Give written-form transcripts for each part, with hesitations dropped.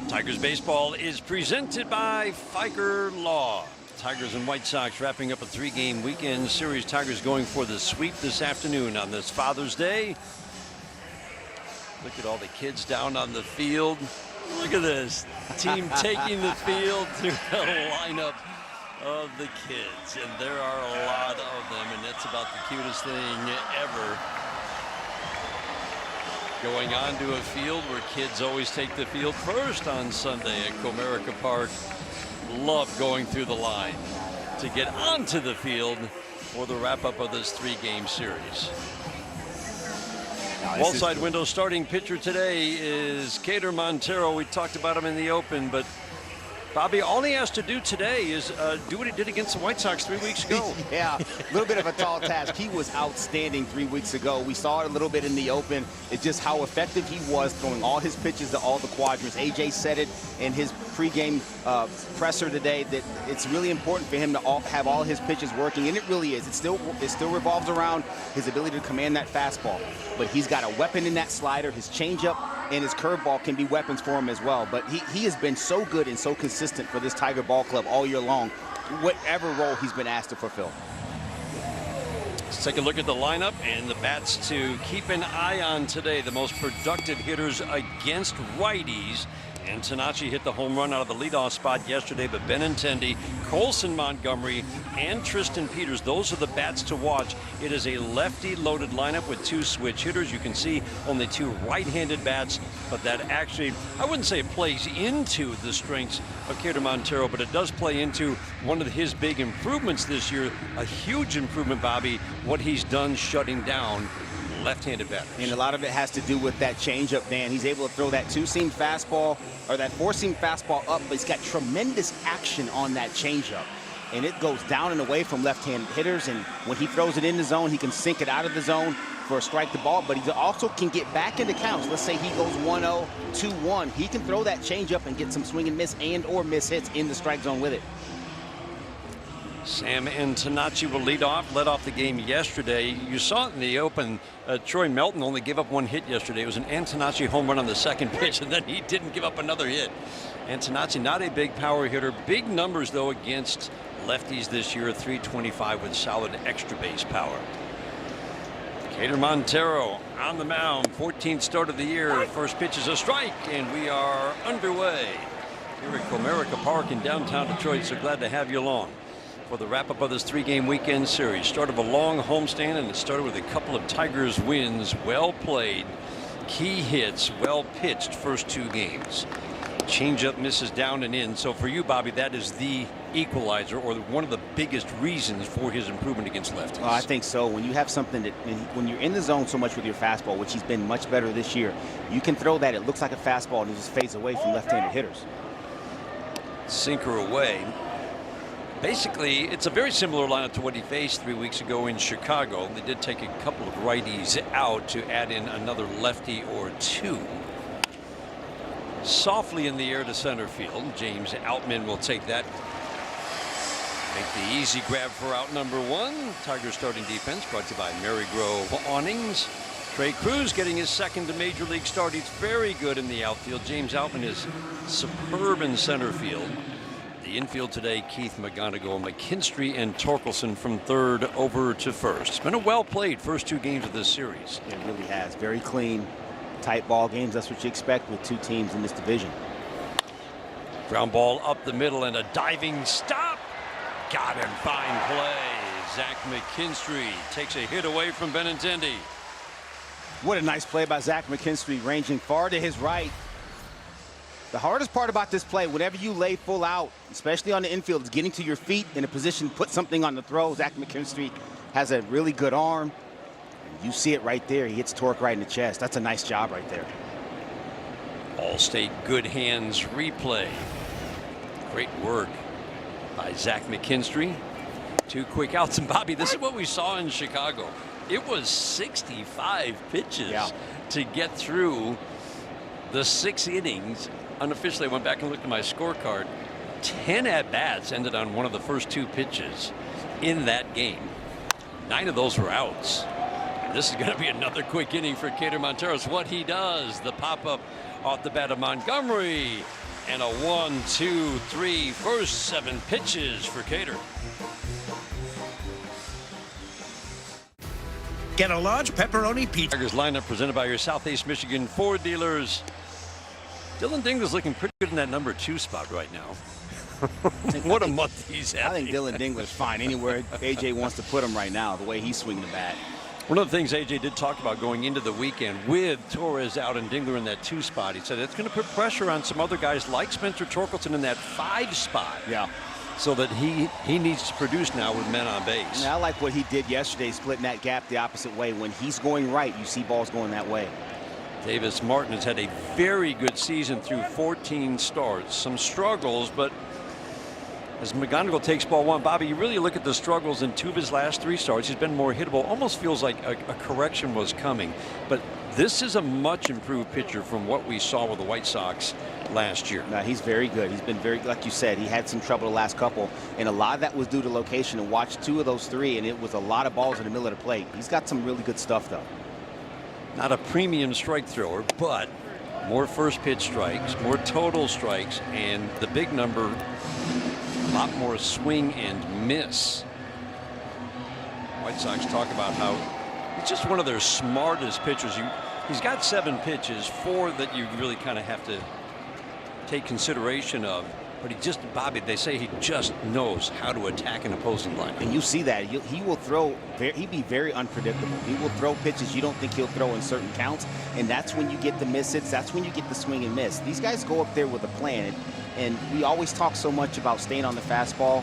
Tigers baseball is presented by Fiker Law. Tigers and White Sox wrapping up a 3-game weekend series. Tigers going for the sweep this afternoon on this Father's Day. Look at all the kids down on the field. Look at this team taking the field to a lineup of the kids, and there are a lot of them, and it's about the cutest thing ever. Going on to a field where kids always take the field first on Sunday at Comerica Park. Love going through the line to get onto the field for the wrap-up of this 3-game series. Wallside window starting pitcher today is Cater Montero. We talked about him in the open, but Bobby, all he has to do today is do what he did against the White Sox 3 weeks ago. Yeah, a little bit of a tall task. He was outstanding 3 weeks ago. We saw it a little bit in the open. It's just how effective he was throwing all his pitches to all the quadrants. AJ said it in his pregame presser today that it's really important for him to have all his pitches working, and it really is. It still revolves around his ability to command that fastball. But he's got a weapon in that slider. His changeup and his curveball can be weapons for him as well. But he has been so good and so consistent for this Tiger ball club all year long, whatever role he's been asked to fulfill. Let's take a look at the lineup and the bats to keep an eye on today. The most productive hitters against righties. Antonacci hit the home run out of the leadoff spot yesterday, but Benintendi, Colson Montgomery, and Tristan Peters, those are the bats to watch. It is a lefty-loaded lineup with 2 switch hitters. You can see only 2 right-handed bats, but that actually, I wouldn't say it plays into the strengths of Cater Montero, but it does play into one of his big improvements this year, a huge improvement, Bobby, what he's done shutting down left-handed batters. And a lot of it has to do with that changeup, Dan. He's able to throw that 2-seam fastball or that 4-seam fastball up, but he's got tremendous action on that changeup. And it goes down and away from left-handed hitters, and when he throws it in the zone, he can sink it out of the zone for a strike the ball, but he also can get back into counts. Let's say he goes 1-0, 2-1. He can throw that changeup and get some swing and miss or miss hits in the strike zone with it. Sam Antonacci will led off the game yesterday. You saw it in the open. Troy Melton only gave up 1 hit yesterday. It was an Antonacci home run on the second pitch, and then he didn't give up another hit. Antonacci, not a big power hitter. Big numbers, though, against lefties this year, 325 with solid extra base power. Cater Montero on the mound, 14th start of the year. First pitch is a strike, and we are underway here at Comerica Park in downtown Detroit. So glad to have you along for the wrap-up of this 3-game weekend series. Start of a long homestand, and it started with a couple of Tigers wins. Well played, key hits, well pitched first 2 games. Changeup misses down and in. So for you, Bobby, that is the equalizer, or one of the biggest reasons for his improvement against lefties. I think so. When you have something that, when you're in the zone so much with your fastball, which he's been much better this year, you can throw that. It looks like a fastball, and it just fades away from left-handed hitters. Sinker away. Basically, it's a very similar lineup to what he faced 3 weeks ago in Chicago. They did take a couple of righties out to add in another lefty or 2. Softly in the air to center field. James Outman will take that. Make the easy grab for out number 1. Tigers starting defense brought to you by Marygrove Awnings. Trey Cruz getting his second Major League start. He's very good in the outfield. James Outman is superb in center field. The infield today, Keith McGonigal, McKinstry, and Torkelson from third over to first. It's been a well-played first 2 games of this series. It really has. Very clean, tight ball games. That's what you expect with 2 teams in this division. Ground ball up the middle and a diving stop. Got him. Fine play. Zach McKinstry takes a hit away from Benintendi. What a nice play by Zach McKinstry, ranging far to his right. The hardest part about this play, whenever you lay full out, especially on the infield, is getting to your feet in a position to put something on the throw. Zach McKinstry has a really good arm. You see it right there. He hits Torque right in the chest. That's a nice job right there. All-State good hands replay. Great work by Zach McKinstry. 2 quick outs. And Bobby, this is what we saw in Chicago. It was 65 pitches to get through the 6 innings. Unofficially, I went back and looked at my scorecard. 10 at-bats ended on one of the first 2 pitches in that game. 9 of those were outs. And this is going to be another quick inning for Cater Montero. It's what he does. The pop-up off the bat of Montgomery. And a 1, 2, 3, first 7 pitches for Cater. Get a large pepperoni pizza. Tigers lineup presented by your Southeast Michigan Ford dealers. Dylan Dingler's looking pretty good in that number 2 spot right now. What a month he's having. I think Dylan Dingler's fine anywhere AJ wants to put him right now, the way he's swinging the bat. One of the things AJ did talk about going into the weekend with Torres out and Dingler in that 2 spot, he said it's going to put pressure on some other guys like Spencer Torkelson in that 5 spot. Yeah. So that he needs to produce now with men on base. And I like what he did yesterday, splitting that gap the opposite way. When he's going right, you see balls going that way. Davis Martin has had a very good season through 14 starts. Some struggles, but as McGonigal takes ball 1, Bobby, you really look at the struggles in 2 of his last 3 starts. He's been more hittable. Almost feels like a correction was coming. But this is a much improved pitcher from what we saw with the White Sox last year. No, he's very good. He's been very, like you said, he had some trouble the last couple, and a lot of that was due to location. And watched 2 of those 3, and it was a lot of balls in the middle of the plate. He's got some really good stuff, though. Not a premium strike thrower, but more first pitch strikes, more total strikes, and the big number, a lot more swing and miss. White Sox talk about how he's just one of their smartest pitchers. He's got 7 pitches, 4 that you really kind of have to take consideration of. But he just, Bobby, they say he just knows how to attack an opposing lineup. And you see that. He will throw, he'd be very unpredictable. He will throw pitches you don't think he'll throw in certain counts. And that's when you get the miss hits. That's when you get the swing and miss. These guys go up there with a plan. And we always talk so much about staying on the fastball.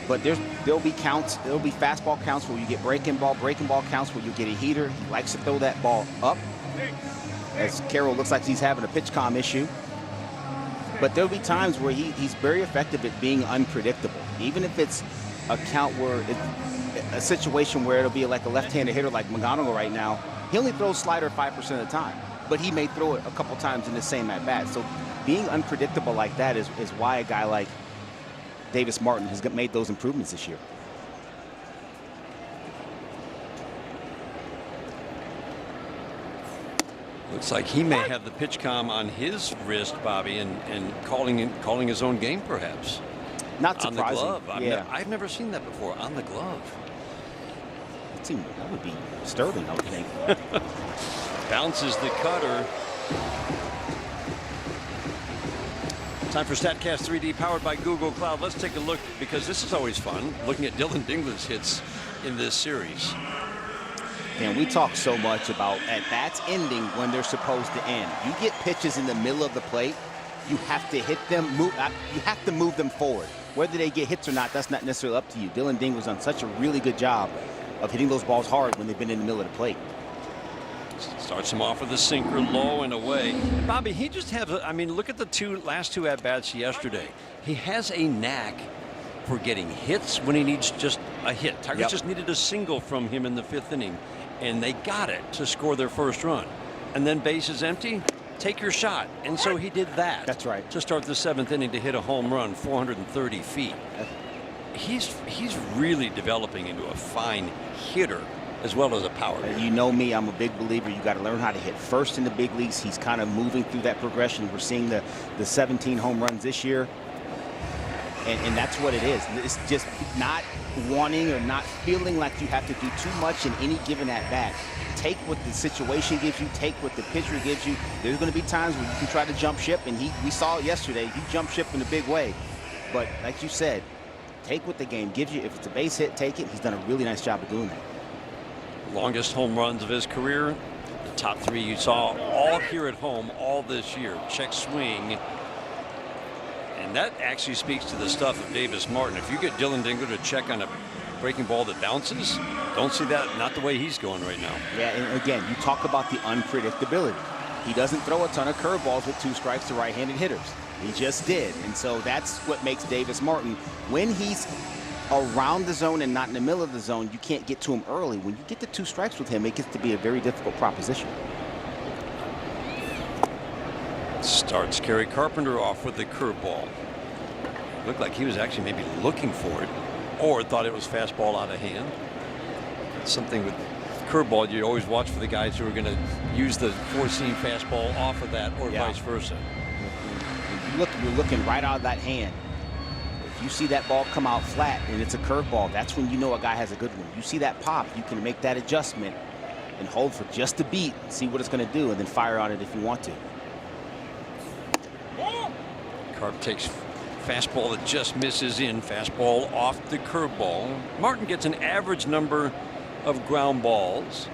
But there'll be counts, there'll be fastball counts where you get breaking ball counts where you get a heater. He likes to throw that ball up. As Carroll looks like he's having a pitch comm issue. But there'll be times where he's very effective at being unpredictable. Even if it's a count where it's a situation where it'll be like a left-handed hitter like McGonigal right now, he only throws slider 5% of the time. But he may throw it a couple times in the same at-bat. So being unpredictable like that is why a guy like Davis Martin has made those improvements this year. Looks like he may have the pitch comm on his wrist, Bobby, and calling his own game, perhaps. Not surprising. On the glove. Yeah. I've never seen that before. On the glove. That would be disturbing, I would think. Bounces the cutter. Time for StatCast 3D, powered by Google Cloud. Let's take a look, because this is always fun, looking at Dylan Dingler's hits in this series. And we talk so much about at-bats ending when they're supposed to end. You get pitches in the middle of the plate, you have to hit them, you have to move them forward. Whether they get hits or not, that's not necessarily up to you. Dylan Dingler's done such a really good job of hitting those balls hard when they've been in the middle of the plate. Starts him off with a sinker low and away. And Bobby, he just has, I mean, look at the last two at-bats yesterday. He has a knack for getting hits when he needs just a hit. Tigers just needed a single from him in the 5th inning, and they got it to score their first run. And then bases empty, take your shot. And so he did that. That's right. To start the 7th inning to hit a home run 430 feet. He's really developing into a fine hitter as well as a power hitter. You know me, I'm a big believer. You got to learn how to hit first in the big leagues. He's kind of moving through that progression. We're seeing the 17 home runs this year. And that's what it is. It's just not wanting or not feeling like you have to do too much in any given at-bat. Take what the situation gives you. Take what the pitcher gives you. There's going to be times where you can try to jump ship, and we saw it yesterday. He jumped ship in a big way. But like you said, take what the game gives you. If it's a base hit, take it. He's done a really nice job of doing that. Longest home runs of his career. The top 3 you saw all here at home all this year. Check swing. And that actually speaks to the stuff of Davis Martin. If you get Dylan Dingler to check on a breaking ball that bounces, don't see that, not the way he's going right now. Yeah, and again, you talk about the unpredictability. He doesn't throw a ton of curveballs with 2 strikes to right-handed hitters. He just did. And so that's what makes Davis Martin, when he's around the zone and not in the middle of the zone, you can't get to him early. When you get the 2 strikes with him, it gets to be a very difficult proposition. Starts Kerry Carpenter off with the curveball. Looked like he was actually maybe looking for it, or thought it was fastball out of hand. That's something with curveball, you always watch for the guys who are going to use the 4-seam fastball off of that, or vice versa. you're looking right out of that hand. If you see that ball come out flat and it's a curveball, that's when you know a guy has a good one. You see that pop, you can make that adjustment and hold for just a beat, see what it's going to do, and then fire on it if you want to. Carp takes fastball that just misses in. Fastball off the curveball. Martin gets an average number of ground balls.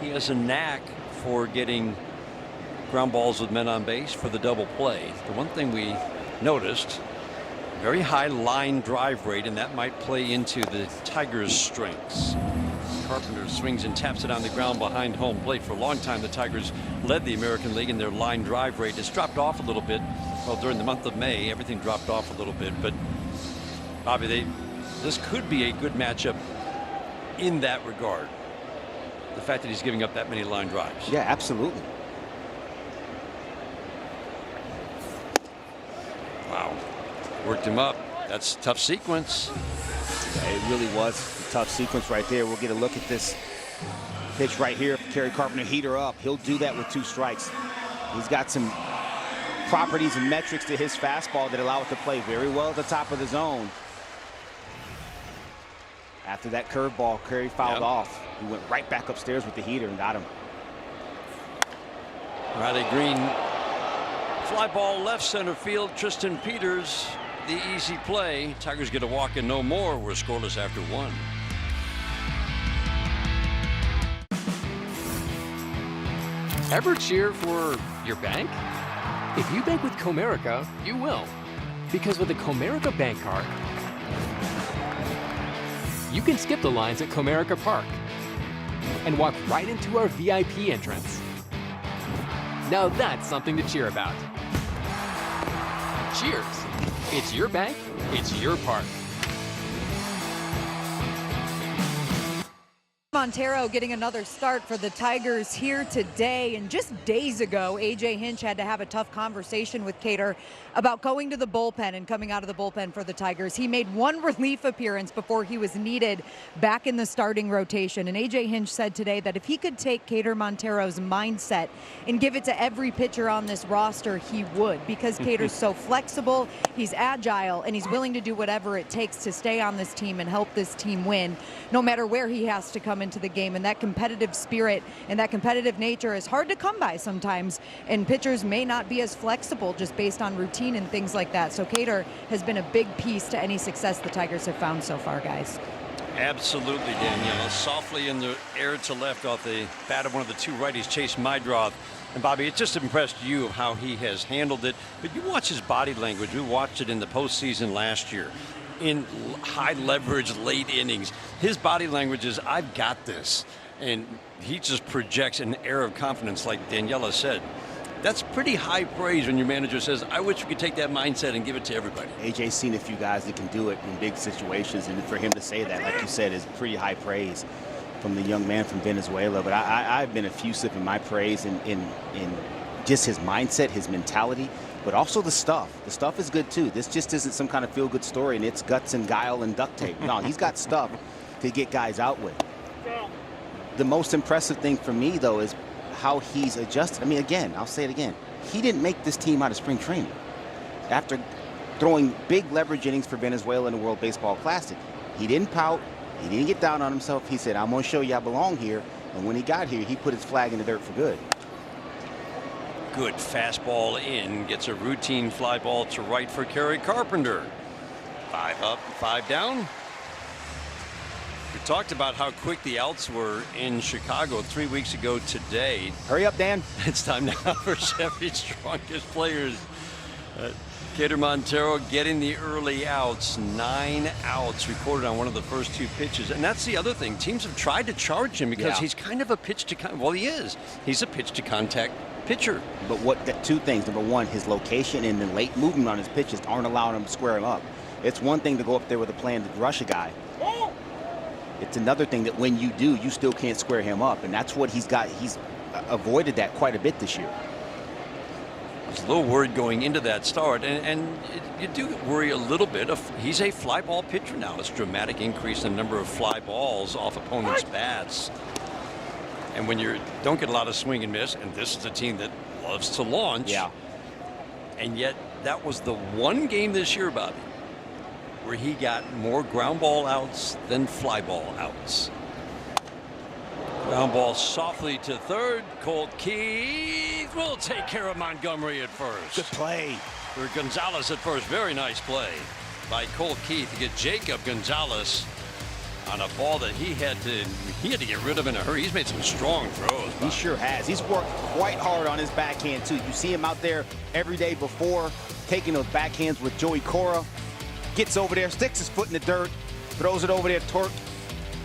He has a knack for getting ground balls with men on base for the double play. The one thing we noticed, very high line drive rate, and that might play into the Tigers' strengths. Carpenter swings and taps it on the ground behind home plate. For a long time, the Tigers led the American League in their line drive rate. It's dropped off a little bit. Well, during the month of May, everything dropped off a little bit. But, Bobby, this could be a good matchup in that regard. The fact that he's giving up that many line drives. Yeah, absolutely. Wow. Worked him up. That's a tough sequence. Yeah, it really was a tough sequence right there. We'll get a look at this pitch right here. Kerry Carpenter heater up. He'll do that with 2 strikes. He's got some properties and metrics to his fastball that allow it to play very well at the top of the zone. After that curveball, Kerry fouled off. He went right back upstairs with the heater and got him. Riley Green, fly ball left center field. Tristan Peters, the easy play. Tigers get a walk and no more. We're scoreless after 1. Ever cheer for your bank? If you bank with Comerica, you will. Because with a Comerica bank card, you can skip the lines at Comerica Park and walk right into our VIP entrance. Now that's something to cheer about. Cheers. It's your bank, it's your park. Montero getting another start for the Tigers here today. And just days ago, A.J. Hinch had to have a tough conversation with Cater about going to the bullpen and coming out of the bullpen for the Tigers. He made 1 relief appearance before he was needed back in the starting rotation. And A.J. Hinch said today that if he could take Cater Montero's mindset and give it to every pitcher on this roster, he would. Because Cater's so flexible, he's agile, and he's willing to do whatever it takes to stay on this team and help this team win, no matter where he has to come into the game. And that competitive spirit and that competitive nature is hard to come by sometimes, and pitchers may not be as flexible just based on routine and things like that. So Cater has been a big piece to any success the Tigers have found so far, guys. Absolutely, Danielle. Softly in the air to left off the bat of one of the 2 righties, Chase Mydroth. And Bobby, it just impressed you of how he has handled it. But you watch his body language. We watched it in the postseason last year. In high leverage late innings, his body language is, I've got this, and he just projects an air of confidence, like Daniela said. That's pretty high praise when your manager says, I wish we could take that mindset and give it to everybody. AJ's seen a few guys that can do it in big situations, and for him to say that, like you said, is pretty high praise from the young man from Venezuela. But I've been effusive in my praise in just his mindset, his mentality, but also the stuff. The stuff is good too. This just isn't some kind of feel-good story and it's guts and guile and duct tape. No, he's got stuff to get guys out with. The most impressive thing for me, though, is how he's adjusted. I mean, again, I'll say it again. He didn't make this team out of spring training. After throwing big leverage innings for Venezuela in the World Baseball Classic, he didn't pout. He didn't get down on himself. He said, I'm going to show you I belong here. And when he got here, he put his flag in the dirt for good. Good fastball in, gets a routine fly ball to right for Kerry Carpenter. 5 up, 5 down. We talked about how quick the outs were in Chicago 3 weeks ago today. Hurry up, Dan. It's time now for Chevy's strongest players. Cater Montero getting the early outs. 9 outs recorded on one of the first 2 pitches. And that's the other thing. Teams have tried to charge him because he's kind of a pitch to well, he is. He's a pitch to contact pitcher. But 2 things. Number one, his location and the late movement on his pitches aren't allowing him to square him up. It's one thing to go up there with a plan to rush a guy. It's another thing that when you do, you still can't square him up. And that's what he's got. He's avoided that quite a bit this year. I was a little worried going into that start, and you do worry a little bit. He's a fly ball pitcher now. It's a dramatic increase in the number of fly balls off opponents' bats. And when you don't get a lot of swing and miss, and this is a team that loves to launch, And yet that was the one game this year, Bobby, where he got more ground ball outs than fly ball outs. Ground ball softly to third. Colt Keith will take care of Montgomery at first. Good play. For Gonzalez at first. Very nice play by Colt Keith to get Jacob Gonzalez on a ball that he had to get rid of in a hurry. He's made some strong throws. He sure has. He's worked quite hard on his backhand too. You see him out there every day before, taking those backhands with Joey Cora. Gets over there, sticks his foot in the dirt, throws it over there. Torque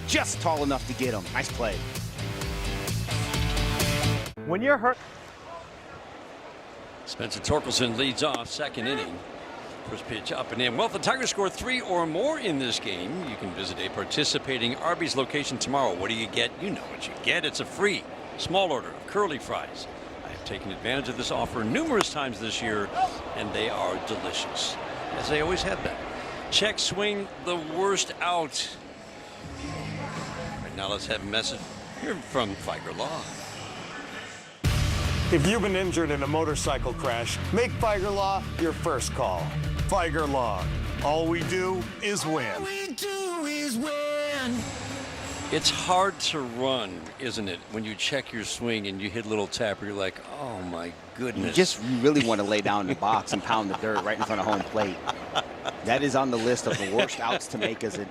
just tall enough to get him. Nice play. When you're hurt. Spencer Torkelson leads off second inning. First pitch up and in. Well, if the Tigers score 3 or more in this game, you can visit a participating Arby's location tomorrow. What do you get? You know what you get. It's a free small order of curly fries. I have taken advantage of this offer numerous times this year, and they are delicious, as they always have been. Check swing, the worst out. Right now, let's have a message here from Figer Law. If you've been injured in a motorcycle crash, make Figer Law your first call. Figer Law. All we do is win. All we do is win. It's hard to run, isn't it, when you check your swing and you hit a little tapper, you're like, oh my goodness. You really want to lay down in the box and pound the dirt right in front of home plate. That is on the list of the worst outs to make as a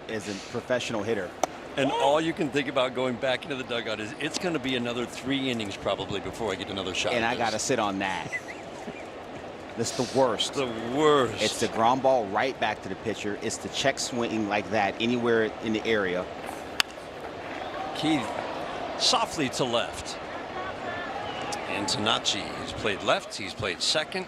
professional hitter. And all you can think about going back into the dugout is it's going to be another 3 innings probably before I get another shot. And I got to sit on that. That's the worst. The worst. It's the ground ball right back to the pitcher. It's the check swing like that anywhere in the area. Keith softly to left. And Tanachi has played left. He's played second.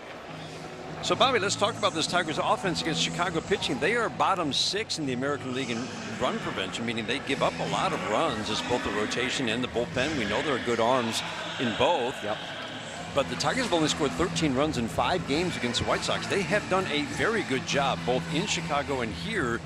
So, Bobby, let's talk about this Tigers offense against Chicago pitching. They are bottom 6 in the American League in run prevention, meaning they give up a lot of runs. It's both the rotation and the bullpen. We know there are good arms in both. Yep. But the Tigers have only scored 13 runs in 5 games against the White Sox. They have done a very good job, both in Chicago and here,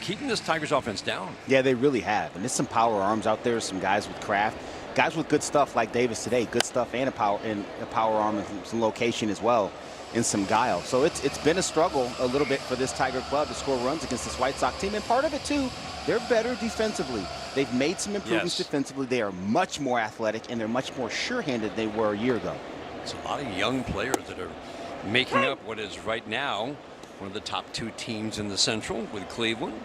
keeping this Tigers offense down. Yeah, they really have. And there's some power arms out there, some guys with craft, guys with good stuff like Davis today, good stuff and a power arm and some location as well, and some guile. So it's been a struggle a little bit for this Tiger club to score runs against this White Sox team. And part of it, too, they're better defensively. They've made some improvements defensively. They are much more athletic, and they're much more sure-handed than they were a year ago. It's a lot of young players that are making up what is right now one of the top 2 teams in the Central with Cleveland.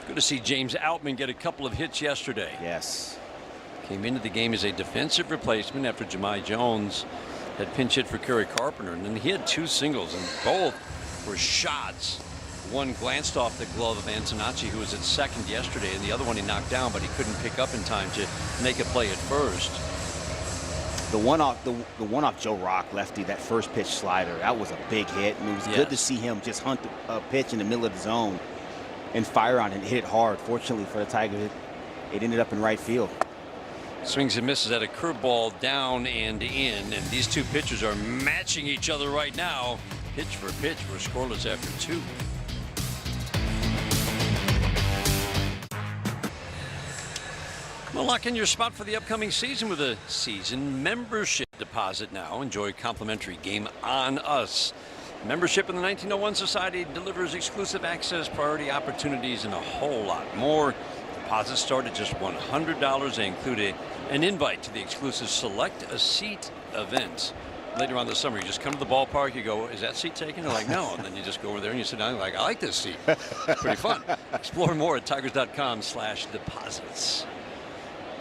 Good to see James Outman get a couple of hits yesterday. Yes. Came into the game as a defensive replacement after Jahmai Jones had pinch hit for Kerry Carpenter, and then he had 2 singles, and both were shots. One glanced off the glove of Antonacci, who was at second yesterday, and the other one he knocked down, but he couldn't pick up in time to make a play at first. The one off Joe Rock lefty, that first pitch slider, that was a big hit, and it was good to see him just hunt a pitch in the middle of the zone and fire on it and hit it hard. Fortunately for the Tigers, it ended up in right field. Swings and misses at a curveball down and in, and these 2 pitchers are matching each other right now. Pitch for pitch, we're scoreless after 2. Well, lock in your spot for the upcoming season with a season membership deposit now. Enjoy complimentary Game On Us. Membership in the 1901 Society delivers exclusive access, priority opportunities, and a whole lot more. Deposits start at just $100. They include an invite to the exclusive Select a Seat event. Later on this summer, you just come to the ballpark, you go, is that seat taken? They're like, no. And then you just go over there and you sit down and you're like, I like this seat. Pretty fun. Explore more at tigers.com/deposits.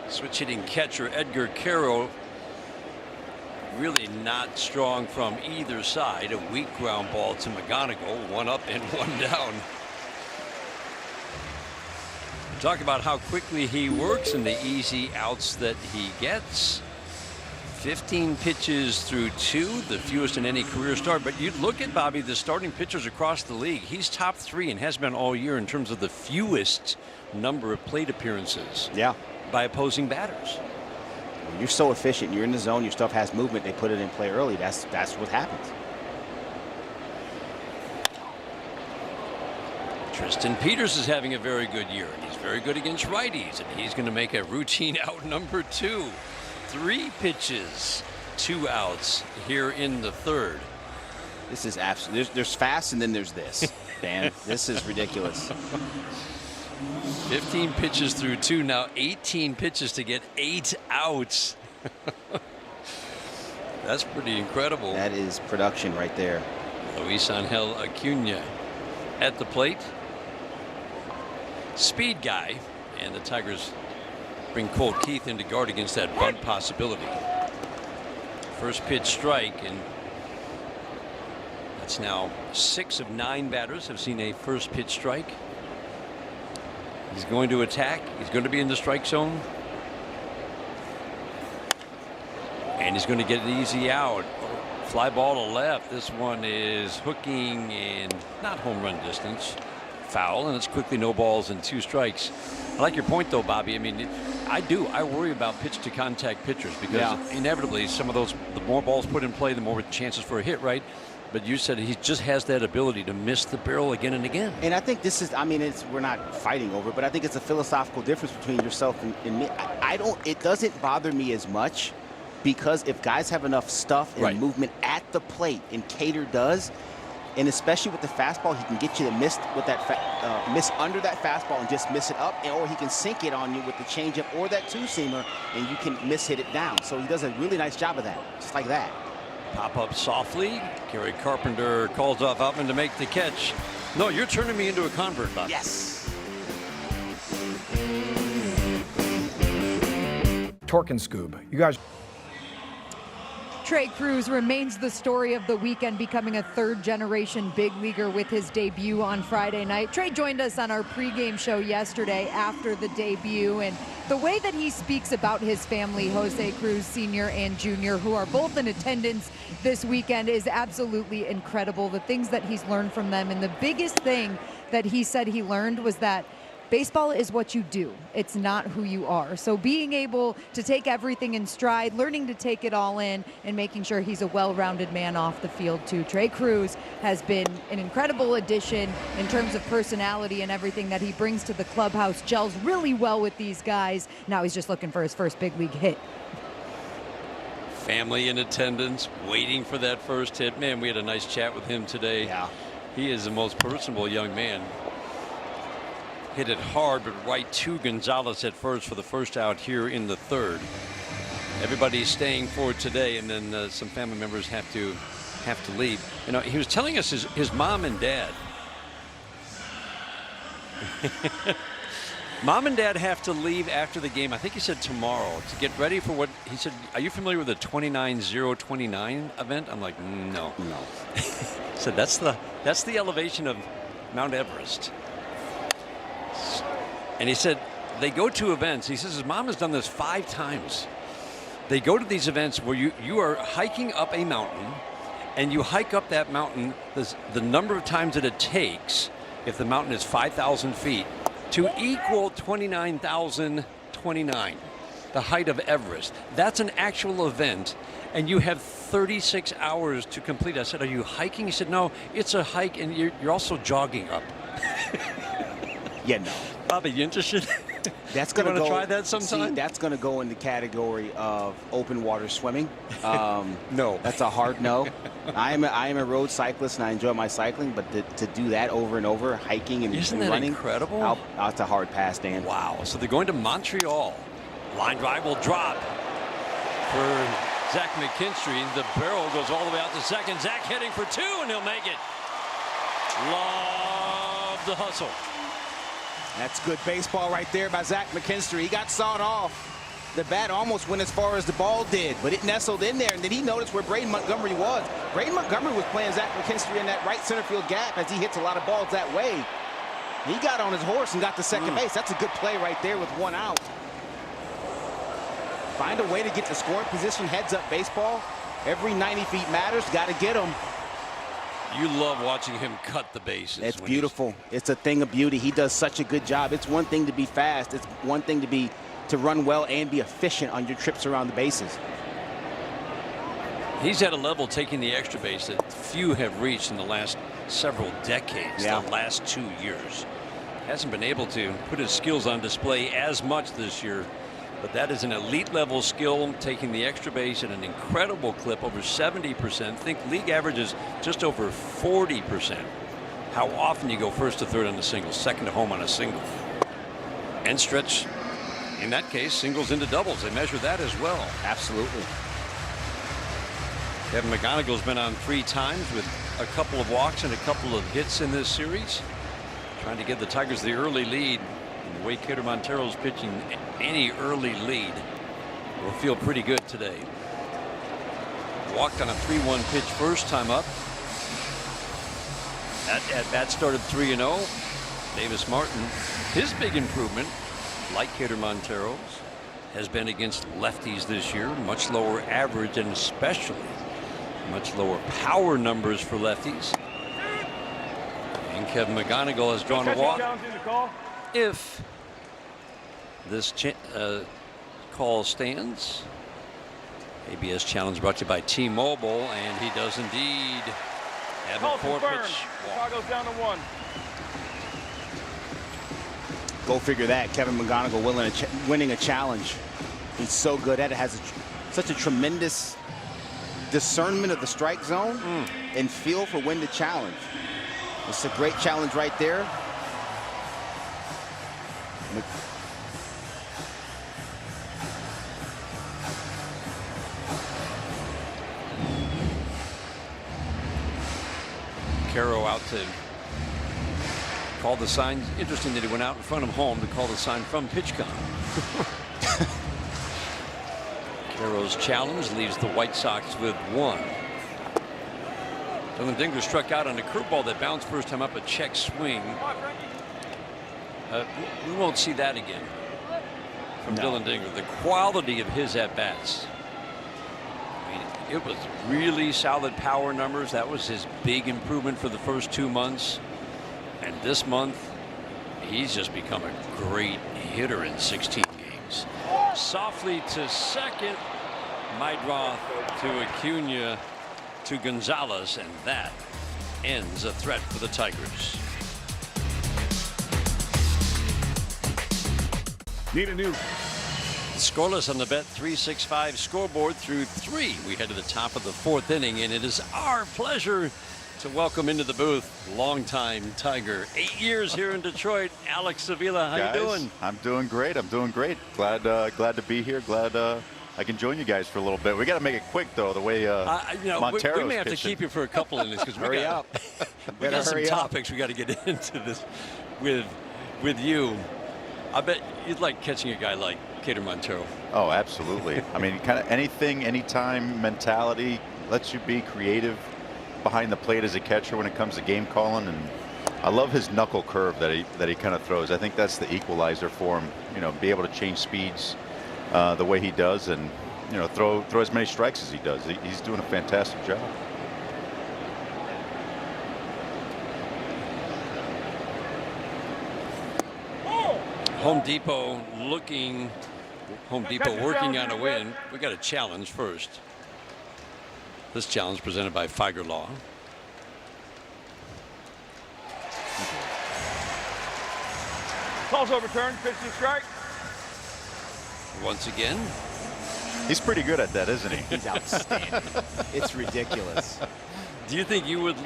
Switch hitting catcher Edgar Caro, really not strong from either side. A weak ground ball to McGonigal, 1 up and 1 down. Talk about how quickly he works and the easy outs that he gets. 15 pitches through 2, the fewest in any career start. But you look at, Bobby, the starting pitchers across the league. He's top 3 and has been all year in terms of the fewest number of plate appearances. Yeah. By opposing batters. When you're so efficient, you're in the zone, your stuff has movement, they put it in play early. That's what happens. Tristan Peters is having a very good year, and he's very good against righties, and he's going to make a routine out number 2. 3 pitches, 2 outs here in the 3rd. This is absolutely, there's fast and then there's this. Dan, this is ridiculous. 15 pitches through 2, now 18 pitches to get 8 outs. That's pretty incredible. That is production right there. Luis Angel Acuna at the plate. Speed guy, and the Tigers bring Cole Keith into guard against that bunt possibility. First pitch strike, and that's now 6 of 9 batters have seen a first pitch strike. He's going to attack. He's going to be in the strike zone. And he's going to get an easy out. Fly ball to left. This one is hooking and not home run distance. Foul, and it's quickly no balls and 2 strikes. I like your point, though, Bobby. I mean, I worry about pitch to contact pitchers because inevitably some of those, the more balls put in play, the more chances for a hit, right? But you said he just has that ability to miss the barrel again and again. And I think this is, I mean, we're not fighting over it, but I think it's a philosophical difference between yourself and me. It doesn't bother me as much because if guys have enough stuff and movement at the plate, and Cater does, and especially with the fastball, he can get you to miss with that miss under that fastball and just miss it up, or he can sink it on you with the changeup or that 2-seamer, and you can miss hit it down. So he does a really nice job of that, just like that. Pop up softly. Gary Carpenter calls off Outman to make the catch. No, you're turning me into a convert, Bob. Yes. Torque and Scoob. You guys. Trey Cruz remains the story of the weekend, becoming a third-generation big leaguer with his debut on Friday night. Trey joined us on our pregame show yesterday after the debut, and the way that he speaks about his family, Jose Cruz Sr. and Jr., who are both in attendance this weekend, is absolutely incredible. The things that he's learned from them, and the biggest thing that he said he learned was that baseball is what you do. It's not who you are. So being able to take everything in stride, learning to take it all in, and making sure he's a well-rounded man off the field too. Trey Cruz has been an incredible addition in terms of personality and everything that he brings to the clubhouse. Gels really well with these guys. Now he's just looking for his first big league hit. Family in attendance, waiting for that first hit. Man, we had a nice chat with him today. Yeah. He is the most personable young man. Hit it hard, but right to Gonzalez at first for the first out here in the third. Everybody's staying for today, and then some family members have to leave. You know, he was telling us his mom and dad. Mom and dad have to leave after the game. I think he said tomorrow to get ready for what he said. Are you familiar with the 29-0-29 event? I'm like, no. He said that's the elevation of Mount Everest. And he said they go to events. He says his mom has done this 5 times. They go to these events where you are hiking up a mountain, and you hike up that mountain the number of times that it takes, if the mountain is 5,000 feet, to equal 29,029, the height of Everest. That's an actual event, and you have 36 hours to complete. I said, are you hiking? He said, no, it's a hike, and you're also jogging up. Yeah, no. Bobby, you interested? That's going to try that sometime. See, that's going to go in the category of open water swimming. No, that's a hard no. I am a road cyclist and I enjoy my cycling, but to do that over and over, hiking and isn't that running, incredible? That's a hard pass, Dan. Wow. So they're going to Montreal. Line drive will drop for Zach McKinstry. The barrel goes all the way out to second. Zach heading for 2, and he'll make it. Love the hustle. That's good baseball right there by Zach McKinstry. He got sawed off. The bat almost went as far as the ball did, but it nestled in there, and then he noticed where Braden Montgomery was. Braden Montgomery was playing Zach McKinstry in that right center field gap as he hits a lot of balls that way. He got on his horse and got to second base. That's a good play right there with 1 out. Find a way to get to scoring position, heads up baseball. Every 90 feet matters, got to get him. You love watching him cut the bases. It's beautiful. It's a thing of beauty. He does such a good job. It's one thing to be fast. It's one thing to run well and be efficient on your trips around the bases. He's at a level taking the extra base that few have reached in the last several decades, the last 2 years. Hasn't been able to put his skills on display as much this year But that is an elite level skill, taking the extra base at an incredible clip, over 70%. Think league average is just over 40%. How often you go first to third on a single, second to home on a single. And stretch, in that case, singles into doubles. They measure that as well. Absolutely. Kevin McGonigal's been on 3 times with a couple of walks and a couple of hits in this series. Trying to give the Tigers the early lead. And the way Kader Montero's pitching, any early lead will feel pretty good today. Walked on a 3-1 pitch first time up. That at bat started 3-0. Davis Martin, his big improvement, like Kader Montero's, has been against lefties this year. Much lower average and especially much lower power numbers for lefties. And Kevin McGonigal has drawn a walk. If this call stands. ABS challenge brought to you by T-Mobile, and he does indeed have a 4-pitch walk. Chicago's down to 1. Go figure that. Kevin McGonigal winning a challenge. He's so good at it. Has such a tremendous discernment of the strike zone and feel for when to challenge. It's a great challenge right there. Caro out to call the sign. Interesting that he went out in front of home to call the sign from PitchCom. Caro's challenge leaves the White Sox with 1. Dylan Dingler struck out on a curveball that bounced first time up, a check swing. We won't see that again from Dylan Dingler. The quality of his at-bats. It was really solid power numbers. That was his big improvement for the first 2 months. And this month, he's just become a great hitter in 16 games. Softly to second. Maidroth to Acuna to Gonzalez, and that ends a threat for the Tigers. Need a new. Scoreless on the Bet 365 scoreboard through 3. We head to the top of the 4th inning, and it is our pleasure to welcome into the booth longtime Tiger, 8 years here in Detroit, Alex Avila. How you doing? I'm doing great. I'm doing great. Glad to be here. Glad I can join you guys for a little bit. We got to make it quick though. The way Montero's we may have pitching. to keep you for a couple innings because we got some topics we got to get into this with you. I bet you'd like catching a guy like Kader Montero. Oh, absolutely. I mean, kind of anything, anytime mentality lets you be creative behind the plate as a catcher when it comes to game calling. And I love his knuckle curve that he kind of throws. I think that's the equalizer for him. You know, be able to change speeds the way he does, and throw as many strikes as he does. He's doing a fantastic job. Home Depot working on a win. We got a challenge first. This challenge presented by Figer Law. Call's overturned. Pitch to strike. Once again. He's pretty good at that, isn't he? He's outstanding. It's ridiculous. Do you think you would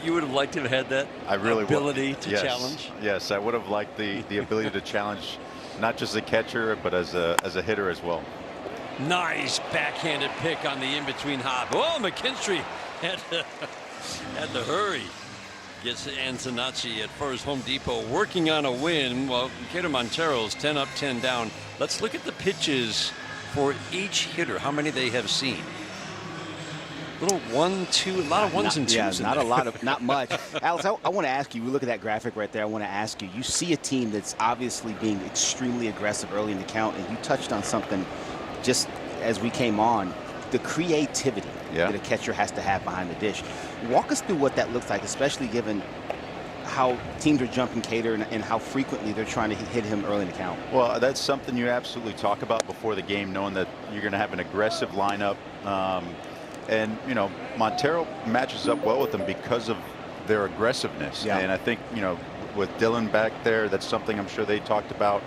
have liked to have had that ability to challenge? Yes, I would have liked the ability to challenge, not just as a catcher, but as a hitter as well. Nice backhanded pick on the in-between hop. Oh, McKinstry had to hurry. Gets Antonacci at first. Home Depot working on a win. Well, Kader Montero's 10 up, 10 down. Let's look at the pitches for each hitter. How many they have seen? Little 1, 2, a lot of ones and twos. Yeah, not much. Alex, I want to ask you. We look at that graphic right there. I want to ask you. You see a team that's obviously being extremely aggressive early in the count, and you touched on something just as we came on. The creativity that a catcher has to have behind the dish. Walk us through what that looks like, especially given how teams are jumping Kader and how frequently they're trying to hit him early in the count. Well, that's something you absolutely talk about before the game, knowing that you're going to have an aggressive lineup. And, Montero matches up well with them because of their aggressiveness. Yeah. And I think, with Dylan back there, that's something I'm sure they talked about.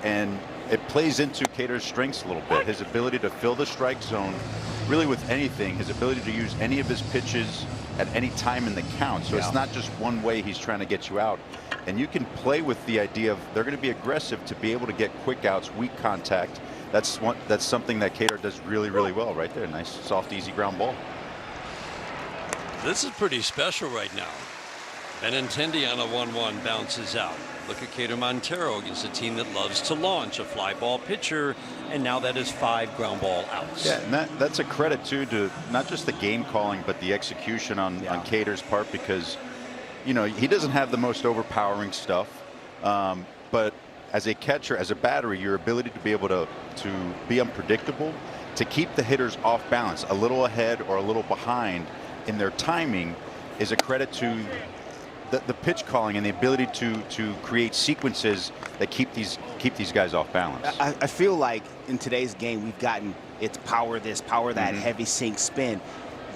And it plays into Cater's strengths a little bit. His ability to fill the strike zone, really with anything. His ability to use any of his pitches at any time in the count. So it's not just one way he's trying to get you out. And you can play with the idea of they're going to be aggressive to be able to get quick outs, weak contact. That's something that Cater does really, really well right there. Nice, soft, easy ground ball. This is pretty special right now. Benintendi on a 1-1 bounces out. Look at Cater Montero against a team that loves to launch a fly ball pitcher, and now that is 5 ground ball outs. Yeah, and that's a credit too to not just the game calling, but the execution on Cater's part, because you know he doesn't have the most overpowering stuff, but as a catcher, as a battery, your ability to be able to be unpredictable, to keep the hitters off balance, a little ahead or a little behind in their timing, is a credit to the pitch calling and the ability to create sequences that keep these guys off balance. I feel like in today's game we've gotten it's power this, power that, heavy sink spin.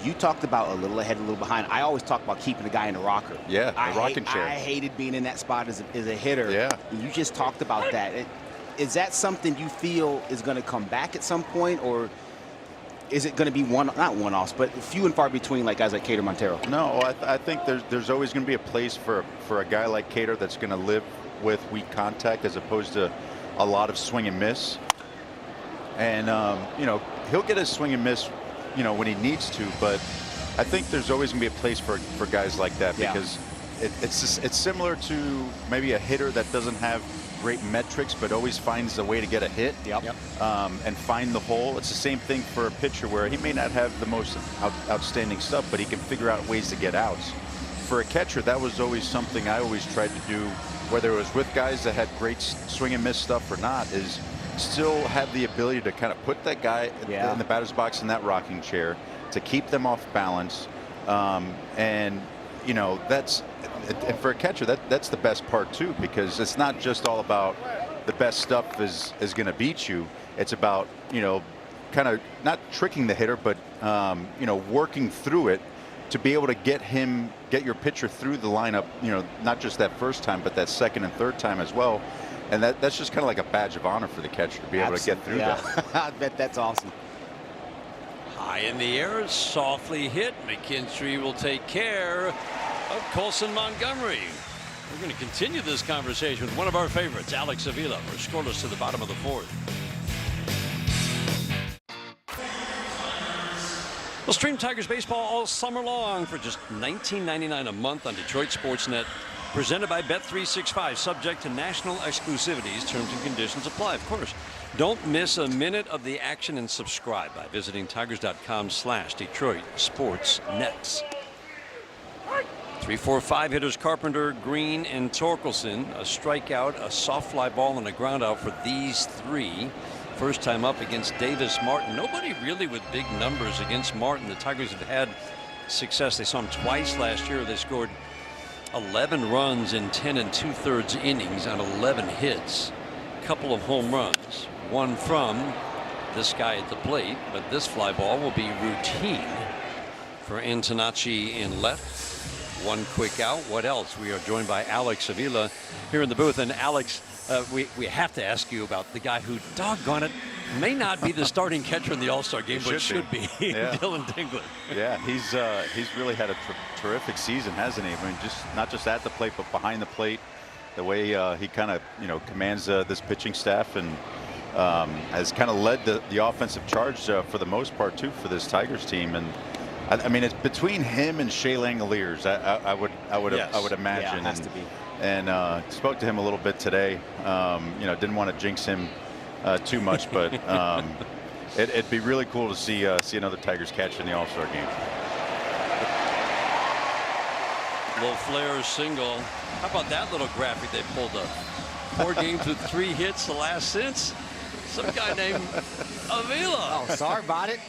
You talked about a little ahead, a little behind. I always talk about keeping the guy in the rocker. Yeah, the rocking chair. I hated being in that spot as a hitter. Yeah. And you just talked about that. Is that something you feel is going to come back at some point, or is it going to be not one-offs, but few and far between, like guys like Cater Montero? No, I think there's always going to be a place for a guy like Cater that's going to live with weak contact as opposed to a lot of swing and miss. And you know, he'll get his swing and miss, you know, when he needs to, but I think there's always going to be a place for guys like that, because it's similar to maybe a hitter that doesn't have great metrics but always finds a way to get a hit and find the hole. It's the same thing for a pitcher where he may not have the most outstanding stuff, but he can figure out ways to get outs. For a catcher, that was always something I always tried to do, whether it was with guys that had great swing and miss stuff or not, is still have the ability to kind of put that guy in the batter's box in that rocking chair to keep them off balance. And you know, and for a catcher, that's the best part too, because it's not just all about the best stuff is going to beat you. It's about, you know, kind of not tricking the hitter, but you know, working through it to be able to get your pitcher through the lineup, you know, not just that first time, but that second and third time as well. And that's just kind of like a badge of honor for the catcher to be able to get through that. I bet that's awesome. High in the air, softly hit. McKinstry will take care of Colson Montgomery. We're going to continue this conversation with one of our favorites, Alex Avila. We're scoreless to the bottom of the 4th. We'll stream Tigers baseball all summer long for just $19.99 a month on Detroit Sportsnet. Presented by Bet365, subject to national exclusivities. Terms and conditions apply, of course. Don't miss a minute of the action and subscribe by visiting tigers.com/Detroit Sports Nets. 3-4-5 hitters Carpenter, Green, and Torkelson. A strikeout, a soft fly ball, and a ground out for these 3. First time up against Davis Martin. Nobody really with big numbers against Martin. The Tigers have had success. They saw him twice last year. They scored 11 runs in 10 2/3 innings on 11 hits. Couple of home runs. One from this guy at the plate, but this fly ball will be routine for Antonacci in left. One quick out. What else? We are joined by Alex Avila here in the booth. And Alex, we have to ask you about the guy who, doggone it, may not be the starting catcher in the All-Star game, but should be. Dylan Dingler. Yeah, he's really had a terrific season, hasn't he? I mean, not just at the plate, but behind the plate. The way he kind of, you know, commands this pitching staff and has kind of led the offensive charge for the most part too for this Tigers team. And I mean, it's between him and Shea Langoliers. I would imagine. Yeah, it has to be. And spoke to him a little bit today. You know, didn't want to jinx him too much, but it'd be really cool to see another Tigers catch in the All-Star game. Little Flair single. How about that little graphic they pulled up? 4 games with 3 hits the last since. Some guy named Avila. Oh, sorry about it.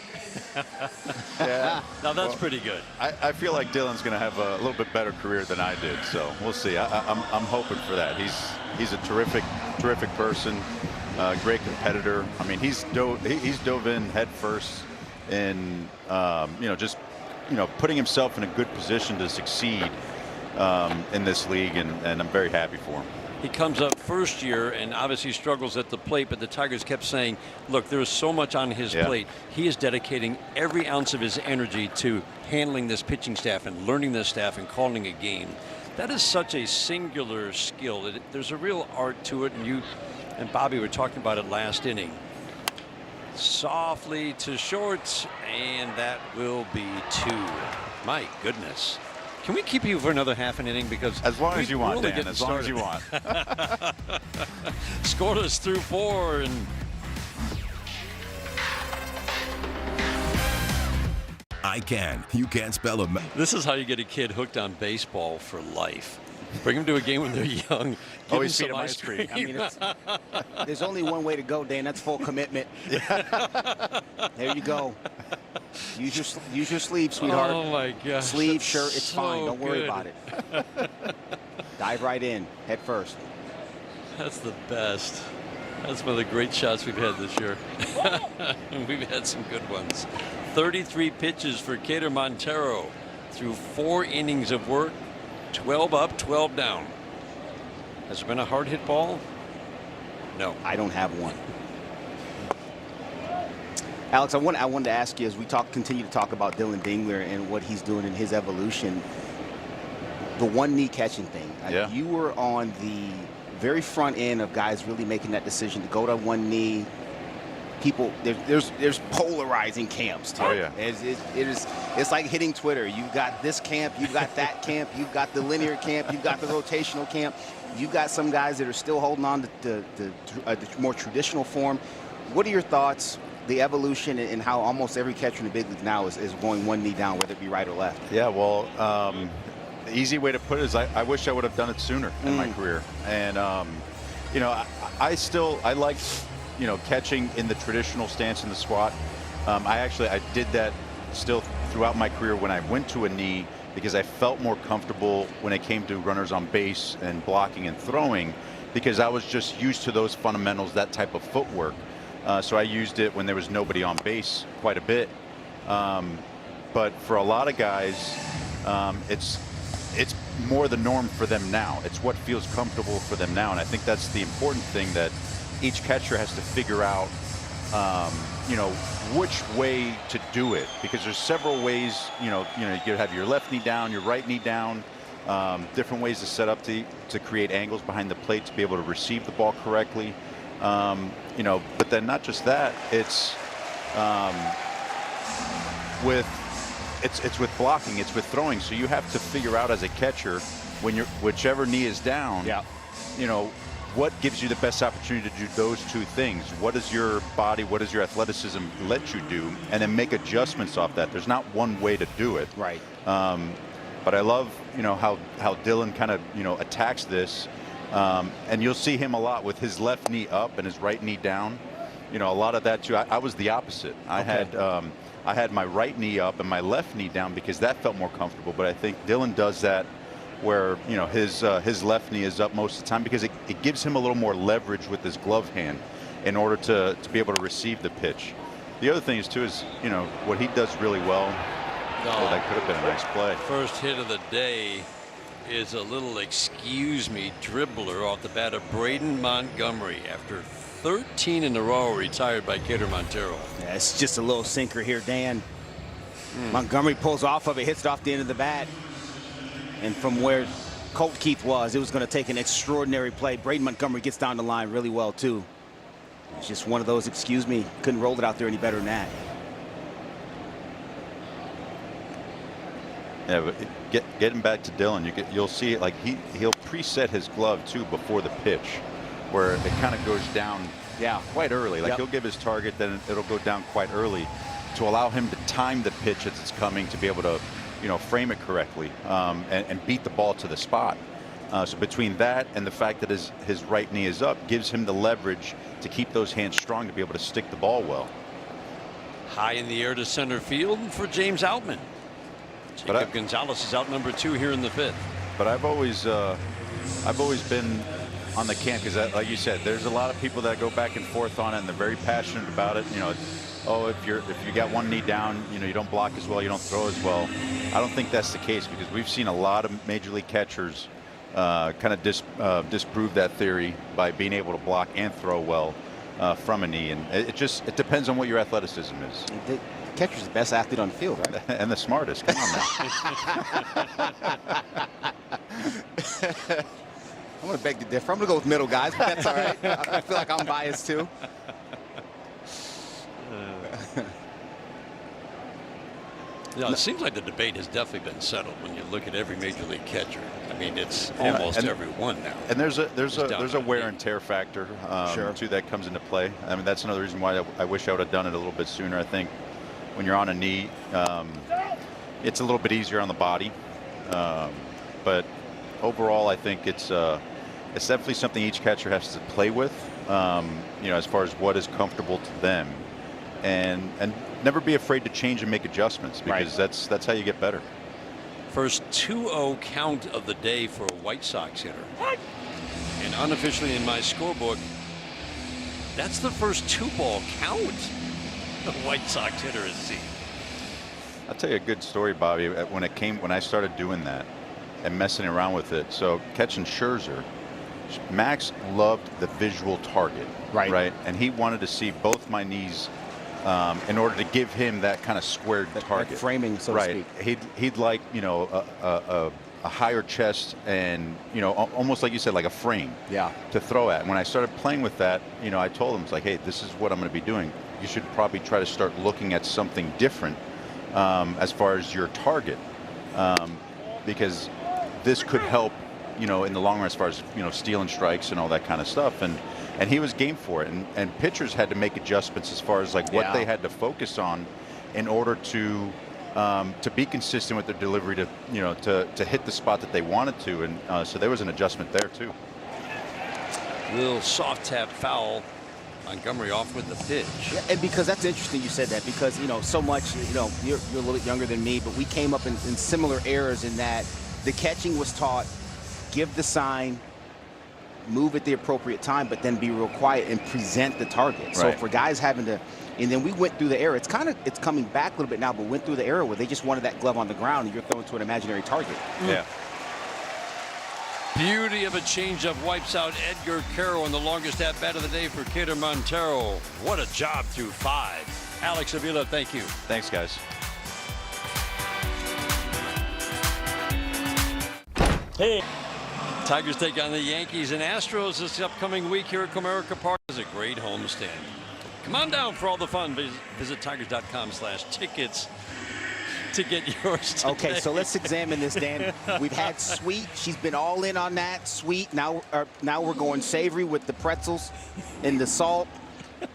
Yeah. Now that's pretty good. I feel like Dylan's going to have a little bit better career than I did, so we'll see. I'm hoping for that. He's a terrific person, great competitor. I mean, he's dove in head first in you know, just, you know, putting himself in a good position to succeed in this league, and I'm very happy for him. He comes up first year and obviously struggles at the plate, but the Tigers kept saying, look, there's so much on his plate. He is dedicating every ounce of his energy to handling this pitching staff and learning this staff and calling a game. That is such a singular skill. There's a real art to it, and you and Bobby were talking about it last inning. Softly to short, and that will be 2. My goodness. Can we keep you for another half an inning? Because as long as you want, really Dan, as long as you want. Scoreless through 4, and I can. You can't spell him. This is how you get a kid hooked on baseball for life. Bring them to a game when they're young. Always feed them them ice cream. I mean, there's only one way to go, Dan. That's full commitment. There you go. Use your sleeve, sweetheart. Oh my gosh. Sleeve, shirt, it's so fine. Don't worry good. about it. Dive right in, head first. That's the best. That's one of the great shots we've had this year. We've had some good ones. 33 pitches for Cater Montero through 4 innings of work. 12 up, 12 down. Has there been a hard hit ball? No. I don't have one. Alex, I wanted to ask you, as we continue to talk about Dylan Dingler and what he's doing in his evolution, the one knee catching thing. Yeah. You were on the very front end of guys really making that decision to go to one knee. People, there's polarizing camps too. Oh yeah. It's like hitting Twitter. You've got this camp, you've got that camp, you've got the linear camp, you've got the rotational camp. You've got some guys that are still holding on to the more traditional form. What are your thoughts? The evolution and how almost every catcher in the big league now is going one knee down, whether it be right or left. Yeah, well, the easy way to put it is I wish I would have done it sooner in my career. And, you know, I like, you know, catching in the traditional stance in the squat. I did that still throughout my career when I went to a knee because I felt more comfortable when it came to runners on base and blocking and throwing because I was just used to those fundamentals, that type of footwork. So I used it when there was nobody on base quite a bit. But for a lot of guys, it's more the norm for them now. It's what feels comfortable for them now. And I think that's the important thing, that each catcher has to figure out, you know, which way to do it, because there's several ways. You have your left knee down, your right knee down, different ways to set up to create angles behind the plate to be able to receive the ball correctly. You know, but then not just that, it's with blocking, it's with throwing. So you have to figure out as a catcher, when whichever knee is down, you know, what gives you the best opportunity to do those two things? What does your body, what does your athleticism let you do? And then make adjustments off that. There's not one way to do it. Right. But I love, you know, how Dylan kind of, you know, attacks this. And you'll see him a lot with his left knee up and his right knee down. You know, a lot of that too. I was the opposite. I had my right knee up and my left knee down because that felt more comfortable. But I think Dylan does that where, you know, his left knee is up most of the time because it gives him a little more leverage with his glove hand in order to be able to receive the pitch. The other thing is too is, you know, what he does really well. Oh, that could have been a nice play. First hit of the day is a little excuse me dribbler off the bat of Braden Montgomery after 13 in a row retired by Cater Montero. Yeah, it's just a little sinker here, Dan. Montgomery pulls off of it, hits it off the end of the bat. And from where Colt Keith was, it was going to take an extraordinary play. Braden Montgomery gets down the line really well, too. It's just one of those, excuse me, couldn't roll it out there any better than that. Yeah, but getting back to Dylan, you'll see it, like he'll preset his glove too before the pitch, where it kind of goes down quite early. Like he'll give his target, then it'll go down quite early to allow him to time the pitch as it's coming to be able to, you know, frame it correctly and beat the ball to the spot. So between that and the fact that his right knee is up gives him the leverage to keep those hands strong to be able to stick the ball well. High in the air to center field for James Outman. Jacob Gonzalez is out number 2 here in the 5th. But I've always been on the camp because, like you said, there's a lot of people that go back and forth on it and they're very passionate about it. You know, oh, if you got one knee down, you know, you don't block as well, you don't throw as well. I don't think that's the case because we've seen a lot of major league catchers kind of disprove that theory by being able to block and throw well from a knee. And it depends on what your athleticism is. The catcher's the best athlete on the field, right? And the smartest. Come on now. I'm going to beg to differ. I'm going to go with middle guys, but that's all right. I feel like I'm biased too. It seems like the debate has definitely been settled when you look at every major league catcher. I mean, it's almost every one now. And there's a wear and tear factor too that comes into play. I mean, that's another reason why I wish I would have done it a little bit sooner. I think when you're on a knee, it's a little bit easier on the body, but overall, I think it's definitely something each catcher has to play with. As far as what is comfortable to them, and never be afraid to change and make adjustments, because that's how you get better. First 2-0 count of the day for a White Sox hitter. And unofficially in my scorebook, that's the first 2-ball count the White Sox hitter has seen. I'll tell you a good story, Bobby. When I started doing that and messing around with it, so catching Scherzer, Max loved the visual target, right? And he wanted to see both my knees in order to give him that kind of squared target, that framing, so to speak. He'd like a higher chest, and almost like you said, like a frame, to throw at. And when I started playing with that, I told him, it's like, hey, this is what I'm going to be doing. You should probably try to start looking at something different as far as your target, because this could help in the long run as far as stealing strikes and all that kind of stuff. And he was game for it, and pitchers had to make adjustments as far as like what they had to focus on in order to be consistent with their delivery, to hit the spot that they wanted to. And so there was an adjustment there too. Little soft tap foul. Montgomery off with the pitch. Yeah, and because that's interesting you said that, because so much you're a little bit younger than me, but we came up in similar eras in that the catching was taught, give the sign, move at the appropriate time, but then be real quiet and present the target. So for guys having to, and then we went through the era, it's coming back a little bit now, but went through the era where they just wanted that glove on the ground and you're throwing to an imaginary target. Yeah. Beauty of a changeup wipes out Edgar Carroll in the longest at bat of the day for Cater Montero. What a job through 5. Alex Avila, thank you. Thanks, guys. Hey. Tigers take on the Yankees and Astros this upcoming week here at Comerica Park. It's a great homestand. Come on down for all the fun. Visit tigers.com/tickets to get yours today. Okay, so let's examine this, Dan. We've had sweet. She's been all in on that. Sweet. Now we're going savory with the pretzels and the salt.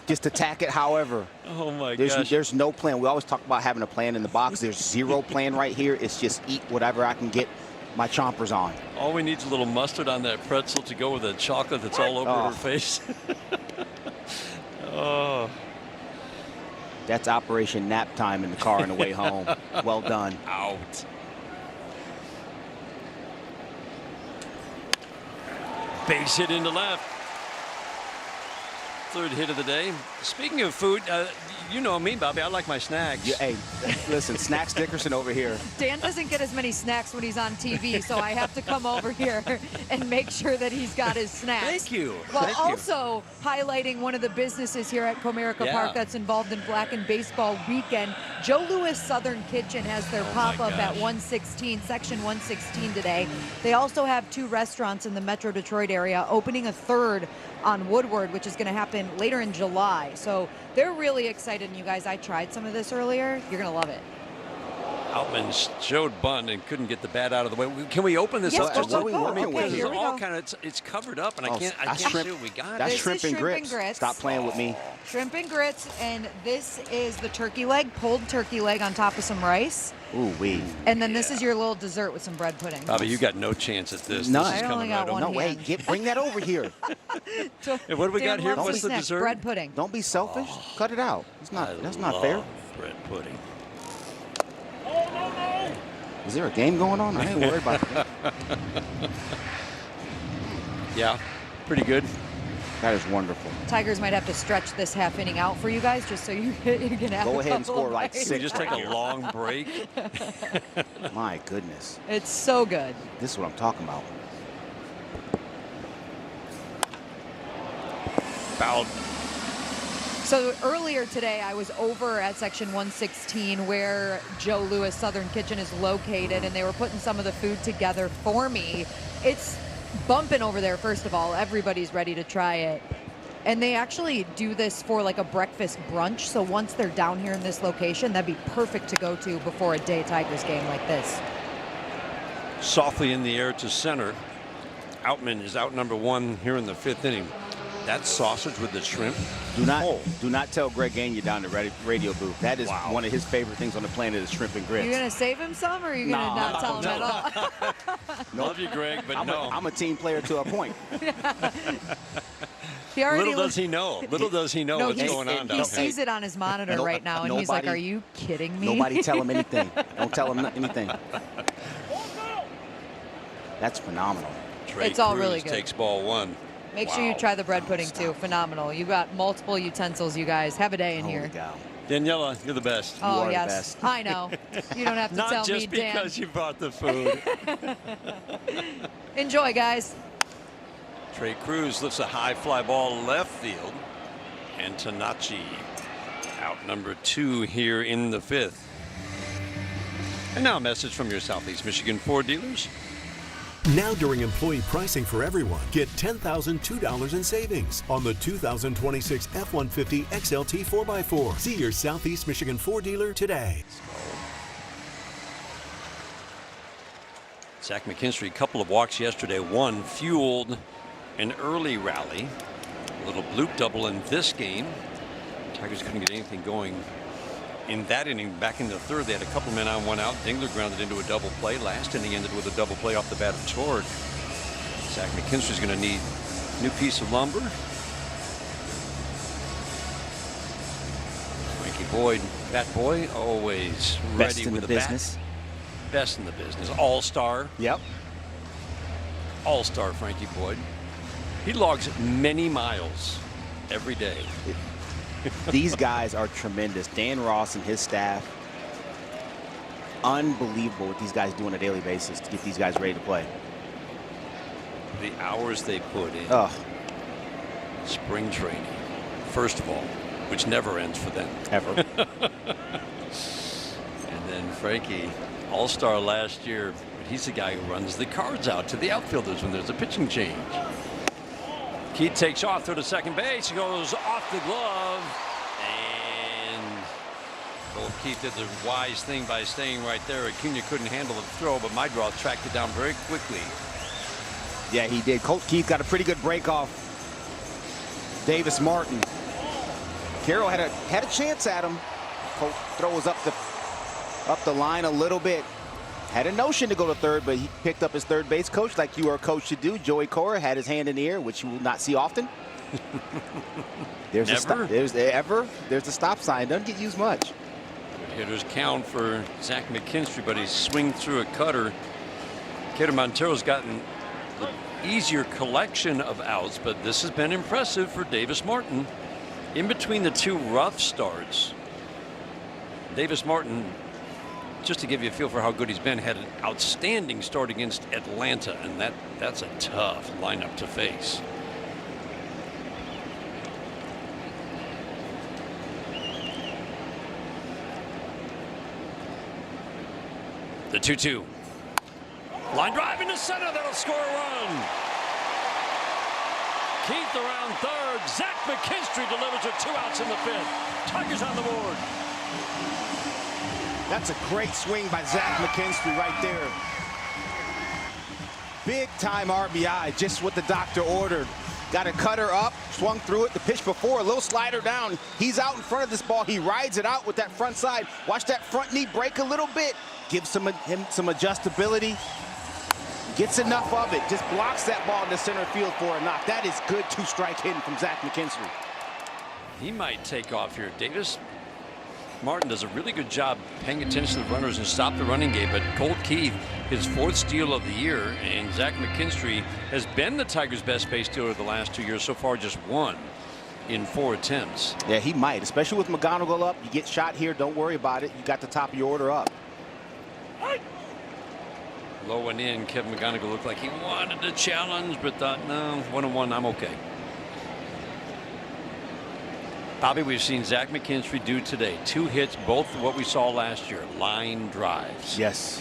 Just attack it however. Oh, my gosh. There's no plan. We always talk about having a plan in the box. There's zero plan right here. It's just eat whatever I can get my chompers on. All we need is a little mustard on that pretzel to go with the chocolate that's all over her face. Oh. That's Operation Nap Time in the car on the way home. Well done. Out. Base hit into left. Third hit of the day. Speaking of food, you know me, Bobby. I like my snacks. Yeah, hey, listen, Snacks Dickerson over here. Dan doesn't get as many snacks when he's on TV, so I have to come over here and make sure that he's got his snacks. Thank you. Well, Thank you. Also highlighting one of the businesses here at Comerica Park that's involved in Black and Baseball Weekend. Joe Louis Southern Kitchen has their pop-up at 116, Section 116 today. They also have 2 restaurants in the Metro Detroit area, opening a 3rd on Woodward, which is going to happen later in July. So they're really excited. And you guys, I tried some of this earlier. You're going to love it. Outman showed bunt and couldn't get the bat out of the way. Can we open this up? What are we working with here? It's covered up, and I can't see what we got. That's this shrimp and grits. Stop playing with me. Shrimp and grits, and this is the turkey leg, pulled turkey leg on top of some rice. Ooh wee. And then this is your little dessert with some bread pudding. Bobby, you got no chance at this. None. This is I only coming got right one over. No, wait. Bring that over here. So, And what do we got here? loves What's the snacks, dessert? bread pudding. Don't be selfish. Cut it out. That's not fair. Bread pudding. Is there a game going on? I ain't worried about that. Yeah, pretty good. That is wonderful. Tigers might have to stretch this half inning out for you guys just so you can have Go a ahead and couple score of like bites. Can we 6. just take a long break? My goodness. It's so good. This is what I'm talking about. fouled. So earlier today, I was over at section 116 where Joe Louis Southern Kitchen is located, and they were putting some of the food together for me. It's bumping over there, first of all. Everybody's ready to try it. And they actually do this for like a breakfast brunch. So once they're down here in this location, that'd be perfect to go to before a day Tigers game like this. Softly in the air to center. Outman is out number 1 here in the 5th inning. That sausage with the shrimp. Do not tell Greg Gagne down the radio booth. That is one of his favorite things on the planet is shrimp and grits. You gonna save him some, or are you gonna not tell him at all? Love you, Greg, but no. I'm a team player to a point. Little does he know. Little does he know what's going on down there. He sees it on his monitor right now, and he's like, "Are you kidding me?" Nobody tell him anything. Don't tell him anything. That's phenomenal. Trey it's all Cruz really good. Takes ball 1. Make sure you try the bread pudding too. Phenomenal. You got multiple utensils, you guys. Have a day in here. Cow. Daniela, you're the best. Oh, you are yes. the best. I know. You don't have to tell me, Dan. Not just because you brought the food. Enjoy, guys. Trey Cruz lifts a high fly ball left field. And Tanachi out number 2 here in the 5th. And now a message from your Southeast Michigan Ford dealers. Now during employee pricing for everyone, get $10,002 in savings on the 2026 F-150 XLT 4x4. See your Southeast Michigan Ford dealer today. Zach McKinstry, a couple of walks yesterday. One fueled an early rally. A little bloop double in this game. Tigers couldn't get anything going in that inning. Back in the 3rd, they had a couple men on, 1 out. Dingler grounded into a double play. Last inning ended with a double play off the bat of Torg. Zach McKinstry's going to need a new piece of lumber. Frankie Boyd, bat boy, always ready with the business. Bat. Best in the business. All-star. Yep. All-star Frankie Boyd. He logs many miles every day. These guys are tremendous. Dan Ross and his staff. Unbelievable what these guys do on a daily basis to get these guys ready to play. The hours they put in. Spring training, first of all, which never ends for them. Ever. And then Frankie, all-star last year, but he's the guy who runs the cards out to the outfielders when there's a pitching change. Keith takes off through to second base. He goes off the glove. And old Keith did the wise thing by staying right there. Acuna couldn't handle the throw, but Mydraw tracked it down very quickly. Yeah, he did. Colt Keith got a pretty good break off Davis Martin. Carroll had a chance at him. Colt throws up the line a little bit. Had a notion to go to third, but he picked up his third base coach like you are coached to do. Joey Cora had his hand in the air, which you will not see often. There's the stop sign. Doesn't get used much. Good hitters count for Zach McKinstry, but he's swinged through a cutter. Kader Montero's gotten the easier collection of outs, but this has been impressive for Davis Martin. In between the 2 rough starts, Davis Martin, just to give you a feel for how good he's been, had an outstanding start against Atlanta, and that's a tough lineup to face. The 2-2. Line drive into center. That'll score a run. Keith around third. Zach McKinstry delivers with 2 outs in the 5th. Tigers on the board. That's a great swing by Zach McKinstry right there. Big time RBI, just what the doctor ordered. Got a cutter up, swung through it. The pitch before, a little slider down. He's out in front of this ball. He rides it out with that front side. Watch that front knee break a little bit. Gives him some adjustability. Gets enough of it. Just blocks that ball into center field for a knock. That is good 2-strike hitting from Zach McKinstry. He might take off here. Davis Martin does a really good job paying attention to the runners and stop the running game, but Colt Keith, his 4th steal of the year, and Zach McKinstry has been the Tigers' best base stealer the last 2 years. So far, just 1 in 4 attempts. Yeah, he might, especially with McGonigal up. You get shot here, don't worry about it. You got the top of your order up. Low and in, Kevin McGonigal looked like he wanted to challenge, but thought, no, 1-1, I'm okay. Bobby, we've seen Zach McKinstry do today 2 hits, both what we saw last year, line drives. Yes.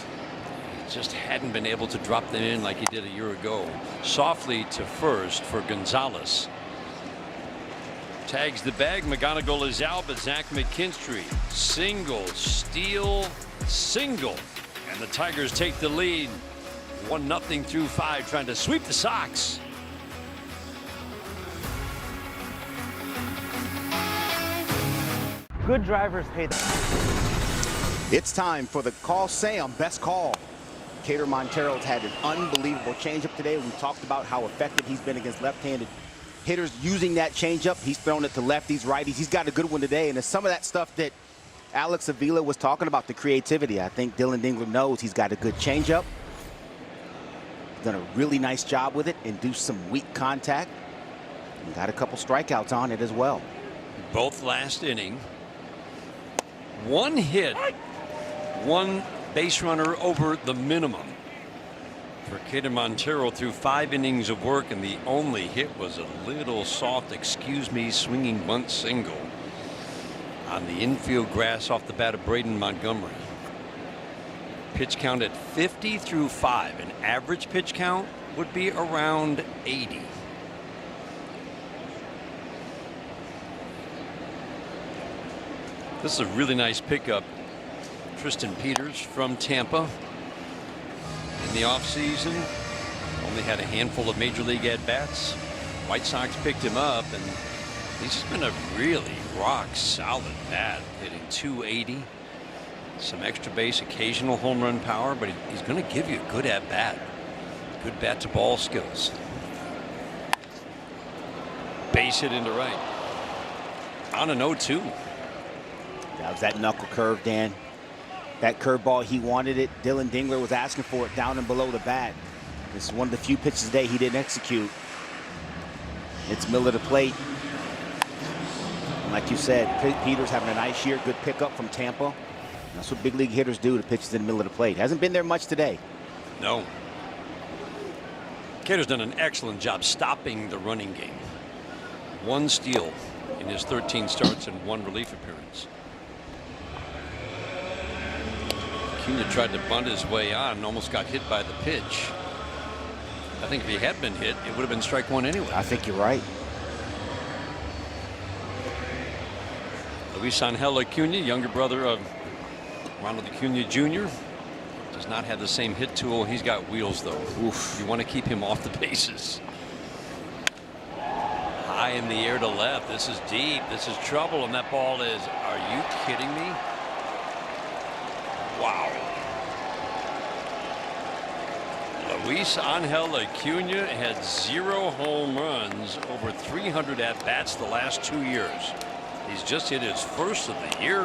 He just hadn't been able to drop them in like he did a year ago. Softly to first for Gonzalez. Tags the bag. McGonigal is out, but Zach McKinstry single, steal, single, and the Tigers take the lead. 1-0 through 5, trying to sweep the Sox. Good drivers hate that. It's time for the Call Sam best call. Cater Montero's had an unbelievable changeup today. We talked about how effective he's been against left-handed hitters using that changeup. He's thrown it to lefties, righties. He's got a good one today, and it's some of that stuff that Alex Avila was talking about, the creativity. I think Dylan Dingler knows he's got a good changeup. Done a really nice job with it, induced some weak contact, and got a couple strikeouts on it as well. Both last inning. 1 hit, 1 base runner over the minimum for Cater Montero through 5 innings of work, and the only hit was a little soft, excuse me, swinging bunt single on the infield grass off the bat of Braden Montgomery. Pitch count at 50 through 5. An average pitch count would be around 80. This is a really nice pickup. Tristan Peters from Tampa. In the offseason, only had a handful of major league at-bats. White Sox picked him up, and he's just been a really rock-solid bat, hitting .280. Some extra base, occasional home run power, but he's going to give you a good at-bat. Good bat-to-ball skills. Base hit into right. On an 0-2. That was that knuckle curve, Dan. That curveball, he wanted it. Dylan Dingler was asking for it down and below the bat. This is one of the few pitches today he didn't execute. It's middle of the plate. And like you said, Peters having a nice year, good pickup from Tampa. That's what big league hitters do to pitches in the middle of the plate. Hasn't been there much today. No. Cater's done an excellent job stopping the running game. 1 steal in his 13 starts and 1 relief appearance. Acuna tried to bunt his way on and almost got hit by the pitch. I think if he had been hit, it would have been strike 1 anyway. I think you're right. Luis Angel Acuna, younger brother of Ronald Acuna Jr., does not have the same hit tool. He's got wheels, though. Oof. You want to keep him off the bases. High in the air to left. This is deep. This is trouble, and that ball is, are you kidding me? Wow. Luis Angel Acuna had 0 home runs, over 300 at-bats the last 2 years. He's just hit his first of the year,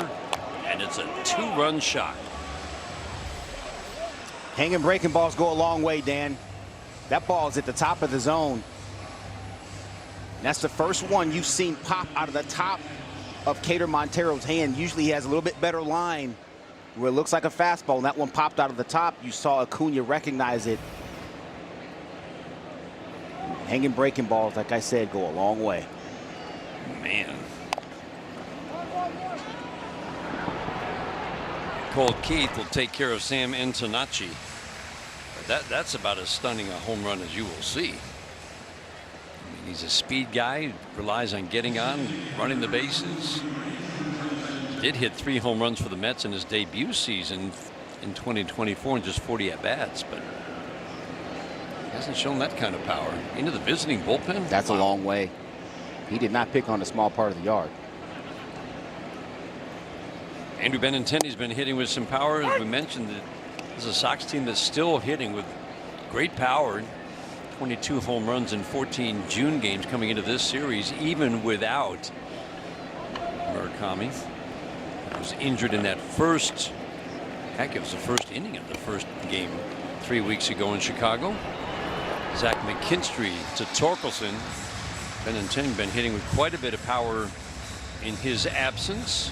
and it's a 2-run shot. Hanging breaking balls go a long way, Dan. That ball is at the top of the zone. That's the first one you've seen pop out of the top of Cater Montero's hand. Usually he has a little bit better line where it looks like a fastball, and that one popped out of the top. You saw Acuna recognize it. Hanging breaking balls, like I said, go a long way. Man. Colt Keith will take care of Sam Antonacci. That's about as stunning a home run as you will see. I mean, he's a speed guy, relies on getting on, running the bases. Did hit 3 home runs for the Mets in his debut season in 2024 and just 40 at-bats, but he hasn't shown that kind of power. Into the visiting bullpen? That's a long way. He did not pick on a small part of the yard. Andrew Benintendi's been hitting with some power. As we mentioned, this is a Sox team that's still hitting with great power. 22 home runs in 14 June games coming into this series, even without Murakami. He was injured in that first, heck, it was the first inning of the first game 3 weeks ago in Chicago. Zach McKinstry to Torkelson. Benintendi been hitting with quite a bit of power in his absence.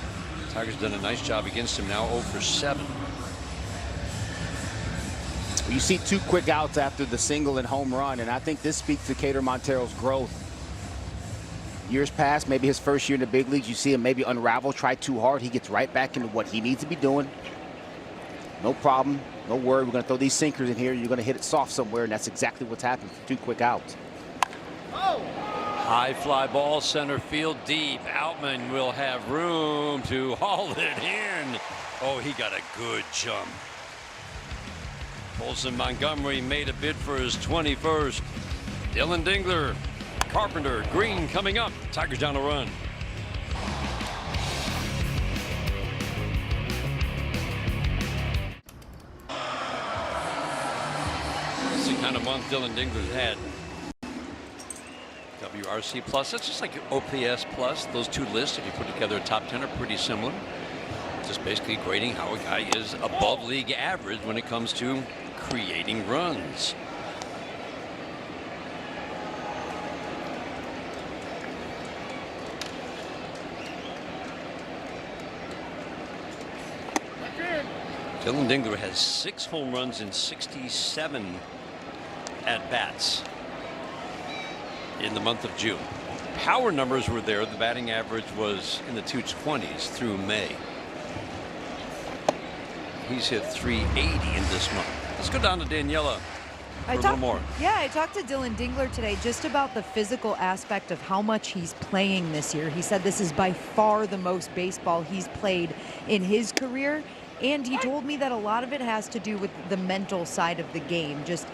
Tigers done a nice job against him, now 0 for 7. You see 2 quick outs after the single and home run, and I think this speaks to Cater Montero's growth. years past, maybe his first year in the big leagues, you see him maybe unravel, try too hard. He gets right back into what he needs to be doing. No problem. No worry. We're going to throw these sinkers in here. You're going to hit it soft somewhere, and that's exactly what's happened for 2 quick outs. High fly ball, center field deep. Outman will have room to haul it in. Oh, he got a good jump. Olson Montgomery made a bid for his 21st. Dylan Dingler, Carpenter, Green coming up. Tigers down a run. This is the kind of month Dylan Dingler's had. WRC plus, that's just like OPS plus. Those two lists, if you put together a top 10, are pretty similar. Just basically grading how a guy is above league average when it comes to creating runs. Dylan Dingler has 6 home runs in 67 at-bats in the month of June. Power numbers were there. The batting average was in the 220s through May. He's hit 380 in this month. Let's go down to Daniela for a little more. Yeah, I talked to Dylan Dingler today just about the physical aspect of how much he's playing this year. He said this is by far the most baseball he's played in his career. And he told me that a lot of it has to do with the mental side of the game, just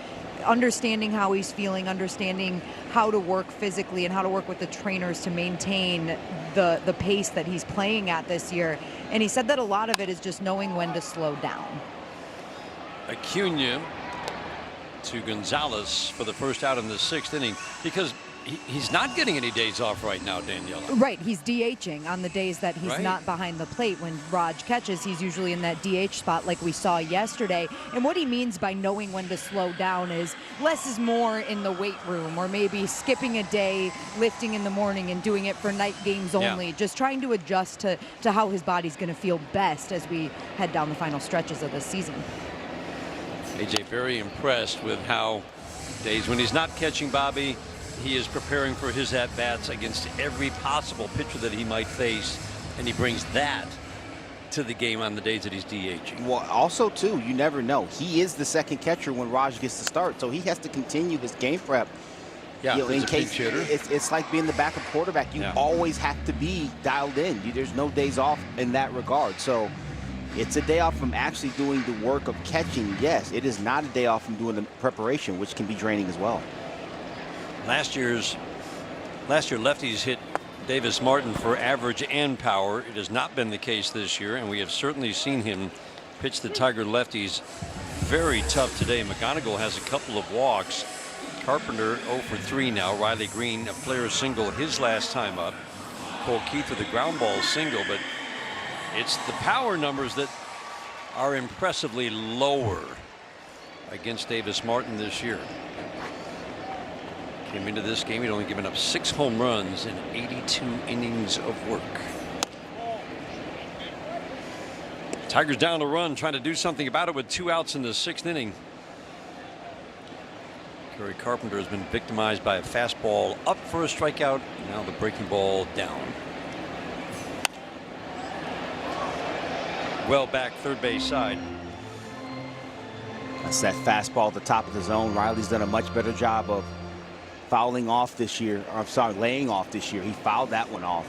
understanding how he's feeling, understanding how to work physically and how to work with the trainers to maintain the pace that he's playing at this year. And he said that a lot of it is just knowing when to slow down. Acuna to Gonzalez for the first out in the 6th inning, because he's not getting any days off right now, Daniela. Right, he's DHing on the days that he's not behind the plate. When Raj catches, he's usually in that DH spot like we saw yesterday. And what he means by knowing when to slow down is less is more in the weight room, or maybe skipping a day, lifting in the morning and doing it for night games only. Just trying to adjust to how his body's going to feel best as we head down the final stretches of this season. AJ very impressed with how days when he's not catching Bobby, he is preparing for his at-bats against every possible pitcher that he might face, and he brings that to the game on the days that he's DHing. Well, also, too, you never know. He is the second catcher when Raj gets to start, so he has to continue his game prep. Yeah, you know, in a case pinch hitter. It's like being the backup quarterback. You always have to be dialed in. There's no days off in that regard. So it's a day off from actually doing the work of catching. Yes, it is not a day off from doing the preparation, which can be draining as well. Last year lefties hit Davis Martin for average and power. It has not been the case this year, and we have certainly seen him pitch the Tiger lefties very tough today. McGonigal has a couple of walks. Carpenter 0 for 3 now. Riley Green a player single his last time up. Cole Keith with a ground ball single, but it's the power numbers that are impressively lower against Davis Martin this year. Came into this game, he'd only given up 6 home runs in 82 innings of work. Tigers down a run, trying to do something about it with 2 outs in the 6th inning. Kerry Carpenter has been victimized by a fastball up for a strikeout. Now the breaking ball down. Well back third base side. That's that fastball at the top of the zone. Riley's done a much better job of fouling off this year. Or, I'm sorry, laying off this year. He fouled that one off.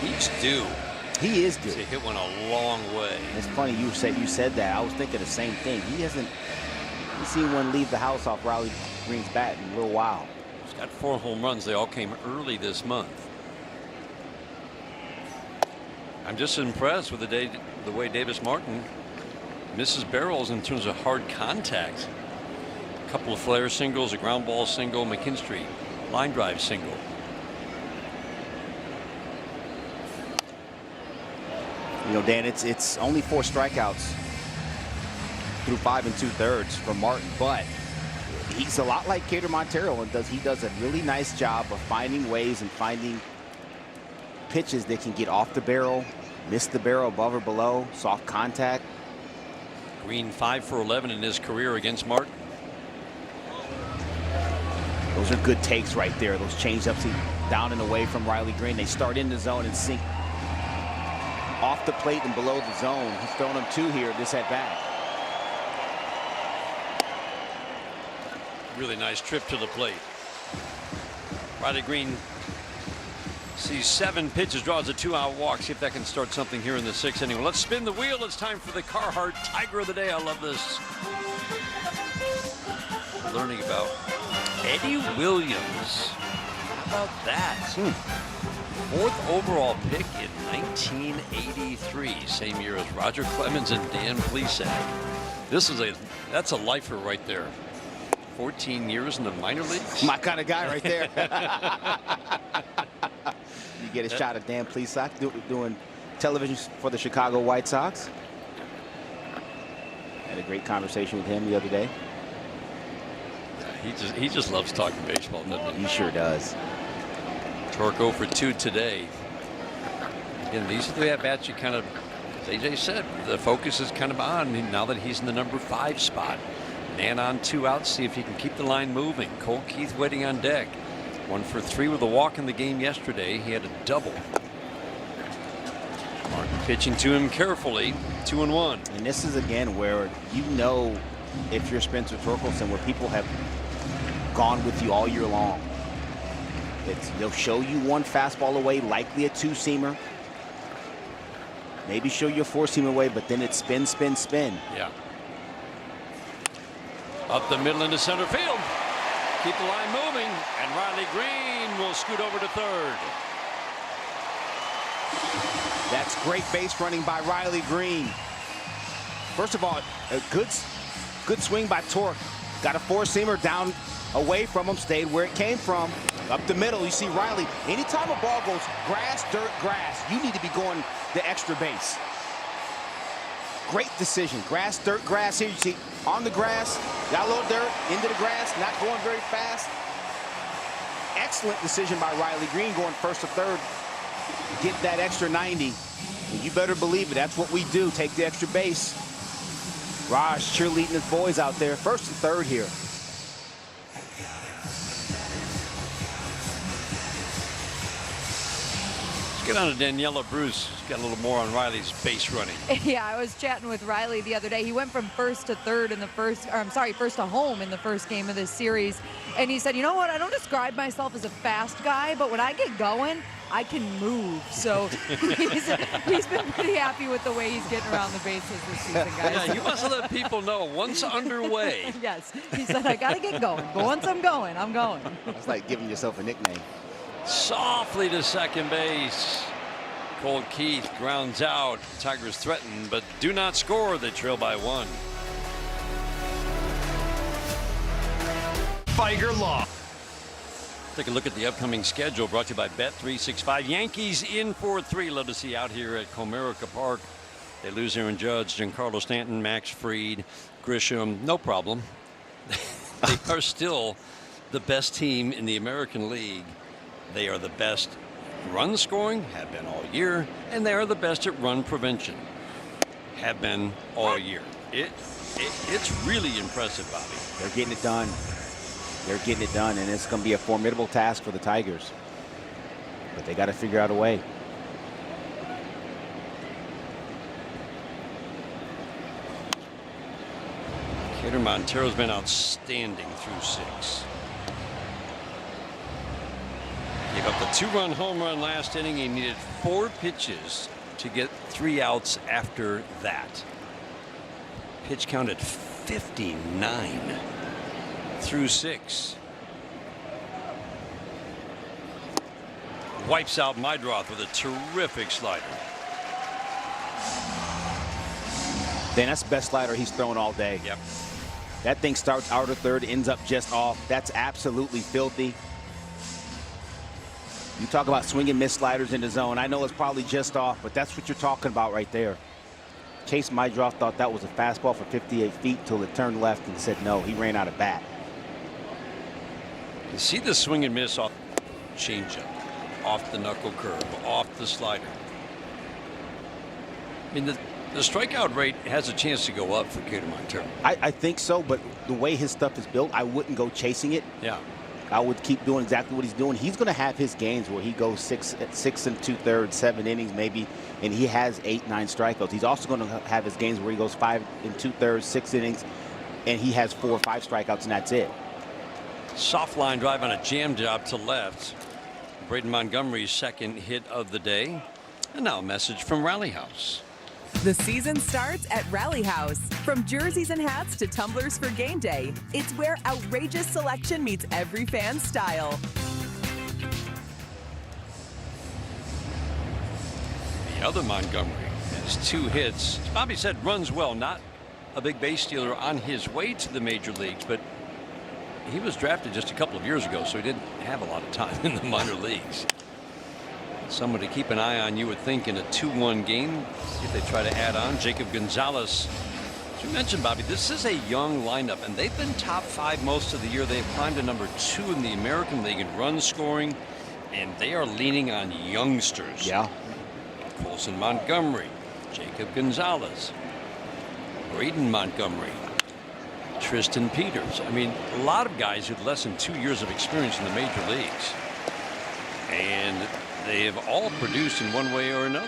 He's due. He is due. To hit one a long way. It's funny you said that. I was thinking the same thing. He hasn't seen one leave the house off Riley Green's bat in a little while. He's got 4 home runs. They all came early this month. I'm just impressed with the way Davis Martin misses barrels in terms of hard contact. A couple of flare singles, a ground ball single, McKinstry line drive single. You know, Dan, it's only 4 strikeouts through 5 2/3 from Martin, but he's a lot like Cater Montero, and he does a really nice job of finding ways and finding pitches that can get off the barrel, miss the barrel above or below, soft contact. Green 5 for 11 in his career against Martin. Those are good takes right there. Those change-ups down and away from Riley Green. They start in the zone and sink off the plate and below the zone. He's thrown them 2 here this at bat. Really nice trip to the plate. Riley Green sees 7 pitches, draws a 2-out walk. See if that can start something here in the 6th inning. Well, let's spin the wheel. It's time for the Carhartt Tiger of the Day. I love this. Learning about Eddie Williams. How about that? 4th overall pick in 1983, same year as Roger Clemens and Dan Plesac. That's a lifer right there. 14 years in the minor leagues. My kind of guy right there. You get a shot at Dan Plesac doing television for the Chicago White Sox. Had a great conversation with him the other day. He just loves talking baseball, doesn't he? He sure does. Torque 0 for 2 today. Again, these are the at-bats you kind of, as AJ said, the focus is kind of on now that he's in the number 5 spot. Man on 2 outs, see if he can keep the line moving. Cole Keith waiting on deck. 1 for 3 with a walk in the game yesterday. He had a double. Martin pitching to him carefully. 2-1. And this is again where you know if you're Spencer Torkelson, where people have gone with you all year long. They'll show you 1 fastball away, likely a 2-seamer. Maybe show you a 4-seamer away, but then it's spin, spin, spin. Yeah. Up the middle into center field. Keep the line moving, and Riley Green will scoot over to 3rd. That's great base running by Riley Green. First of all, a good swing by Torque. Got a 4-seamer down away from him, stayed where it came from. Up the middle, you see Riley. Anytime a ball goes grass, dirt, grass, you need to be going the extra base. Great decision. Grass, dirt, grass. Here you see on the grass, got a little dirt, into the grass, not going very fast. Excellent decision by Riley Green, going 1st to 3rd. Get that extra 90. And you better believe it. That's what we do. Take the extra base. Raj cheerleading his boys out there. 1st and 3rd here. Get on to Daniela Bruce. She's got a little more on Riley's base running. Yeah, I was chatting with Riley the other day. He went from 1st to 3rd in the first, or I'm sorry, 1st to home in the first game of this series. And he said, you know what, I don't describe myself as a fast guy, but when I get going, I can move. So he's been pretty happy with the way he's getting around the bases this season, guys. Yeah, you must let people know once underway. Yes, he said, I got to get going. But once I'm going, I'm going. It's like giving yourself a nickname. Softly to second base. Cole Keith grounds out. Tigers threaten, but do not score. They trail by 1. Tiger Law. Take a look at the upcoming schedule brought to you by Bet365. Yankees in 4-3. Love to see out here at Comerica Park. They lose Aaron Judge, Giancarlo Stanton, Max Fried, Grisham. No problem. They are still the best team in the American League. They are the best run scoring, have been all year, and they are the best at run prevention, have been all year. It's really impressive, Bobby. They're getting it done. They're getting it done, and it's going to be a formidable task for the Tigers. But they got to figure out a way. Kader Montero's been outstanding through 6. Gave up the 2-run home run last inning. He needed 4 pitches to get 3 outs after that. Pitch count at 59 through 6. Wipes out Mydroth with a terrific slider. Dan, that's the best slider he's thrown all day. Yep. That thing starts out of 3rd, ends up just off. That's absolutely filthy. You talk about swing and miss sliders in the zone. I know it's probably just off, but that's what you're talking about right there. Chase Mydroth thought that was a fastball for 58 feet till it turned left and said no. He ran out of bat. You see the swing and miss off changeup, off the knuckle curve, off the slider. I mean, the strikeout rate has a chance to go up for Kader Montero. I think so, but the way his stuff is built, I wouldn't go chasing it. Yeah. I would keep doing exactly what he's doing. He's going to have his games where he goes 6 2/3, 7 innings maybe, and he has 8, 9 strikeouts. He's also going to have his games where he goes 5 2/3, 6 innings, and he has 4 or 5 strikeouts, and that's it. Soft line drive on a jam job to left. Braden Montgomery's second hit of the day. And now a message from Rally House. The season starts at Rally House. From jerseys and hats to tumblers for game day, it's where outrageous selection meets every fan's style. The other Montgomery has 2 hits. As Bobby said, runs well. Not a big base stealer on his way to the major leagues, but he was drafted just a couple of years ago, so he didn't have a lot of time in the minor leagues. Someone to keep an eye on, you would think, in a 2-1 game. See if they try to add on. Jacob Gonzalez. As you mentioned, Bobby, this is a young lineup, and they've been top 5 most of the year. They've climbed to number 2 in the American League in run scoring, and they are leaning on youngsters. Yeah. Colson Montgomery, Jacob Gonzalez, Braden Montgomery, Tristan Peters. I mean, a lot of guys with less than 2 years of experience in the major leagues. And they have all produced in one way or another.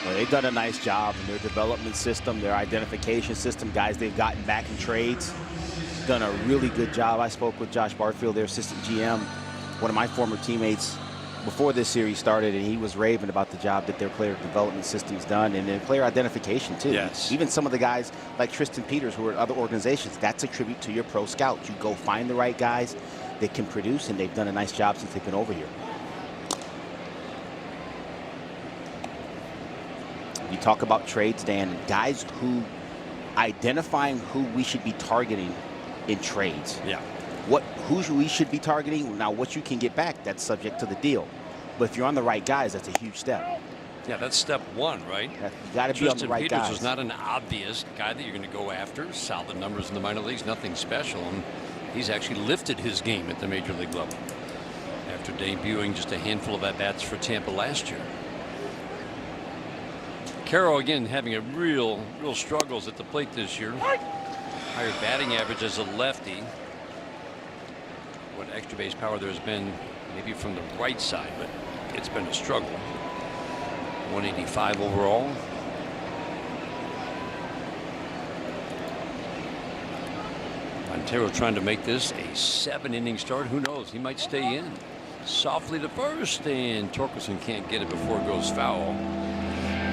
Well, they've done a nice job in their development system, their identification system, guys they've gotten back in trades. Done a really good job. I spoke with Josh Barfield, their assistant GM, one of my former teammates, before this series started, and he was raving about the job that their player development system's done, and their player identification too. Yes. Even some of the guys like Tristan Peters who are at other organizations, that's a tribute to your pro scout. You go find the right guys that can produce, and they've done a nice job since they've been over here. You talk about trades, Dan, guys who identifying who we should be targeting in trades. Yeah. Who we should be targeting. Now, what you can get back, that's subject to the deal. But if you're on the right guys, that's a huge step. Yeah, that's step 1, right? You got to be on the right Peters guys. was not an obvious guy that you're going to go after. Solid numbers in the minor leagues, nothing special. And he's actually lifted his game at the major league level after debuting just a handful of at-bats for Tampa last year. Carroll again having a real struggles at the plate this year. Higher batting average as a lefty. What extra base power there's been maybe from the right side, but it's been a struggle. 185 overall. Montero trying to make this a 7-inning start. Who knows? He might stay in. Softly to first, and Torkelson can't get it before it goes foul.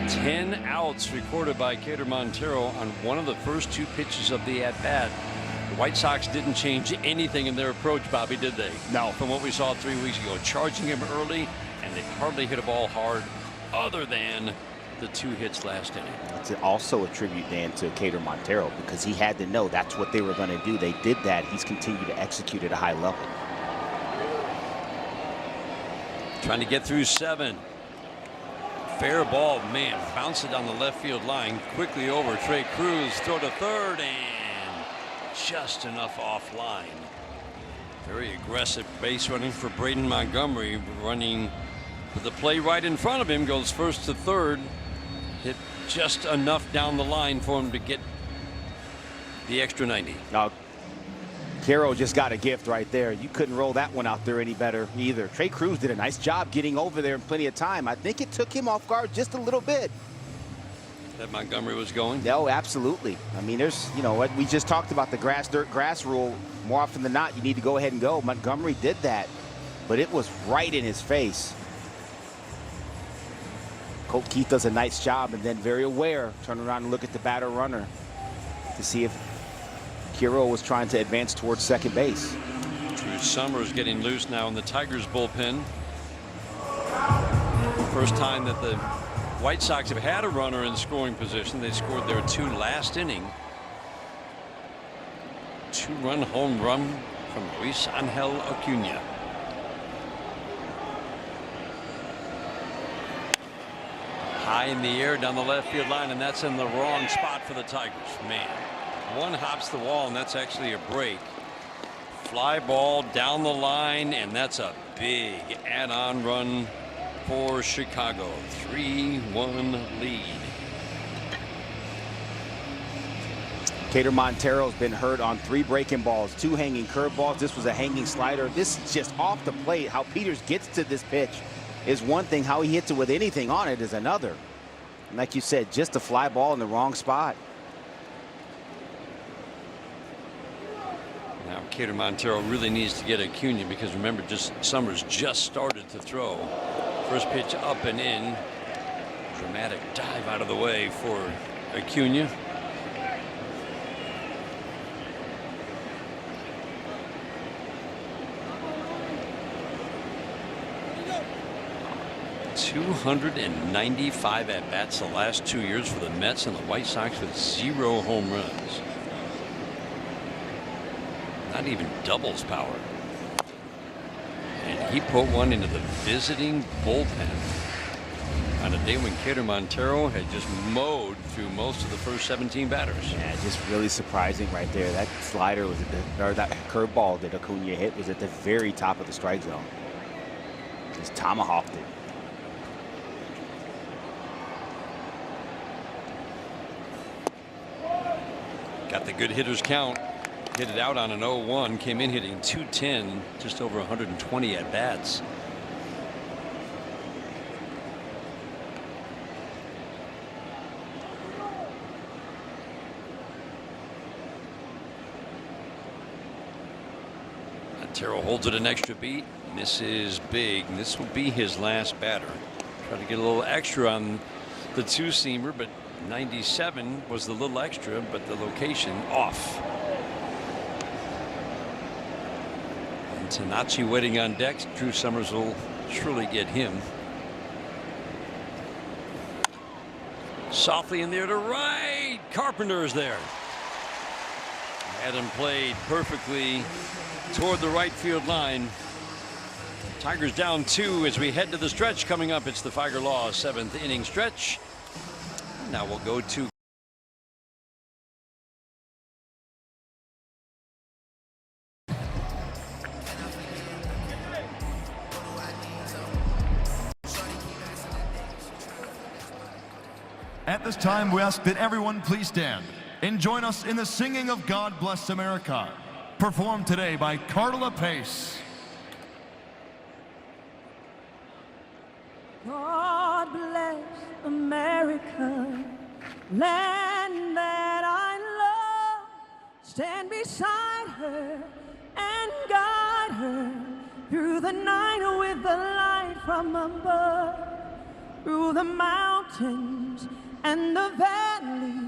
10 outs recorded by Kader Montero on one of the first 2 pitches of the at-bat. The White Sox didn't change anything in their approach, Bobby, did they? No. From what we saw 3 weeks ago, charging him early, and they hardly hit a ball hard other than the 2 hits last inning. That's also a tribute, Dan, to Kader Montero, because he had to know that's what they were going to do. They did that. He's continued to execute at a high level. Trying to get through 7. Fair ball, man, bounce it down the left field line, quickly over Trey Cruz, throw to third, and just enough offline. Very aggressive base running for Braden Montgomery, running with the play right in front of him, goes first to third, hit just enough down the line for him to get the extra 90. Now, Carroll just got a gift right there. You couldn't roll that one out there any better either. Trey Cruz did a nice job getting over there in plenty of time. I think it took him off guard just a little bit. That Montgomery was going? No, absolutely. I mean, there's, you know, what we just talked about, the grass, dirt, grass rule. More often than not, you need to go ahead and go. Montgomery did that, but it was right in his face. Colt Keith does a nice job, and then very aware, turn around and look at the batter runner to see if Kiro was trying to advance towards second base. Drew Summers getting loose now in the Tigers bullpen. First time that the White Sox have had a runner in scoring position. They scored their 2 last inning. 2-run home run from Luis Angel Acuna. High in the air down the left field line, and that's in the wrong spot for the Tigers. Man, one hops the wall, and that's actually a break. Fly ball down the line, and that's a big add-on run for Chicago. 3-1 lead. Cater Montero's been hurt on 3 breaking balls, 2 hanging curveballs. This was a hanging slider. This is just off the plate. How Peters gets to this pitch is one thing. How he hits it with anything on it is another. And like you said, just a fly ball in the wrong spot. Now Cater Montero really needs to get Acuna, because remember, Summers just started to throw. First pitch up and in. Dramatic dive out of the way for Acuna. .295 at-bats the last 2 years for the Mets, and the White Sox with 0 home runs. Not even doubles power. And he put one into the visiting bullpen on a day when Cater Montero had just mowed through most of the first 17 batters. Yeah, just really surprising right there. That slider was or that curveball that Acuna hit was at the very top of the strike zone. Just tomahawked it. Got the good hitters count. Hit it out on an 0-1. Came in hitting .210, just over 120 at bats. Montero holds it an extra beat. Misses big. This will be his last batter. Try to get a little extra on the 2-seamer, but 97 was the little extra, but the location off. And Tanachi waiting on deck. Drew Summers will surely get him. Softly in there to right. Carpenter is there. Adam played perfectly toward the right field line. Tigers down 2 as we head to the stretch coming up. It's the Figer Law 7th inning stretch. Now we'll go to At this time, we ask that everyone please stand and join us in the singing of God Bless America, performed today by Carla Pace. God bless America, land that I love. Stand beside her and guide her through the night with the light from above, through the mountains and the valley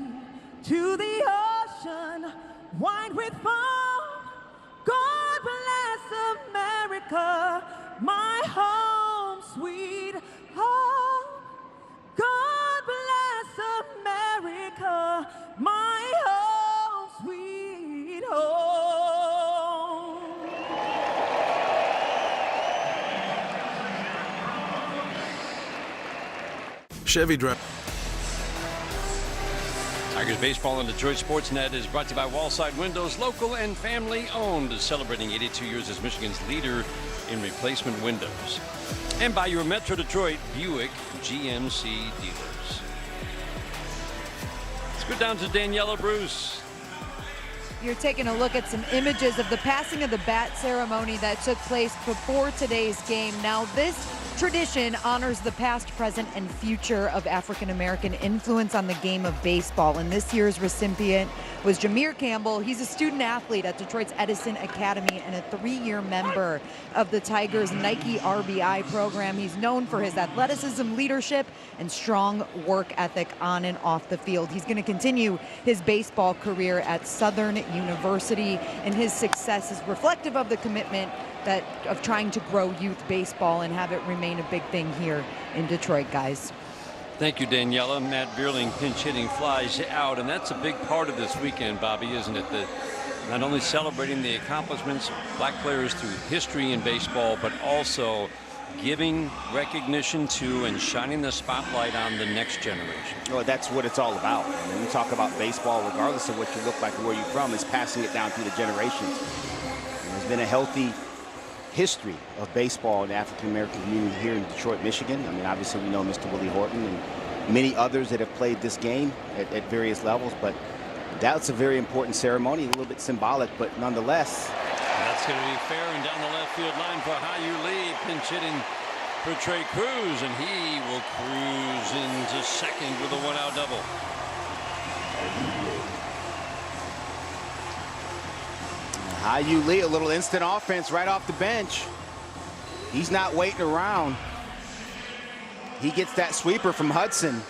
to the ocean wide with foam. God bless America, my home sweet home. God bless America, my home sweet home. Chevy drive. Tigers baseball on Detroit Sportsnet is brought to you by Wallside Windows, local and family owned, celebrating 82 years as Michigan's leader in replacement windows. And by your Metro Detroit Buick GMC dealers. Let's go down to Daniela Bruce. You're taking a look at some images of the passing of the bat ceremony that took place before today's game. Now, this tradition honors the past, present, and future of African-American influence on the game of baseball. And this year's recipient was Jameer Campbell. He's a student athlete at Detroit's Edison Academy and a 3-year member of the Tigers Nike RBI program. He's known for his athleticism, leadership, and strong work ethic on and off the field. He's going to continue his baseball career at Southern University, and his success is reflective of the commitment of trying to grow youth baseball and have it remain a big thing here in Detroit, guys. Thank you, Daniela. Matt Bierling pinch hitting flies out, and that's a big part of this weekend, Bobby, isn't it? That not only celebrating the accomplishments of black players through history in baseball, but also giving recognition to and shining the spotlight on the next generation. Well, that's what it's all about. When you talk about baseball, regardless of what you look like or where you're from, is passing it down through the generations. And there's been a healthy history of baseball in the African-American community here in Detroit, Michigan. I mean, obviously we know Mr. Willie Horton and many others that have played this game at various levels, but That's a very important ceremony, a little bit symbolic, but nonetheless. That's going to be fair and down the left field line for Hyu Lee, pinch hitting for Trey Cruz, and he will cruise into second with a one-out double. Hyu Lee, a little instant offense right off the bench. He's not waiting around. He gets that sweeper from Hudson,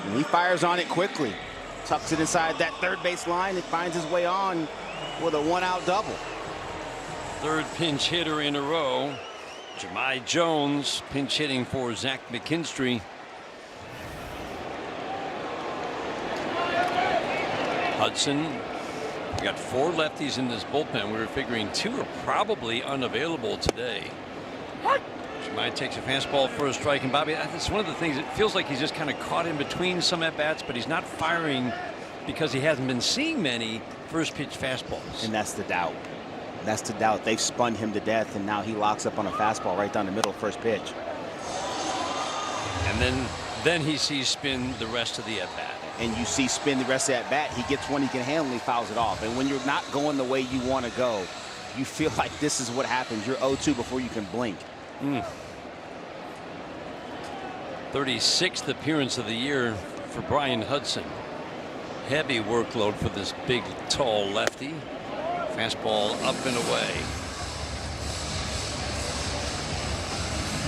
and he fires on it quickly. Tucks it inside that third base line. It finds his way on with a one-out double. Third pinch hitter in a row. Jahmai Jones pinch hitting for Zach McKinstry. Hudson. We got 4 lefties in this bullpen. We were figuring 2 are probably unavailable today. Jahmai takes a fastball for a strike, and Bobby, that's one of the things. It feels like he's just kind of caught in between some at bats, but he's not firing because he hasn't been seeing many first pitch fastballs. And that's the doubt. That's the doubt. They've spun him to death, and now he locks up on a fastball right down the middle, first pitch. And then he sees spin the rest of the at bat. And you see spin the rest of that bat. He gets one he can handle, he fouls it off. And when you're not going the way you want to go, you feel like this is what happens. You're 0-2 before you can blink. 36th appearance of the year for Brian Hudson. Heavy workload for this big, tall lefty. Fastball up and away.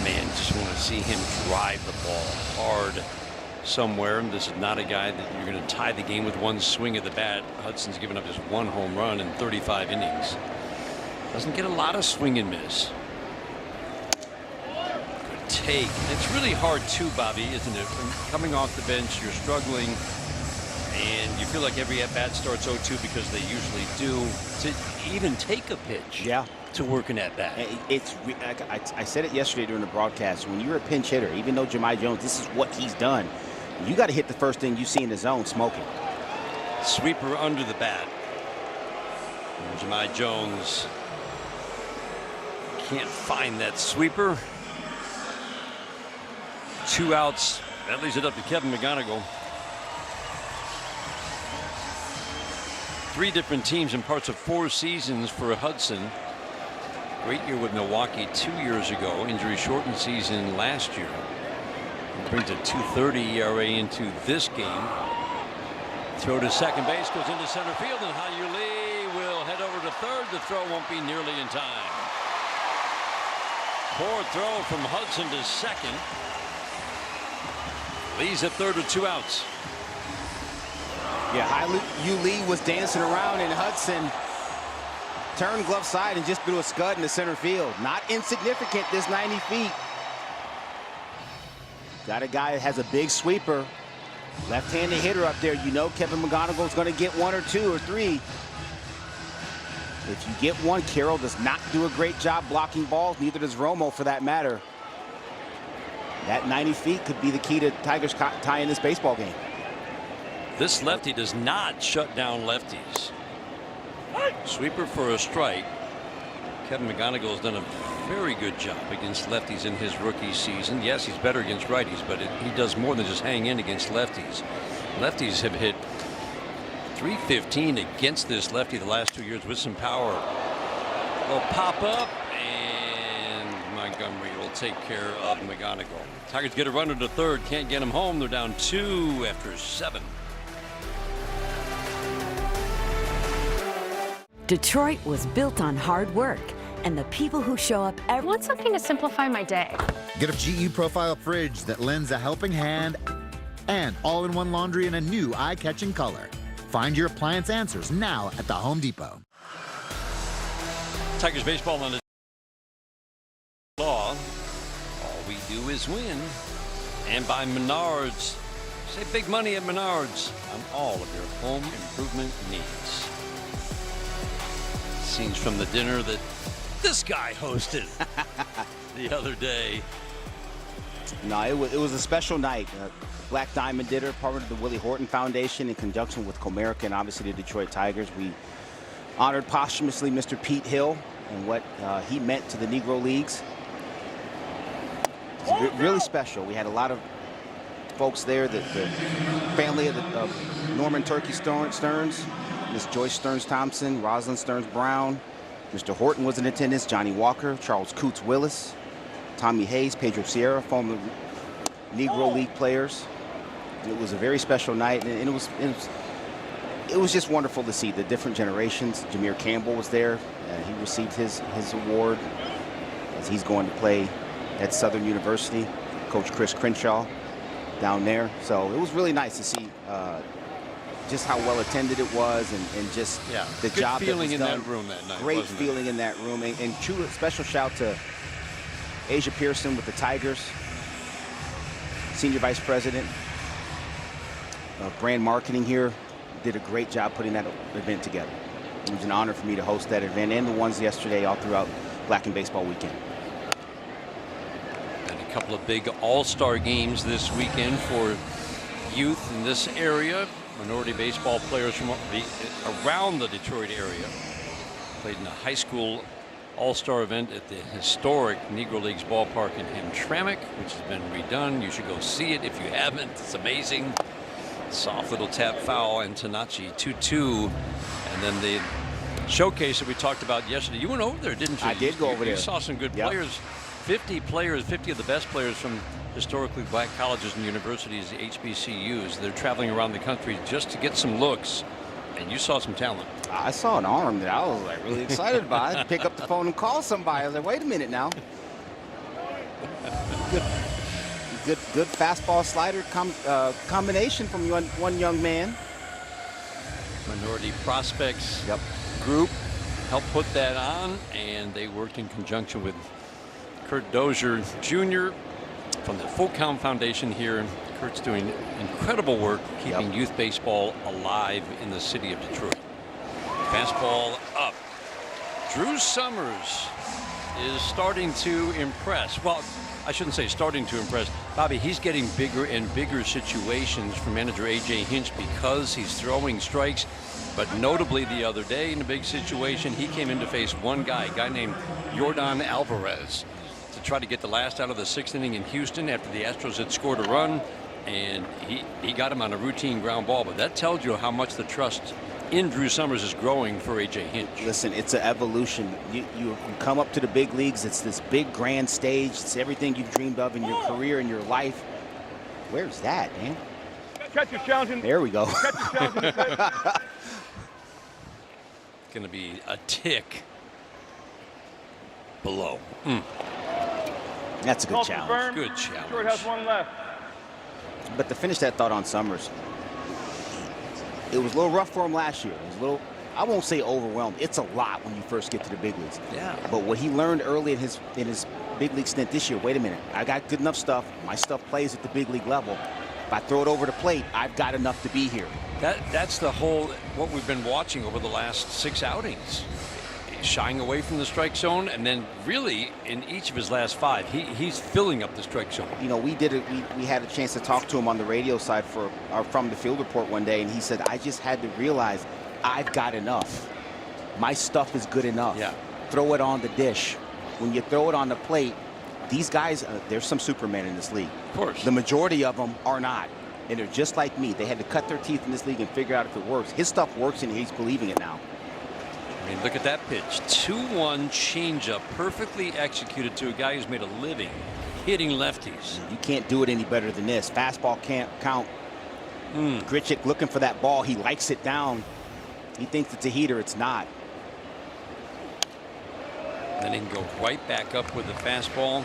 Man, just want to see him drive the ball hard somewhere. And this is not a guy that you're going to tie the game with one swing of the bat. Hudson's given up just 1 home run in 35 innings. Doesn't get a lot of swing and miss. Good take. It's really hard too, Bobby, isn't it? When coming off the bench, you're struggling, and you feel like every at bat starts 0-2 because they usually do. To even take a pitch. Yeah. To work an at bat. I said it yesterday during the broadcast. When you're a pinch hitter, even though Jahmai Jones, this is what he's done. You got to hit the first thing you see in the zone, smoking. Sweeper under the bat. And Jahmai Jones can't find that sweeper. 2 outs. That leaves it up to Kevin McGonigal. 3 different teams in parts of 4 seasons for Hudson. Great year with Milwaukee 2 years ago. Injury shortened season last year. It brings a 2.30 ERA into this game. Throw to second base, goes into center field, and Hyu Lee will head over to third. The throw won't be nearly in time. Poor throw from Hudson to second. Lee's at third with 2 outs. Yeah, Hyu Lee was dancing around, and Hudson turned glove side and just threw a scud into center field. Not insignificant, this 90 feet. Got a guy that has a big sweeper. Left-handed hitter up there. You know Kevin McGonigal is going to get 1 or 2 or 3. If you get one, Carroll does not do a great job blocking balls. Neither does Romo, for that matter. That 90 feet could be the key to Tigers tying this baseball game. This lefty does not shut down lefties. Sweeper for a strike. Kevin McGonigal has done a very good job against lefties in his rookie season. Yes, he's better against righties, but he does more than just hang in against lefties. Lefties have hit .315 against this lefty the last 2 years with some power. They'll pop up, and Montgomery will take care of McGonigal. Tigers get a runner to third, can't get him home. They're down 2 after 7. Detroit was built on hard work, and the people who show up every... Want something to simplify my day? Get a GE Profile fridge that lends a helping hand and all-in-one laundry in a new eye-catching color. Find your appliance answers now at the Home Depot. Tigers baseball on the law. All we do is win. And by Menards. Save big money at Menards on all of your home improvement needs. Scenes from the dinner that this guy hosted the other day. No, it was a special night. Black Diamond dinner, part of the Willie Horton Foundation in conjunction with Comerica and obviously the Detroit Tigers. We honored posthumously Mr. Pete Hill and what he meant to the Negro Leagues. It's really special. We had a lot of folks there, the family of Norman Turkey Stearns, Miss Joyce Stearns-Thompson, Rosalind Stearns-Brown, Mr. Horton was in attendance, Johnny Walker, Charles Coots Willis, Tommy Hayes, Pedro Sierra, former Negro League players. And it was a very special night, and it was just wonderful to see the different generations. Jameer Campbell was there. He received his award as he's going to play at Southern University. Coach Chris Crenshaw down there. So it was really nice to see just how well attended it was, and just the good job feeling that was in done. that room that night. Great wasn't feeling in that room, and true special shout to Asia Pearson with the Tigers, Senior Vice President of Brand Marketing here, did a great job putting that event together. It was an honor for me to host that event and the ones yesterday all throughout Black and Baseball weekend. And a couple of big all-star games this weekend for youth in this area. Minority baseball players from around the Detroit area played in a high school all-star event at the historic Negro Leagues ballpark in Hamtramck, which has been redone. You should go see it if you haven't. It's amazing. Soft little tap foul, and Tanachi 2-2. And then the showcase that we talked about yesterday. You went over there, didn't you? I did go over there. You saw some good players. 50 players, 50 of the best players from historically black colleges and universities, the HBCUs. They're traveling around the country just to get some looks. And you saw some talent. I saw an arm that I was like really excited about. I pick up the phone and call somebody. I was like, wait a minute now. Good fastball slider combination from one young man. Minority prospects group helped put that on, and they worked in conjunction with Kurt Dozier Jr. from the Full Count Foundation here. Kurt's doing incredible work keeping youth baseball alive in the city of Detroit. Fastball up. Drew Summers is starting to impress. Well, I shouldn't say starting to impress. Bobby, he's getting bigger and bigger situations for manager A.J. Hinch because he's throwing strikes. But notably the other day in a big situation, he came in to face one guy, a guy named Yordan Alvarez, to try to get the last out of the 6th inning in Houston after the Astros had scored a run. And he got him on a routine ground ball. But that tells you how much the trust in Drew Summers is growing for A.J. Hinch. Listen, it's an evolution. You come up to the big leagues. It's this big grand stage. It's everything you've dreamed of in your career and your life. Where's that, man? Catcher's challenging. There we go. Going to be a tick below. That's a good challenge. Good challenge. Detroit has one left. But to finish that thought on Summers, it was a little rough for him last year. It was a little, I won't say overwhelmed. It's a lot when you first get to the big leagues. Yeah. But what he learned early in his big league stint this year, wait a minute, I got good enough stuff. My stuff plays at the big league level. If I throw it over the plate, I've got enough to be here. That's the whole, what we've been watching over the last 6 outings. Shying away from the strike zone, and then really in each of his last 5, he's filling up the strike zone. You know, we had a chance to talk to him on the radio side from the field report one day, and he said, I just had to realize I've got enough. My stuff is good enough. Yeah. Throw it on the dish. When you throw it on the plate, these guys, there's some Superman in this league. Of course. The majority of them are not. And they're just like me. They had to cut their teeth in this league and figure out if it works. His stuff works, and he's believing it now. I mean, look at that pitch. 2-1 changeup, perfectly executed to a guy who's made a living hitting lefties. You can't do it any better than this. Fastball can't count. Grichuk looking for that ball. He likes it down. He thinks it's a heater. It's not. Then he can go right back up with the fastball.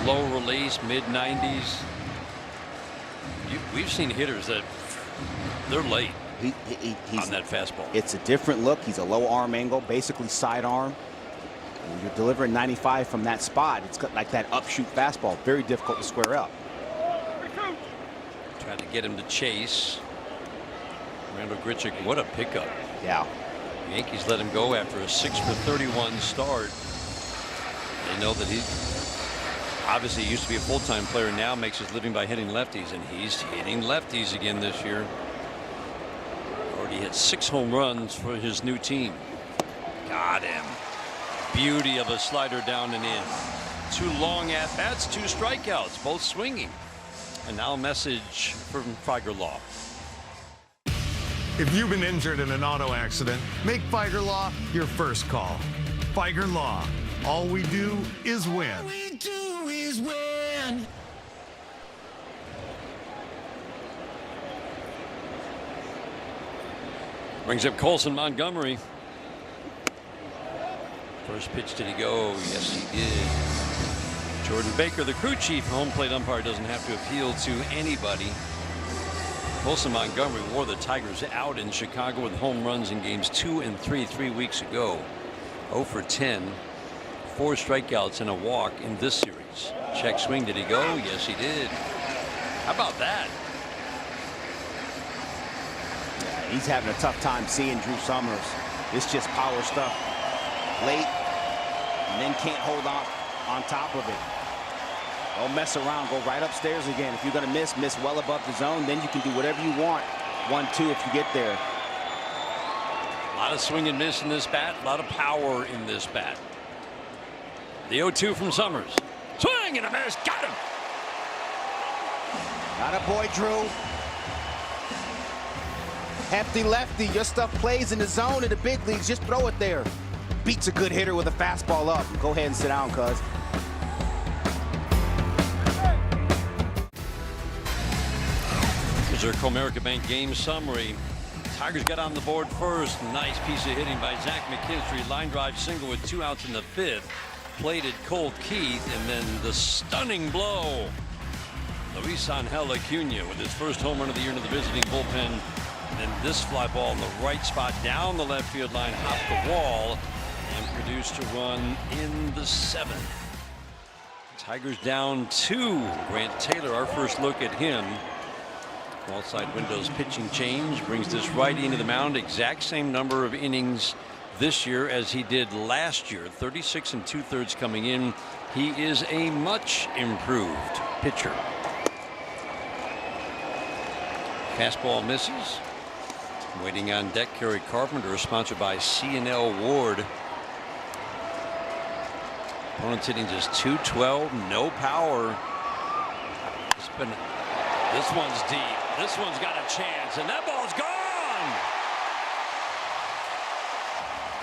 Low release, mid-90s. We've seen hitters that they're late. He's on that fastball. It's a different look. He's a low arm angle, basically side arm. When you're delivering 95 from that spot, it's got like that upshoot fastball. Very difficult to square up. Trying to get him to chase. Randall Grichuk, what a pickup. Yeah. The Yankees let him go after a 6-for-31 start. They know that he obviously used to be a full-time player, now makes his living by hitting lefties, and he's hitting lefties again this year. Already hit 6 home runs for his new team. Got him. Beauty of a slider down and in. 2 long at-bats, 2 strikeouts, both swinging. And now a message from Figer Law. If you've been injured in an auto accident, make Figer Law your first call. Figer Law. All we do is win. All we do is win. Brings up Colson Montgomery. First pitch, did he go? Yes, he did. Jordan Baker, the crew chief, home plate umpire, doesn't have to appeal to anybody. Colson Montgomery wore the Tigers out in Chicago with home runs in games 2 and 3 3 weeks ago. 0 for 10, 4 strikeouts and a walk in this series. Check swing, did he go? Yes, he did. How about that? Yeah, he's having a tough time seeing Drew Summers. It's just power stuff. Late, and then can't hold on top of it. Don't mess around. Go right upstairs again. If you're going to miss well above the zone, then you can do whatever you want. 1-2 if you get there. A lot of swing and miss in this bat. A lot of power in this bat. The 0-2 from Summers. Swing and a miss. Got him. Got a boy, Drew. Hefty lefty. Your stuff plays in the zone in the big leagues. Just throw it there. Beats a good hitter with a fastball up. Go ahead and sit down, cuz. Here's our Comerica Bank game summary. Tigers got on the board first. Nice piece of hitting by Zach McKinstry. Line drive single with 2 outs in the 5th. Plated Colt Keith, and then the stunning blow. Luis Angel Acuna with his first home run of the year into the visiting bullpen. And then this fly ball in the right spot down the left field line, hopped the wall, and produced a run in the 7th. Tigers down 2. Grant Taylor, our first look at him. Outside windows pitching change brings this righty into the mound. Exact same number of innings this year as he did last year. 36 2/3 coming in. He is a much improved pitcher. Fastball misses. Waiting on deck, Kerry Carpenter, sponsored by C&L Ward. Opponent's hitting just 212, no power. This one's deep. This one's got a chance, and that ball's gone.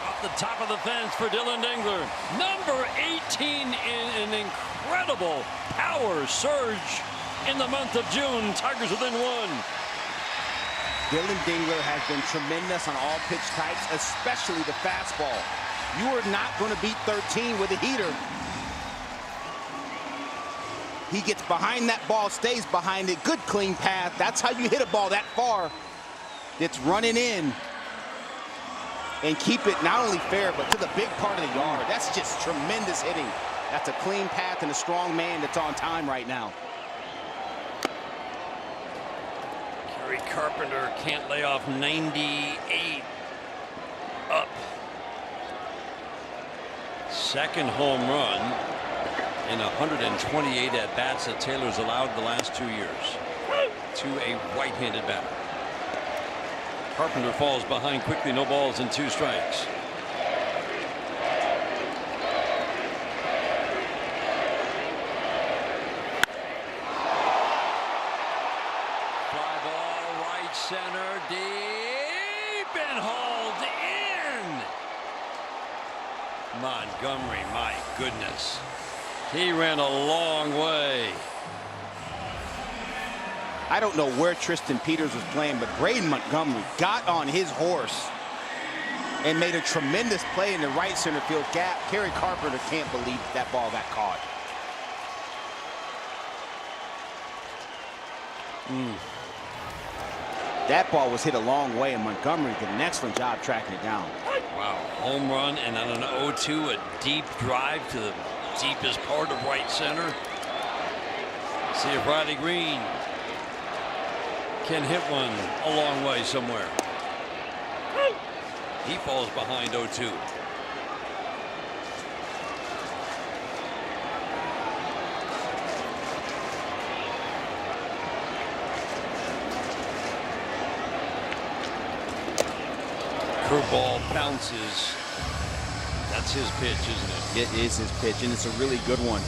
Off the top of the fence for Dylan Dingler. Number 18 in an incredible power surge in the month of June. Tigers within 1. Dylan Dingler has been tremendous on all pitch types, especially the fastball. You are not going to beat 13 with a heater. He gets behind that ball, stays behind it. Good clean path. That's how you hit a ball that far. It's running in. And keep it not only fair, but to the big part of the yard. That's just tremendous hitting. That's a clean path and a strong man that's on time right now. Kerry Carpenter can't lay off 98 up. Second home run in 128 at-bats that Taylor's allowed the last 2 years to a right-handed batter. Carpenter falls behind quickly, no balls and 2 strikes. Fly ball, right center, deep and hauled in. Montgomery, my goodness. He ran a long way. I don't know where Tristan Peters was playing, but Braden Montgomery got on his horse and made a tremendous play in the right center field gap. Kerry Carpenter can't believe that ball got caught. That ball was hit a long way, and Montgomery did an excellent job tracking it down. Wow, home run, and on an 0-2, a deep drive to the deepest part of right center. See if Riley Green can hit one a long way somewhere. He falls behind 0-2. Curveball bounces. That's his pitch, isn't it? It is his pitch, and it's a really good one.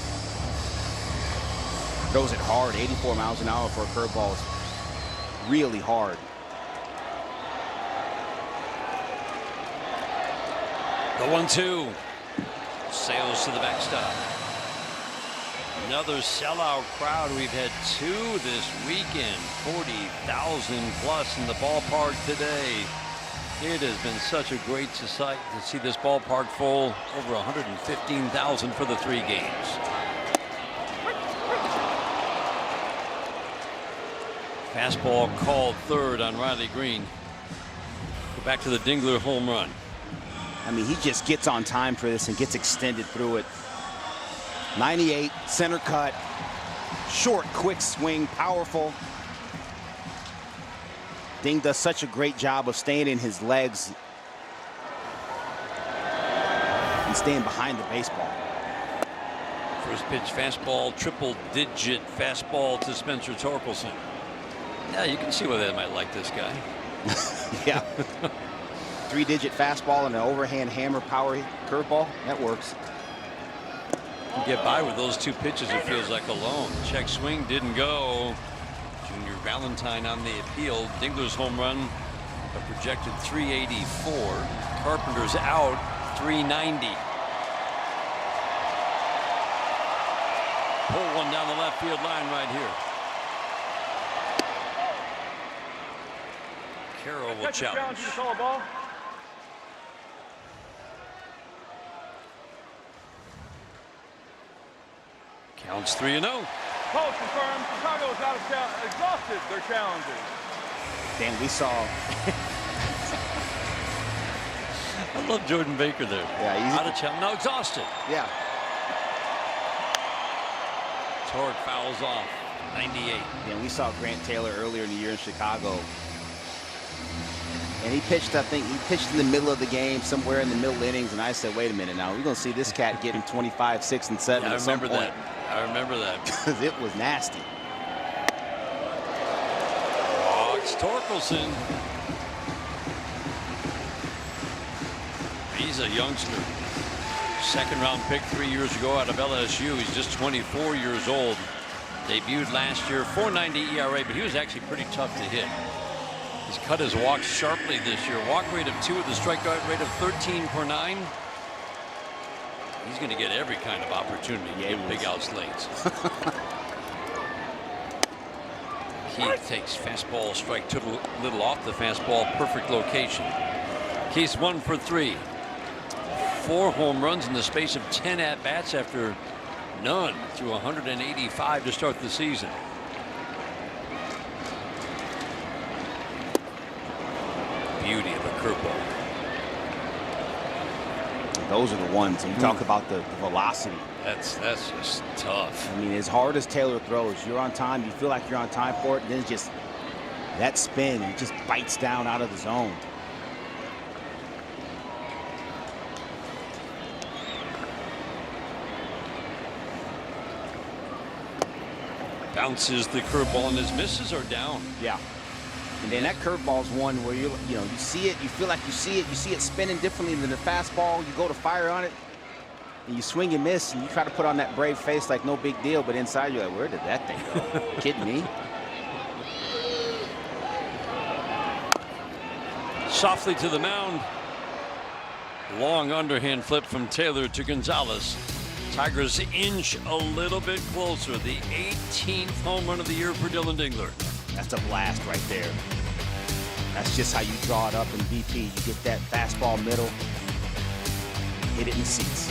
Throws it hard, 84 miles an hour for a curveball is really hard. The 1-2 sails to the backstop. Another sellout crowd. We've had 2 this weekend. 40,000 plus in the ballpark today. It has been such a great sight to see this ballpark full. Over 115,000 for the 3 games. Fastball called third on Riley Green. Go back to the Dingler home run. I mean, he just gets on time for this and gets extended through it. 98, center cut, short, quick swing, powerful. Ding does such a great job of staying in his legs and staying behind the baseball. First pitch fastball, triple-digit fastball to Spencer Torkelson. Yeah, you can see why they might like this guy. Yeah. 3-digit fastball and an overhand hammer power curveball. That works. You get by with those 2 pitches, it feels like alone. Check swing didn't go. Junior Valentine on the appeal. Dingler's home run, a projected 384. Carpenter's out, 390. Pull one down the left field line right here. Carroll will challenge. Counts 3-0. Call confirmed. Chicago is out of exhausted their challenges. Dan, we saw. I love Jordan Baker there. Yeah, he's out of challenge. No, exhausted. Yeah. Torque fouls off. 98. Yeah, we saw Grant Taylor earlier in the year in Chicago. And he pitched, I think, he pitched in the middle of the game, somewhere in the middle innings, and I said, wait a minute now, we're going to see this cat getting 25, 6, and 7 Yeah, at some point. I remember that. Because it was nasty. Walks Torkelson. He's a youngster. 2nd round pick 3 years ago out of LSU. He's just 24 years old. Debuted last year, 4.90 ERA, but he was actually pretty tough to hit. He's cut his walks sharply this year. Walk rate of 2 with a strikeout rate of 13 per 9. He's going to get every kind of opportunity to get big outs late. Keith takes fastball, strike to a little off the fastball, perfect location. Keith's 1 for 3. 4 home runs in the space of 10 at-bats after none through 185 to start the season. Beauty of a curveball. Those are the ones. And you talk about the velocity. That's just tough. I mean, as hard as Taylor throws, you're on time. You feel like you're on time for it. And then it's just that spin. It just bites down out of the zone. Bounces the curveball and his misses are down. Yeah. And then that curveball is one where you see it, you feel like you see it spinning differently than the fastball. You go to fire on it, and you swing and miss, and you try to put on that brave face like no big deal, but inside you're like, where did that thing go? Kidding me? Softly to the mound. Long underhand flip from Taylor to Gonzalez. Tigers inch a little bit closer. The 18th home run of the year for Dylan Dingler. That's a blast right there. That's just how you draw it up in BP. You get that fastball middle, hit it in the seats.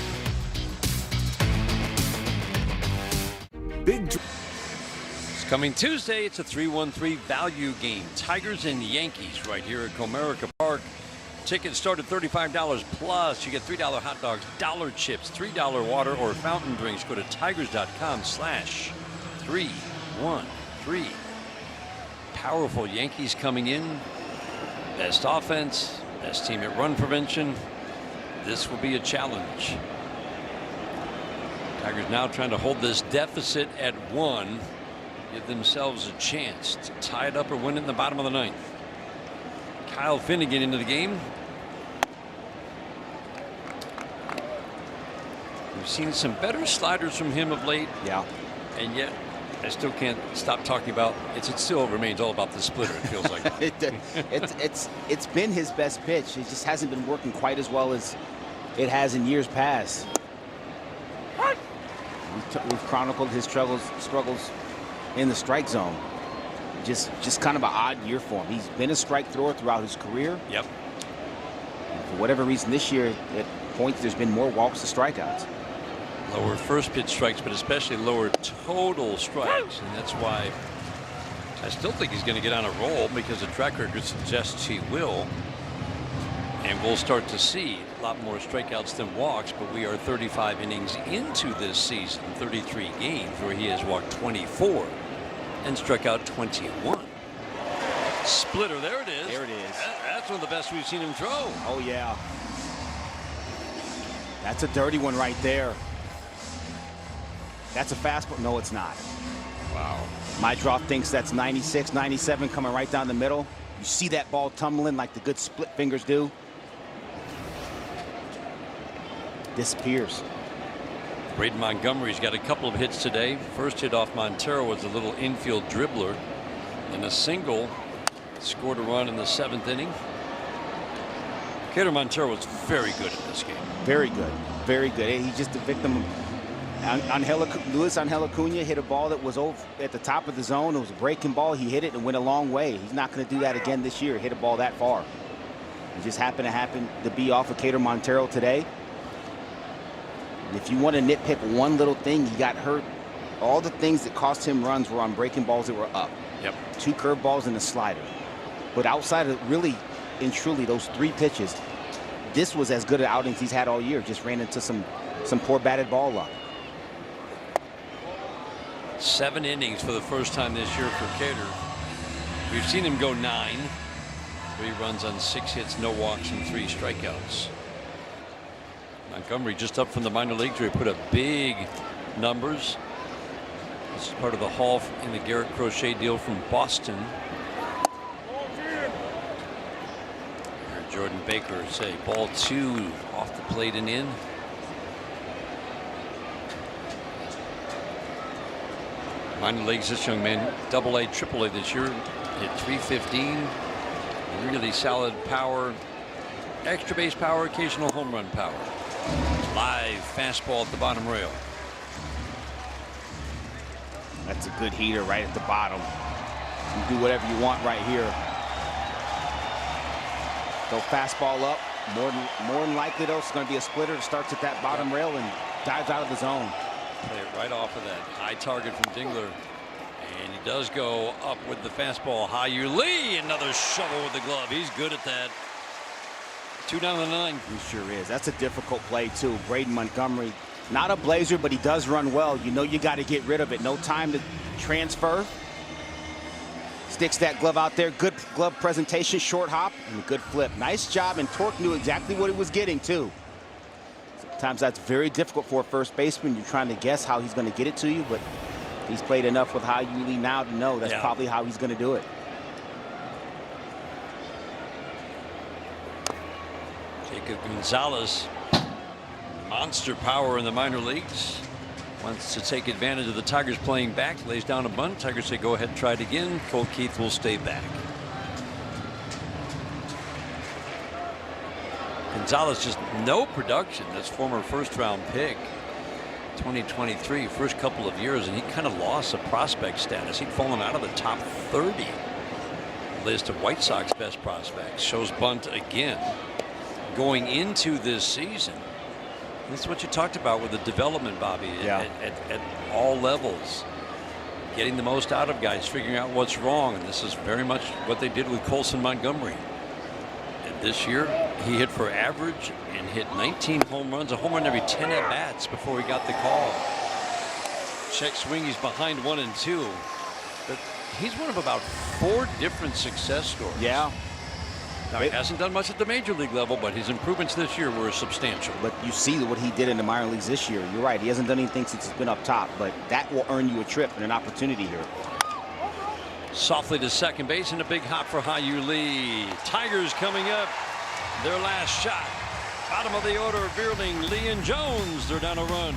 It's coming Tuesday. It's a 3-1-3 value game. Tigers and Yankees right here at Comerica Park. Tickets start at $35 plus. You get $3 hot dogs, dollar chips, $3 water or fountain drinks. Go to tigers.com/313. Powerful Yankees coming in. Best offense, best team at run prevention. This will be a challenge. Tigers now trying to hold this deficit at 1. Give themselves a chance to tie it up or win it in the bottom of the 9th. Kyle Finnegan into the game. We've seen some better sliders from him of late. Yeah. And yet I still can't stop talking about it still remains all about the splitter, it feels like. It's been his best pitch. It just hasn't been working quite as well as it has in years past. We've chronicled his struggles in the strike zone. Just kind of an odd year for him. He's been a strike thrower throughout his career. Yep. And for whatever reason this year, at points there's been more walks to strikeouts. Lower first pitch strikes, but especially lower total strikes. And that's why I still think he's going to get on a roll, because the track record suggests he will. And we'll start to see a lot more strikeouts than walks, but we are 35 innings into this season, 33 games, where he has walked 24 and struck out 21. Splitter, there it is. There it is. That's one of the best we've seen him throw. Oh, yeah. That's a dirty one right there. That's a fastball. No, it's not. Wow. My draw thinks that's 96, 97 coming right down the middle. You see that ball tumbling like the good split fingers do. Disappears. Braden Montgomery's got a couple of hits today. First hit off Montero was a little infield dribbler, and a single. Scored a run in the 7th inning. Cater Montero was very good in this game. Very good. Very good. He's just a victim of Luis Angel Acuna hit a ball that was over at the top of the zone. It was a breaking ball. He hit it and went a long way. He's not going to do that again this year. Hit a ball that far. It just happened to be off of Cater Montero today. And if you want to nitpick one little thing, he got hurt. All the things that cost him runs were on breaking balls that were up. Yep. 2 curveballs and a slider. But outside of really and truly those 3 pitches, this was as good an outings he's had all year. Just ran into some poor batted ball luck. 7 innings for the first time this year for Cater. We've seen him go 9. 3 runs on 6 hits, no walks, and 3 strikeouts. Montgomery just up from the minor leagues where he put up big numbers. This is part of the haul in the Garrett Crochet deal from Boston. Jordan Baker say ball 2 off the plate and in. Minor leagues, this young man, AA, AAA this year, hit .315. Really solid power, extra base power, occasional home run power. Live fastball at the bottom rail. That's a good heater right at the bottom. You can do whatever you want right here. Throw fastball up. More than likely, though, it's going to be a splitter that starts at that bottom rail and dives out of the zone. Play it right off of that high target from Dingler. And he does go up with the fastball. Hyu Lee, another shovel with the glove. He's good at that. 2 down the 9. He sure is. That's a difficult play, too. Braden Montgomery, not a blazer, but he does run well. You know you got to get rid of it. No time to transfer. Sticks that glove out there. Good glove presentation, short hop, and a good flip. Nice job, and Torque knew exactly what he was getting, too. Sometimes that's very difficult for a first baseman. You're trying to guess how he's going to get it to you, but he's played enough with Hyu Lee now to know that's probably how he's going to do it. Jacob Gonzalez, monster power in the minor leagues. Wants to take advantage of the Tigers playing back, lays down a bunt. Tigers say go ahead and try it again. Colt Keith will stay back. Gonzalez just no production. This former first-round pick, 2023, first couple of years, and he kind of lost a prospect status. He'd fallen out of the top 30 list of White Sox best prospects. Shows bunt again going into this season. This is what you talked about with the development, Bobby, at all levels. Getting the most out of guys, figuring out what's wrong, and this is very much what they did with Colson Montgomery. And this year, he hit for average and hit 19 home runs, a home run every 10 at-bats before he got the call. Check swing, he's behind 1 and 2. But he's one of about 4 different success stories. Yeah. Now, he hasn't done much at the major league level, but his improvements this year were substantial. But you see what he did in the minor leagues this year. You're right. He hasn't done anything since he's been up top, but that will earn you a trip and an opportunity here. Softly to second base and a big hop for Hyu Lee. Tigers coming up. Their last shot. Bottom of the order, Beerling, Lee, and Jones. They're down a run.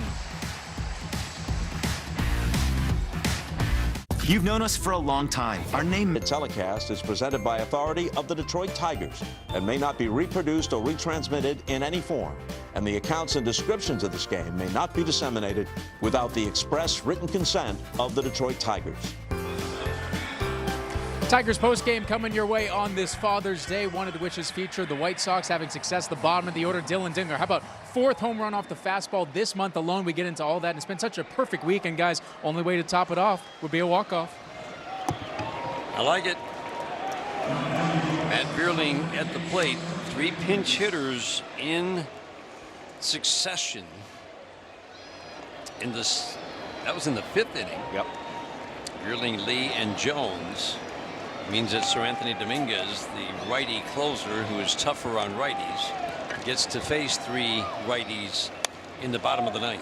You've known us for a long time. Our name... The telecast is presented by authority of the Detroit Tigers and may not be reproduced or retransmitted in any form. And the accounts and descriptions of this game may not be disseminated without the express written consent of the Detroit Tigers. Tigers postgame coming your way on this Father's Day, one of which is featured the White Sox having success at the bottom of the order. Dylan Dingler, how about 4th home run off the fastball this month alone? We get into all that, and it's been such a perfect weekend, guys. Only way to top it off would be a walk-off. I like it. Matt Vierling at the plate. 3 pinch hitters in succession. That was in the 5th inning. Yep. Vierling, Lee, and Jones. Means that Sir Anthony Dominguez, the righty closer who is tougher on righties, gets to face 3 righties in the bottom of the 9th.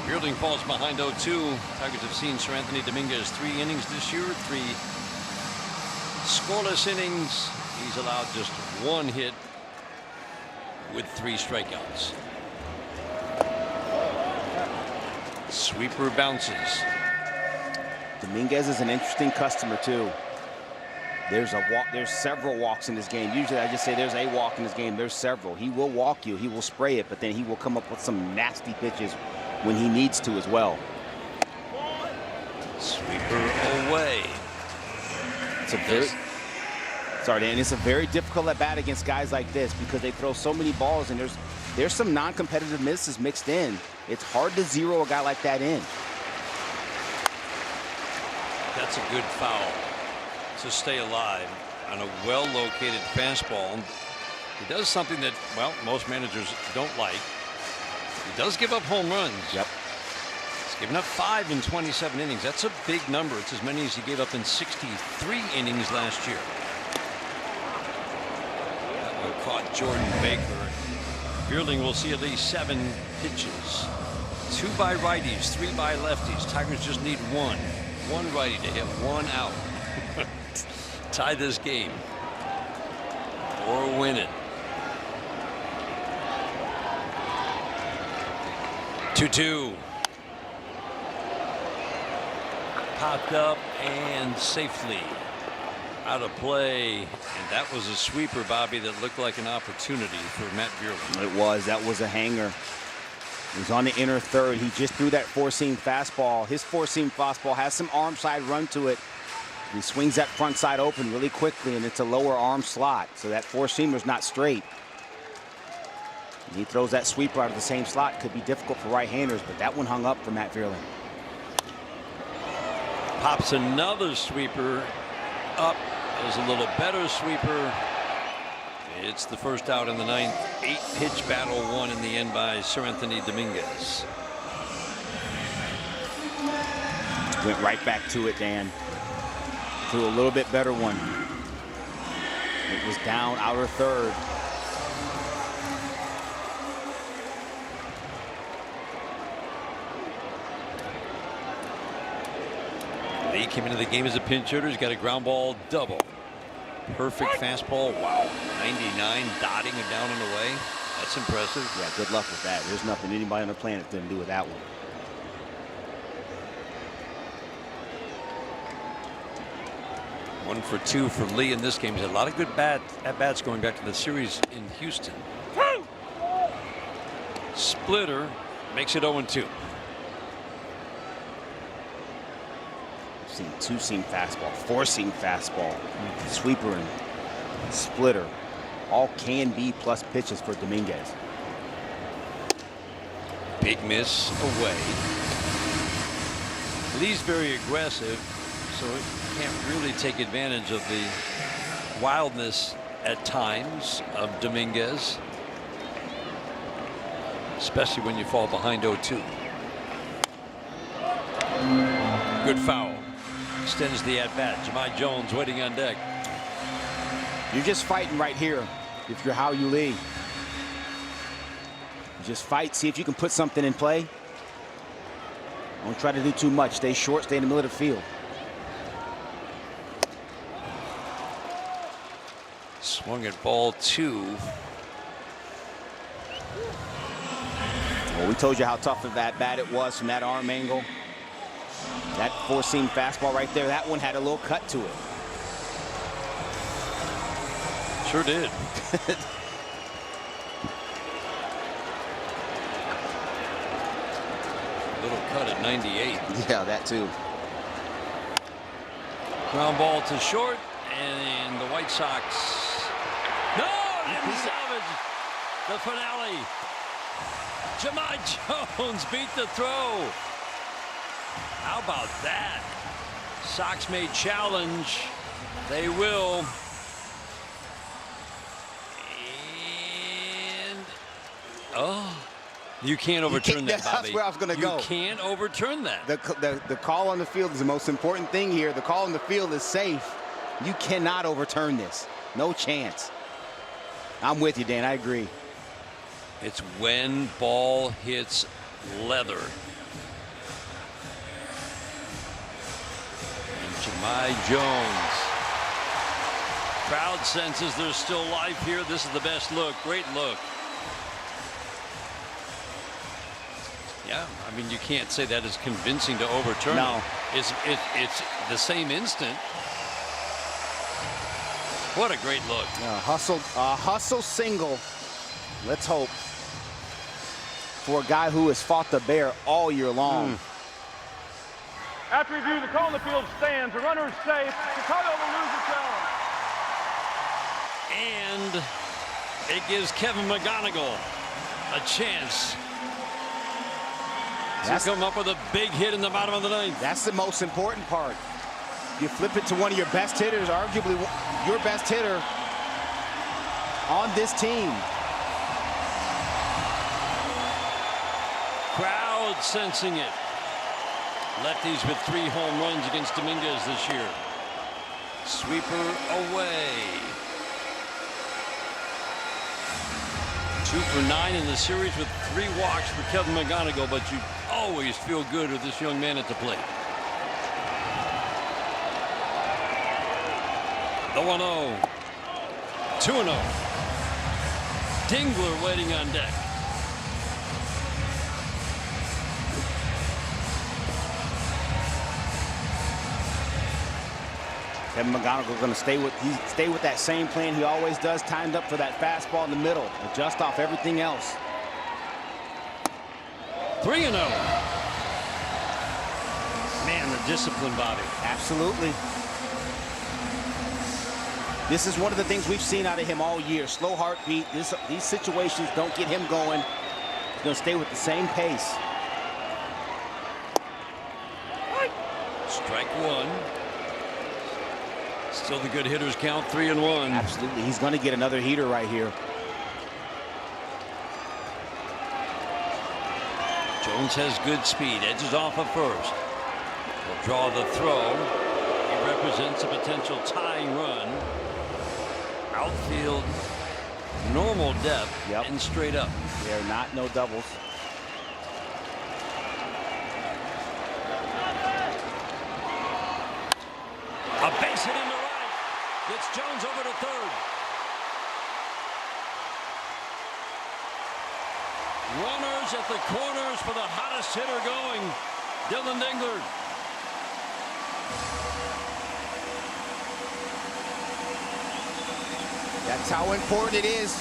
Vierling falls behind 0-2. Tigers have seen Sir Anthony Dominguez 3 innings this year, 3 scoreless innings. He's allowed just 1 hit with 3 strikeouts. Sweeper bounces. Dominguez is an interesting customer too. There's a walk. There's several walks in this game. Usually I just say there's a walk in this game. There's several. He will walk you. He will spray it, but then he will come up with some nasty pitches when he needs to as well. Sweeper away. It's a very sorry, Dan. It's a very difficult at bat against guys like this because they throw so many balls and there's some non-competitive misses mixed in. It's hard to zero a guy like that in. That's a good foul to stay alive on a well-located fastball. He does something that, well, most managers don't like. He does give up home runs. Yep. He's given up 5 in 27 innings. That's a big number. It's as many as he gave up in 63 innings last year. That one caught Jordan Baker. Vierling will see at least 7 pitches. 2 by righties, 3 by lefties. Tigers just need 1. 1 righty to hit 1 out. Tie this game or win it. 2-2. Popped up and safely out of play. And that was a sweeper, Bobby, that looked like an opportunity for Matt Vierling. It was. That was a hanger. He was on the inner third. He just threw that 4-seam fastball. His 4-seam fastball has some arm side run to it. He swings that front side open really quickly, and it's a lower arm slot. So that 4-seamer's not straight. And he throws that sweeper out of the same slot. Could be difficult for right-handers, but that one hung up for Matt Vierling. Pops another sweeper up. There's a little better sweeper. It's the first out in the 9th. 8-pitch battle won in the end by Sir Anthony Dominguez. Went right back to it, Dan. Threw a little bit better one. It was down outer third. Lee came into the game as a pinch hitter. He's got a ground ball double. Perfect fastball. Wow. 99 dotting it down and away. That's impressive. Yeah, good luck with that. There's nothing anybody on the planet didn't do with that one. One for 2 for Lee in this game. He's had a lot of good at-bats going back to the series in Houston. Splitter makes it 0-2. Seen 2-seam fastball, 4-seam fastball, sweeper and splitter. All can be plus pitches for Dominguez. Big miss away. Lee's very aggressive, so he can't really take advantage of the wildness at times of Dominguez, especially when you fall behind 0-2. Good foul. Extends the at-bat. Jahmai Jones waiting on deck. You're just fighting right here if you're Hao-Yu Lee. You just fight, see if you can put something in play. Don't try to do too much. Stay short, stay in the middle of the field. Swung at ball 2. Well, we told you how tough of that bat it was from that arm angle. That four-seam fastball right there, that one had a little cut to it. Sure did. Little cut at 98. Yeah, that too. Ground ball to short, and the White Sox. No, didn't salvage the finale. Jahmai Jones beat the throw. How about that? Sox may challenge. They will. And oh, you can't overturn that, Bobby. That's where I was going to go. You can't overturn that. The call on the field is the most important thing here. The call on the field is safe. You cannot overturn this. No chance. I'm with you, Dan. I agree. It's when ball hits leather. And Jahmai Jones. Crowd senses there's still life here. This is the best look. Great look. Yeah, I mean, you can't say that is convincing to overturn. No. It's the same instant. What a great look. Hustle single. Let's hope. For a guy who has fought the bear all year long. After review, the call on the field stands. The runner is safe. Chicago will lose the challenge. And it gives Kevin McGonigal a chance to come up with a big hit in the bottom of the ninth. That's the most important part. You flip it to one of your best hitters, arguably your best hitter on this team. Crowd sensing it. Lefties with 3 home runs against Dominguez this year. Sweeper away. 2 for 9 in the series with 3 walks for Kevin McGonigal, but you always feel good with this young man at the plate. The 1-0. 2-0. Dingler waiting on deck. Kevin McGonigal going to stay with that same plan he always does, timed up for that fastball in the middle, adjust off everything else. 3-0. Man, the discipline, Bobby. Absolutely. This is one of the things we've seen out of him all year. Slow heartbeat. These situations don't get him going. He's going to stay with the same pace. Strike 1. Still the good hitters count, 3-1. Absolutely. He's going to get another heater right here. Jones has good speed. Edges off of first. Will draw the throw. He represents a potential tying run. Outfield, normal depth, and straight up. They're not no doubles. A base hit into right. Gets Jones over to third. Runners at the corners for the hottest hitter going, Dylan Dingler. That's how important it is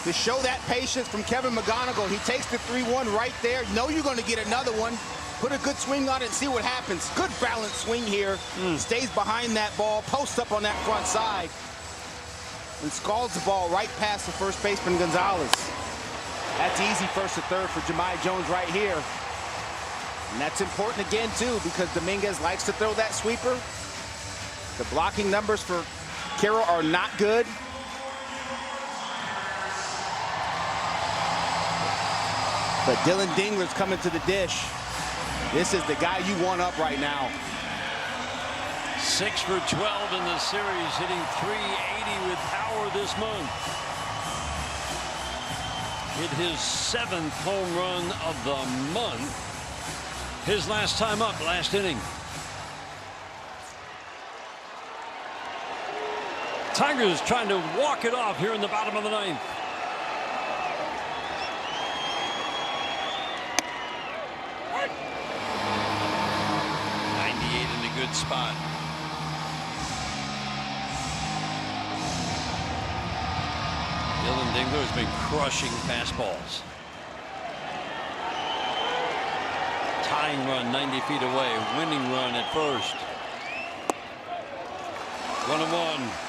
to show that patience from Kevin McGonigal. He takes the 3-1 right there. You know you're going to get another one. Put a good swing on it and see what happens. Good balanced swing here. Stays behind that ball, posts up on that front side, and scalds the ball right past the first baseman Gonzalez. That's easy first to third for Jahmai Jones right here. And that's important again, too, because Dominguez likes to throw that sweeper. The blocking numbers for Carroll are not good. But Dylan Dingler's coming to the dish. This is the guy you want up right now. 6 for 12 in the series, hitting .380 with power this month. Hit his 7th home run of the month. His last time up, last inning. Tigers trying to walk it off here in the bottom of the ninth. good spot. Dylan Dingler has been crushing fastballs. Tying run 90 feet away. Winning run at first. 1-1.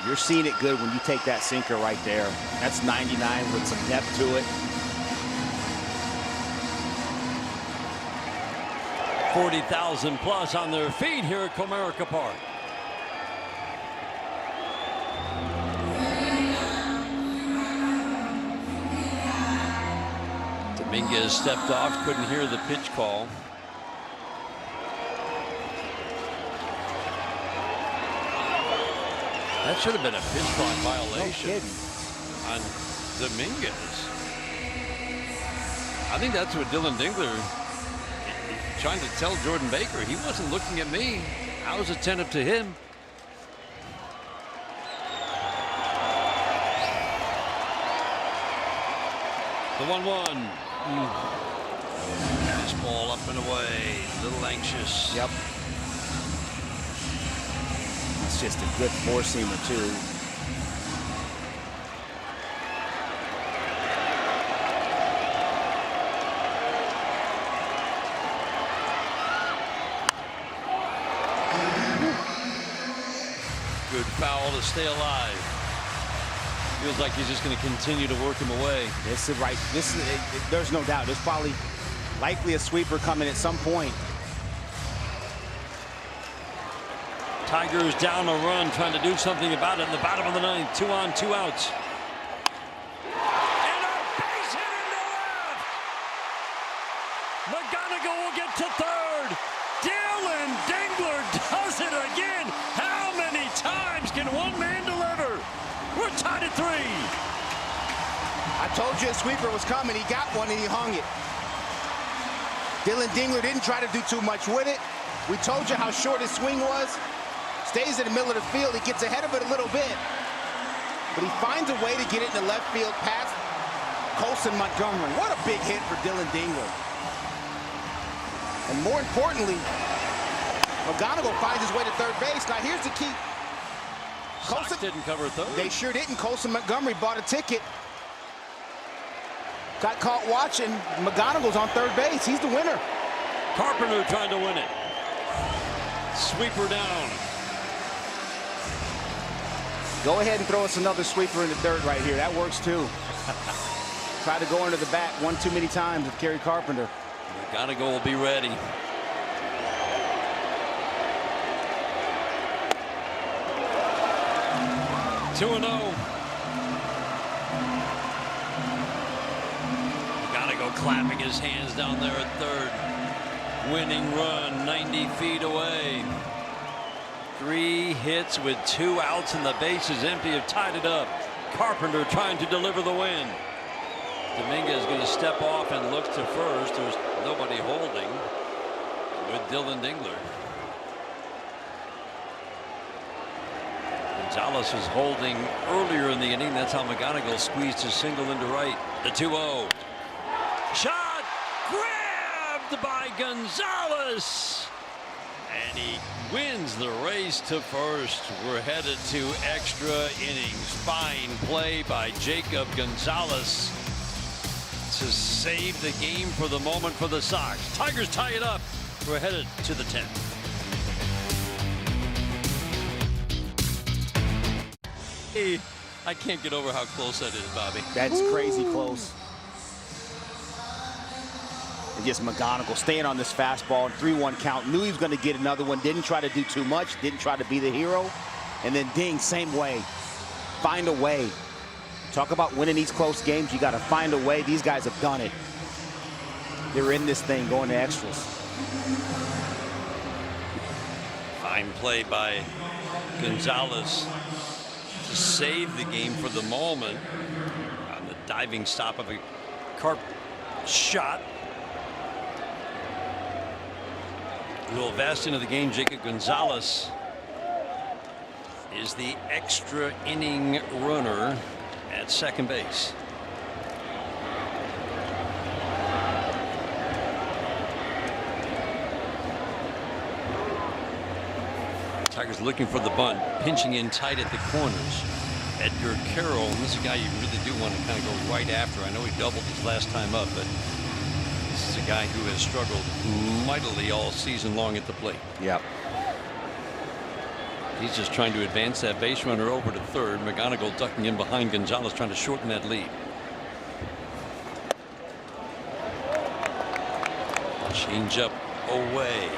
You're seeing it good when you take that sinker right there. That's 99 with some depth to it. 40,000 plus on their feet here at Comerica Park. Dominguez stepped off, couldn't hear the pitch call. That should have been a pitch clock violation on Dominguez. I think that's what Dylan Dingler trying to tell Jordan Baker. He wasn't looking at me. I was attentive to him. The 1-1. This ball up and away. A little anxious. Yep. It's just a good four-seamer, too. Good foul to stay alive. Feels like he's just going to continue to work him away. This is right. There's no doubt. There's probably likely a sweeper coming at some point. Tigers down a run, trying to do something about it in the bottom of the ninth. 2 on, 2 outs. And a base hit into left. McGonigal will get to third. Dylan Dingler does it again. How many times can one man deliver? We're tied at 3. I told you a sweeper was coming. He got one and he hung it. Dylan Dingler didn't try to do too much with it. We told you how short his swing was. Stays in the middle of the field. He gets ahead of it a little bit. But he finds a way to get it in the left field past Colson Montgomery. What a big hit for Dylan Dingler. And more importantly, McGonigal finds his way to third base. Now here's the key. Colson didn't cover third. They sure didn't. Colson Montgomery bought a ticket. Got caught watching. McGonigal's on third base. He's the winner. Carpenter trying to win it. Sweeper down. Go ahead and throw us another sweeper in the third right here. That works too. Try to go under the bat one too many times with Kerry Carpenter. McGonigal will be ready. Two and 0. McGonigal clapping his hands down there at third. Winning run 90 feet away. 3 hits with 2 outs and the bases empty have tied it up. Carpenter trying to deliver the win. Dominguez is going to step off and look to first. There's nobody holding with Dylan Dingler. Gonzalez was holding earlier in the inning. That's how McGonigal squeezed his single into right. The 2-0. Shot grabbed by Gonzalez. And he wins the race to first. We're headed to extra innings. Fine play by Jacob Gonzalez to save the game for the moment for the Sox. Tigers tie it up. We're headed to the 10th. Hey, I can't get over how close that is, Bobby. That's crazy close. And just McGonigal staying on this fastball, 3-1 count. Knew he was going to get another one. Didn't try to do too much. Didn't try to be the hero. And then Ding, same way. Find a way. Talk about winning these close games. You got to find a way. These guys have done it. They're in this thing going to extras. Fine play by Gonzalez to save the game for the moment on the diving stop of a Carp shot. Will vest into the game. Jacob Gonzalez is the extra inning runner at second base. Tigers looking for the bunt, pinching in tight at the corners. Edgar Carroll, and this is a guy you really do want to kind of go right after. I know he doubled his last time up, but this is a guy who has struggled mightily all season long at the plate. Yep. He's just trying to advance that base runner over to third. McGonigal ducking in behind Gonzalez, trying to shorten that lead. Change up away.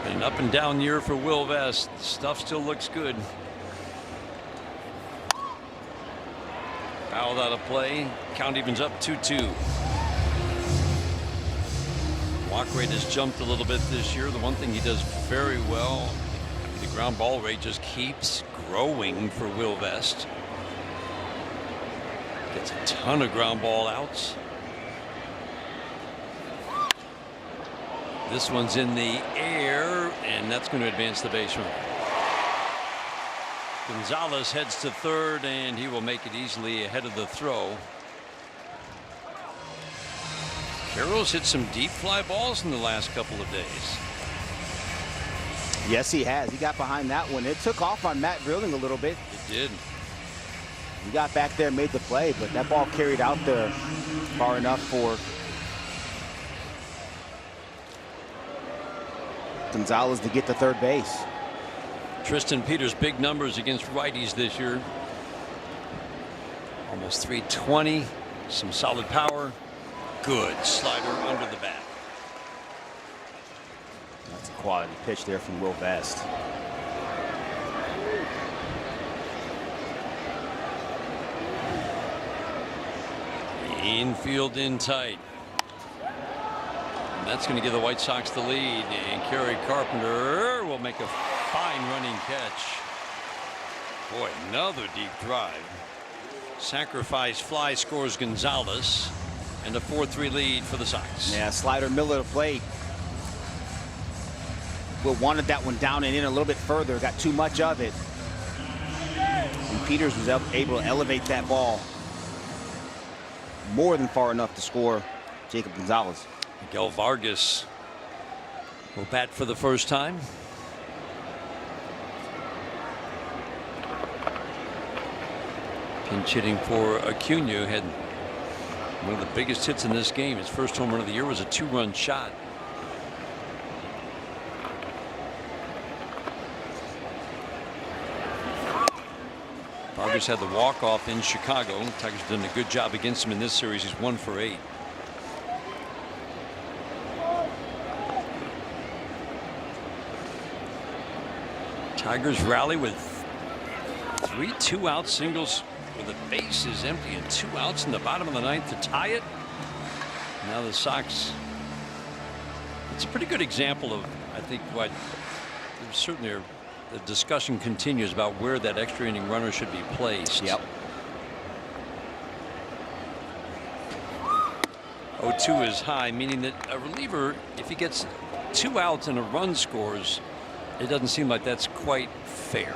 An up and down year for Will Vest. Stuff still looks good. Fouled out of play. Count evens up 2-2. Walk rate has jumped a little bit this year. The one thing he does very well, the ground ball rate just keeps growing for Will Vest. Gets a ton of ground ball outs. This one's in the air, and that's going to advance the base runner. Gonzalez heads to third, and he will make it easily ahead of the throw. Carroll's hit some deep fly balls in the last couple of days. Yes, he has. He got behind that one. It took off on Matt Drilling a little bit. It did. He got back there, made the play, but that ball carried out there far enough for Gonzalez to get to third base. Tristan Peters, big numbers against righties this year. Almost 320, some solid power. Good slider under the bat. That's a quality pitch there from Will Vest. Infield in tight. And that's going to give the White Sox the lead. And Kerry Carpenter will make a fine running catch. Boy, another deep drive. Sacrifice fly scores Gonzalez. And a 4-3 lead for the Sox. Yeah, slider middle of the plate. Will wanted that one down and in a little bit further. Got too much of it. And Peters was able to elevate that ball more than far enough to score Jacob Gonzalez. Miguel Vargas will bat for the first time. Pinch hitting for Acuna, had one of the biggest hits in this game. His first home run of the year was a 2-run shot. Vargas had the walk-off in Chicago. Tigers done a good job against him in this series. He's 1 for 8. Tigers rally with 3 2-out singles with the bases empty and 2 outs in the bottom of the ninth to tie it. Now the Sox. It's a pretty good example of, I think, what certainly the discussion continues about where that extra inning runner should be placed. Yep. 0-2 is high, meaning that a reliever, if he gets 2 outs and a run scores, it doesn't seem like that's quite fair.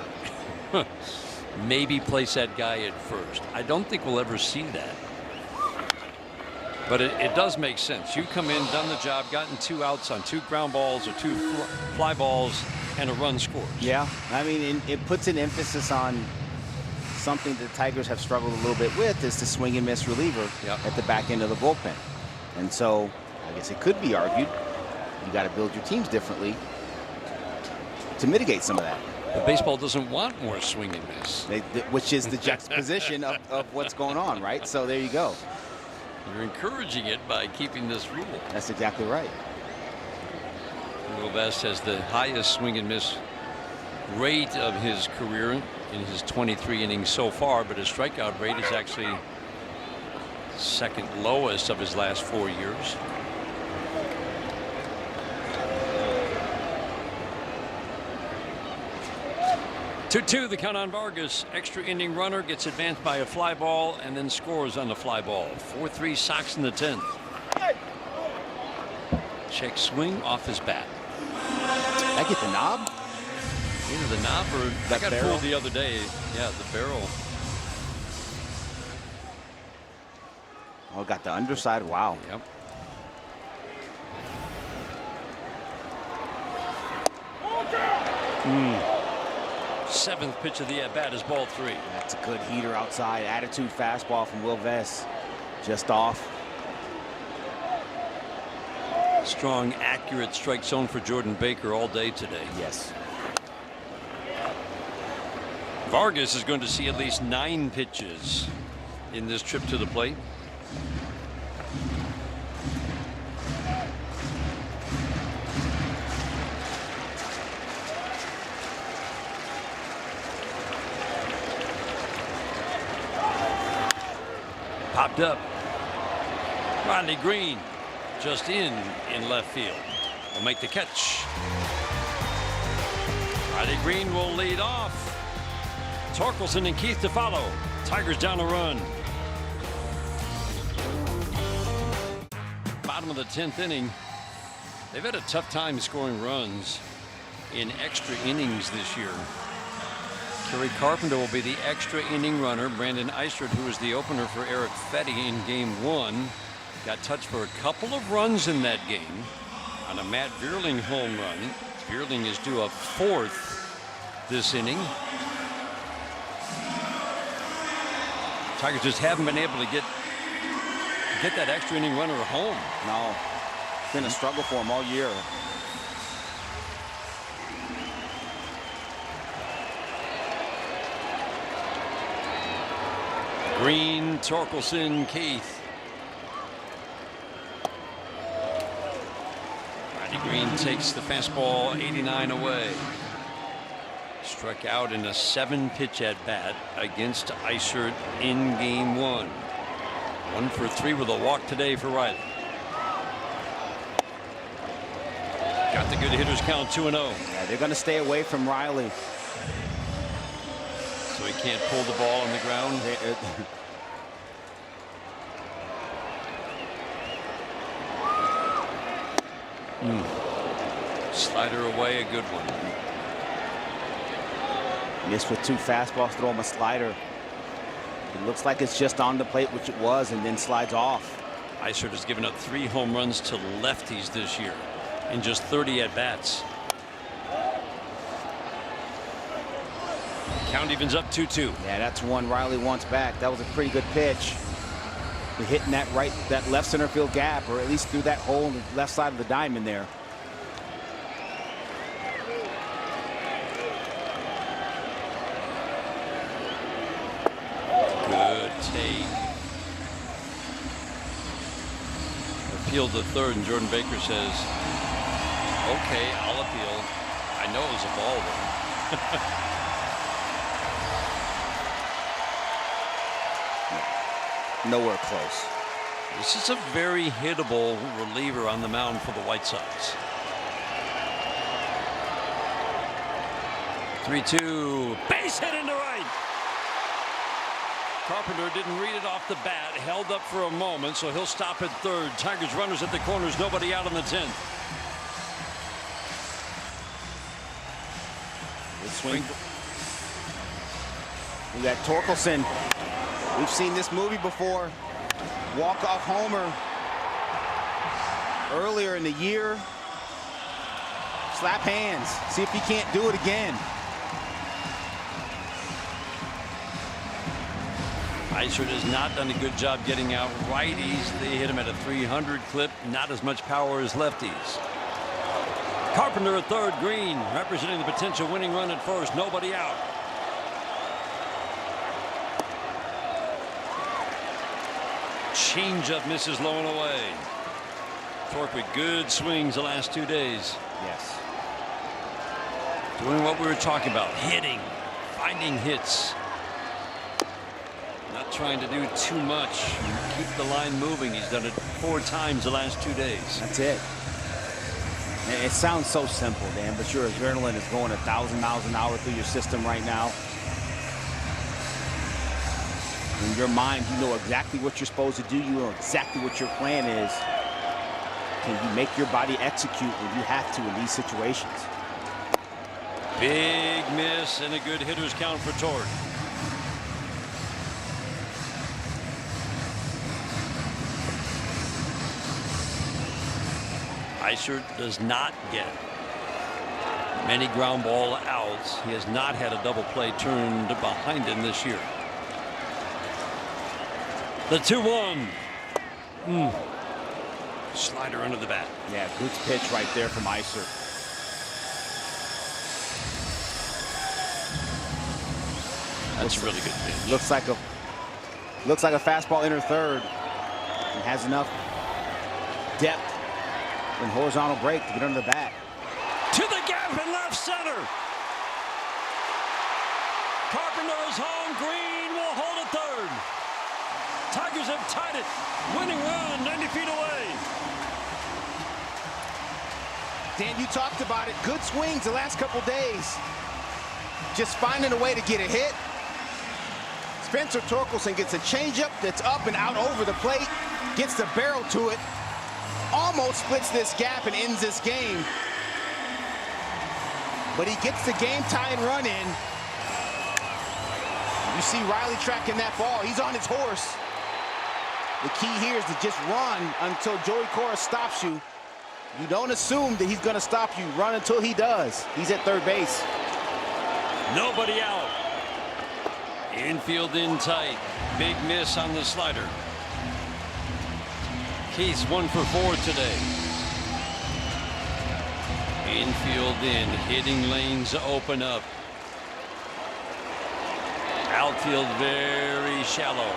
Maybe place that guy at first. I don't think we'll ever see that. But it does make sense. You come in, done the job, gotten 2 outs on 2 ground balls or 2 fly balls, and a run scores. Yeah, I mean, it puts an emphasis on something that the Tigers have struggled a little bit with, is the swing and miss reliever at the back end of the bullpen. And so I guess it could be argued you got to build your teams differently to mitigate some of that. But baseball doesn't want more swing and miss. Which is the juxtaposition of what's going on, right? So there you go. You're encouraging it by keeping this rule. That's exactly right. Will Vest has the highest swing and miss rate of his career in his 23 innings so far, but his strikeout rate is actually second lowest of his last 4 years. Two, the count on Vargas. Extra inning runner gets advanced by a fly ball and then scores on the fly ball. 4-3 Sox in the 10th. Check swing off his bat. I get the knob. Either the knob or that I got barrel? fooled the other day. Yeah, the barrel. Oh, got the underside. Wow. Yep. Seventh pitch of the at-bat is ball 3. That's a good heater outside. Attitude fastball from Will Vest. Just off. Strong, accurate strike zone for Jordan Baker all day today. Yes. Vargas is going to see at least 9 pitches in this trip to the plate. Popped up. Rodney Green just in left field. Will make the catch. Rodney Green will lead off. Torkelson and Keith to follow. Tigers down a run. Bottom of the 10th inning. They've had a tough time scoring runs in extra innings this year. Kerry Carpenter will be the extra inning runner. Brandon Eisert, who was the opener for Eric Fetty in game 1, got touched for a couple of runs in that game on a Matt Vierling home run. Vierling is due a 4th this inning. Tigers just haven't been able to get that extra inning runner home. No, it's been a struggle for him all year. Green, Torkelson, Keith. Rodney Green takes the fastball 89 away. Struck out in a 7-pitch at bat against Eisert in game 1. 1 for 3 with a walk today for Riley. Got the good hitters count 2-0. Yeah, they're going to stay away from Riley. So he can't pull the ball on the ground. Slider away, a good one. Missed with 2 fastballs, throw him a slider. It looks like it's just on the plate, which it was, and then slides off. Eisert has given up 3 home runs to lefties this year in just 30 at-bats. Count evens up 2-2. Yeah, that's one Riley wants back. That was a pretty good pitch. Hitting that left center field gap, or at least through that hole on the left side of the diamond there. Good take. Appealed to third, and Jordan Baker says, "Okay, I'll appeal. I know it was a ball though." Nowhere close. This is a very hittable reliever on the mound for the White Sox. 3-2, base hit into right. Carpenter didn't read it off the bat, held up for a moment, so he'll stop at third. Tigers runners at the corners, nobody out on the 10th. Good swing. We got Torkelson. We've seen this movie before. Walk-off homer earlier in the year. Slap hands. See if he can't do it again. Eisert has not done a good job getting out righties. They hit him at a 300 clip. Not as much power as lefties. Carpenter at third, Green representing the potential winning run at first. Nobody out. Changeup misses low and away. Torque with good swings the last 2 days. Yes. Doing what we were talking about, hitting, finding hits. Not trying to do too much. Keep the line moving. He's done it 4 times the last 2 days. That's it. It sounds so simple, Dan, but your adrenaline is going 1,000 miles an hour through your system right now. In your mind, you know exactly what you're supposed to do. You know exactly what your plan is. Can you make your body execute when you have to in these situations? Big miss and a good hitter's count for Torque. Eisert does not get Many ground ball outs. He has not had a double play turned behind him this year. The 2-1. Slider under the bat. Yeah, good pitch right there from Iser. That's a really good pitch. Looks like a fastball inner third. And has enough depth and horizontal break to get under the bat. To the gap in left center. Carpenter is home. Green will hold at third. Tigers have tied it. Winning run 90 feet away. Dan, you talked about it. Good swings the last couple days. Just finding a way to get a hit. Spencer Torkelson gets a changeup that's up and out over the plate. Gets the barrel to it. Almost splits this gap and ends this game. But he gets the game-tying run in. You see Riley tracking that ball. He's on his horse. The key here is to just run until Joey Cora stops you. You don't assume that he's going to stop you. Run until he does. He's at third base. Nobody out. Infield in tight. Big miss on the slider. Keith's 1 for 4 today. Infield in. Hitting lanes open up. Outfield very shallow.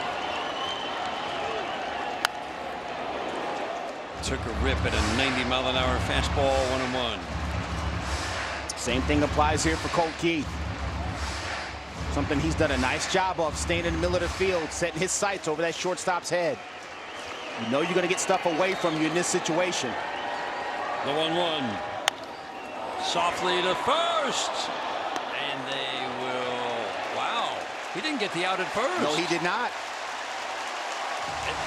Took a rip at a 90-mile-an-hour fastball, 1-1. Same thing applies here for Colt Keith. Something he's done a nice job of, staying in the middle of the field, setting his sights over that shortstop's head. You know you're going to get stuff away from you in this situation. The 1-1. Softly to first. And they will. Wow. He didn't get the out at first. No, he did not.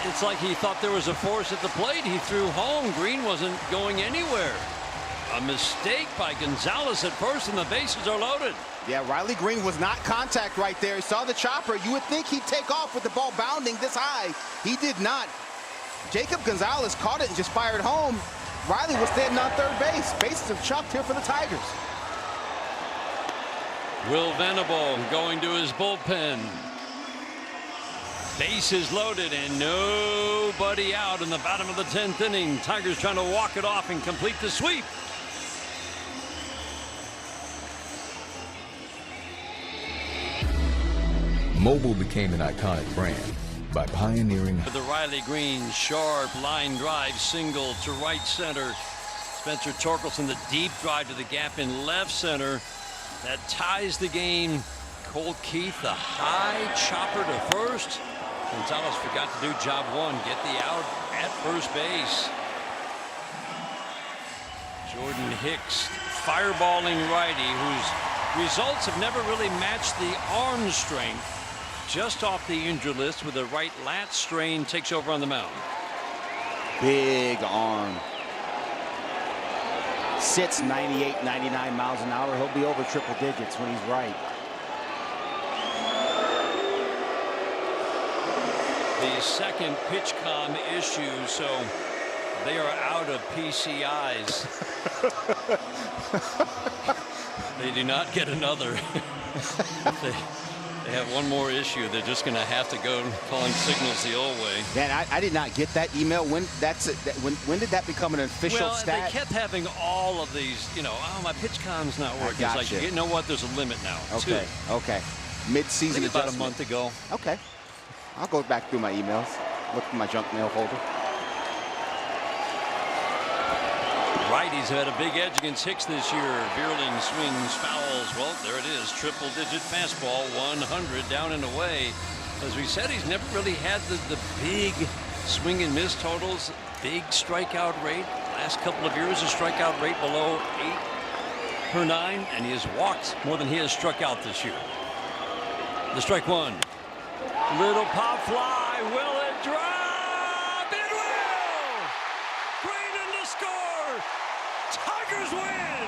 It's like he thought there was a force at the plate. He threw home. Green wasn't going anywhere. A mistake by Gonzalez at first, and the bases are loaded. Yeah, Riley Green was not contact right there. He saw the chopper. You would think he'd take off with the ball bounding this high. He did not. Jacob Gonzalez caught it and just fired home. Riley was standing on third base. Bases are chucked here for the Tigers. Will Venable going to his bullpen. Bases loaded and nobody out in the bottom of the 10th inning. Tigers trying to walk it off and complete the sweep. Mobile became an iconic brand by pioneering The Riley Green sharp line drive single to right center. Spencer Torkelson the deep drive to the gap in left center. That ties the game. Colt Keith the high chopper to first. Gonzalez forgot to do job one, get the out at first base. Jordan Hicks, fireballing righty, whose results have never really matched the arm strength. Just off the injured list with a right lat strain, takes over on the mound. Big arm. Sits 98, 99 miles an hour. He'll be over triple digits when he's right. The second PitchCom issue, so they are out of PCIs. They do not get another. They have one more issue. They're just going to have to go calling signals the old way. Man, I did not get that email. When did that become an official stat? They kept having all of these, you know, oh, my PitchCom's not working. Gotcha. It's like, you know what, there's a limit now. Okay, okay. Mid-season adjustment. About a month ago. Okay. I'll go back through my emails, look through my junk mail folder. Righties have had a big edge against Hicks this year. Bierling swings, fouls. Well, there it is. Triple-digit fastball, 100 down and away. As we said, he's never really had the big swing and miss totals. Big strikeout rate. Last couple of years, a strikeout rate below 8 per 9, and he has walked more than he has struck out this year. The strike one. Little pop fly. Will it drop? It will! Green in to score! Tigers win!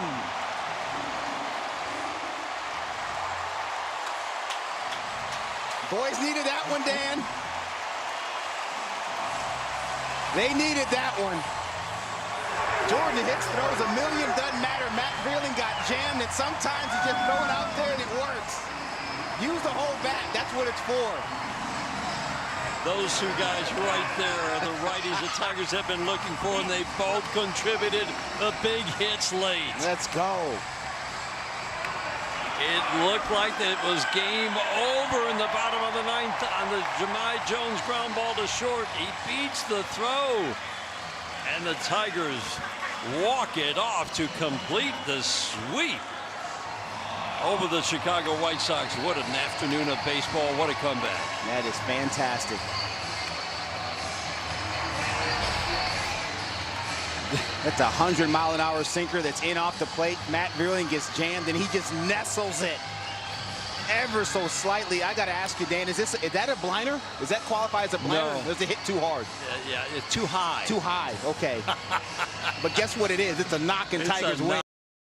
Boys needed that one, Dan. They needed that one. Jordan hits, throws a million, doesn't matter. Matt Vreeland got jammed, and sometimes you just throw it out there and it works. Use the whole bat. That's what it's for. Those two guys right there are the righties the Tigers have been looking for, and they both contributed the big hits late. Let's go. It looked like that it was game over in the bottom of the ninth on the Jahmai Jones ground ball to short. He beats the throw, and the Tigers walk it off to complete the sweep over the Chicago White Sox. What an afternoon of baseball. What a comeback. That is fantastic. That's a 100-mile-an-hour sinker that's in off the plate. Matt Vreeland gets jammed, and he just nestles it ever so slightly. I got to ask you, Dan, is that a blinder? Does that qualify as a blinder? No. Or does it hit too hard? Yeah, it's too high. Too high, okay. But guess what it is? It's a knock, and It's Tigers a win.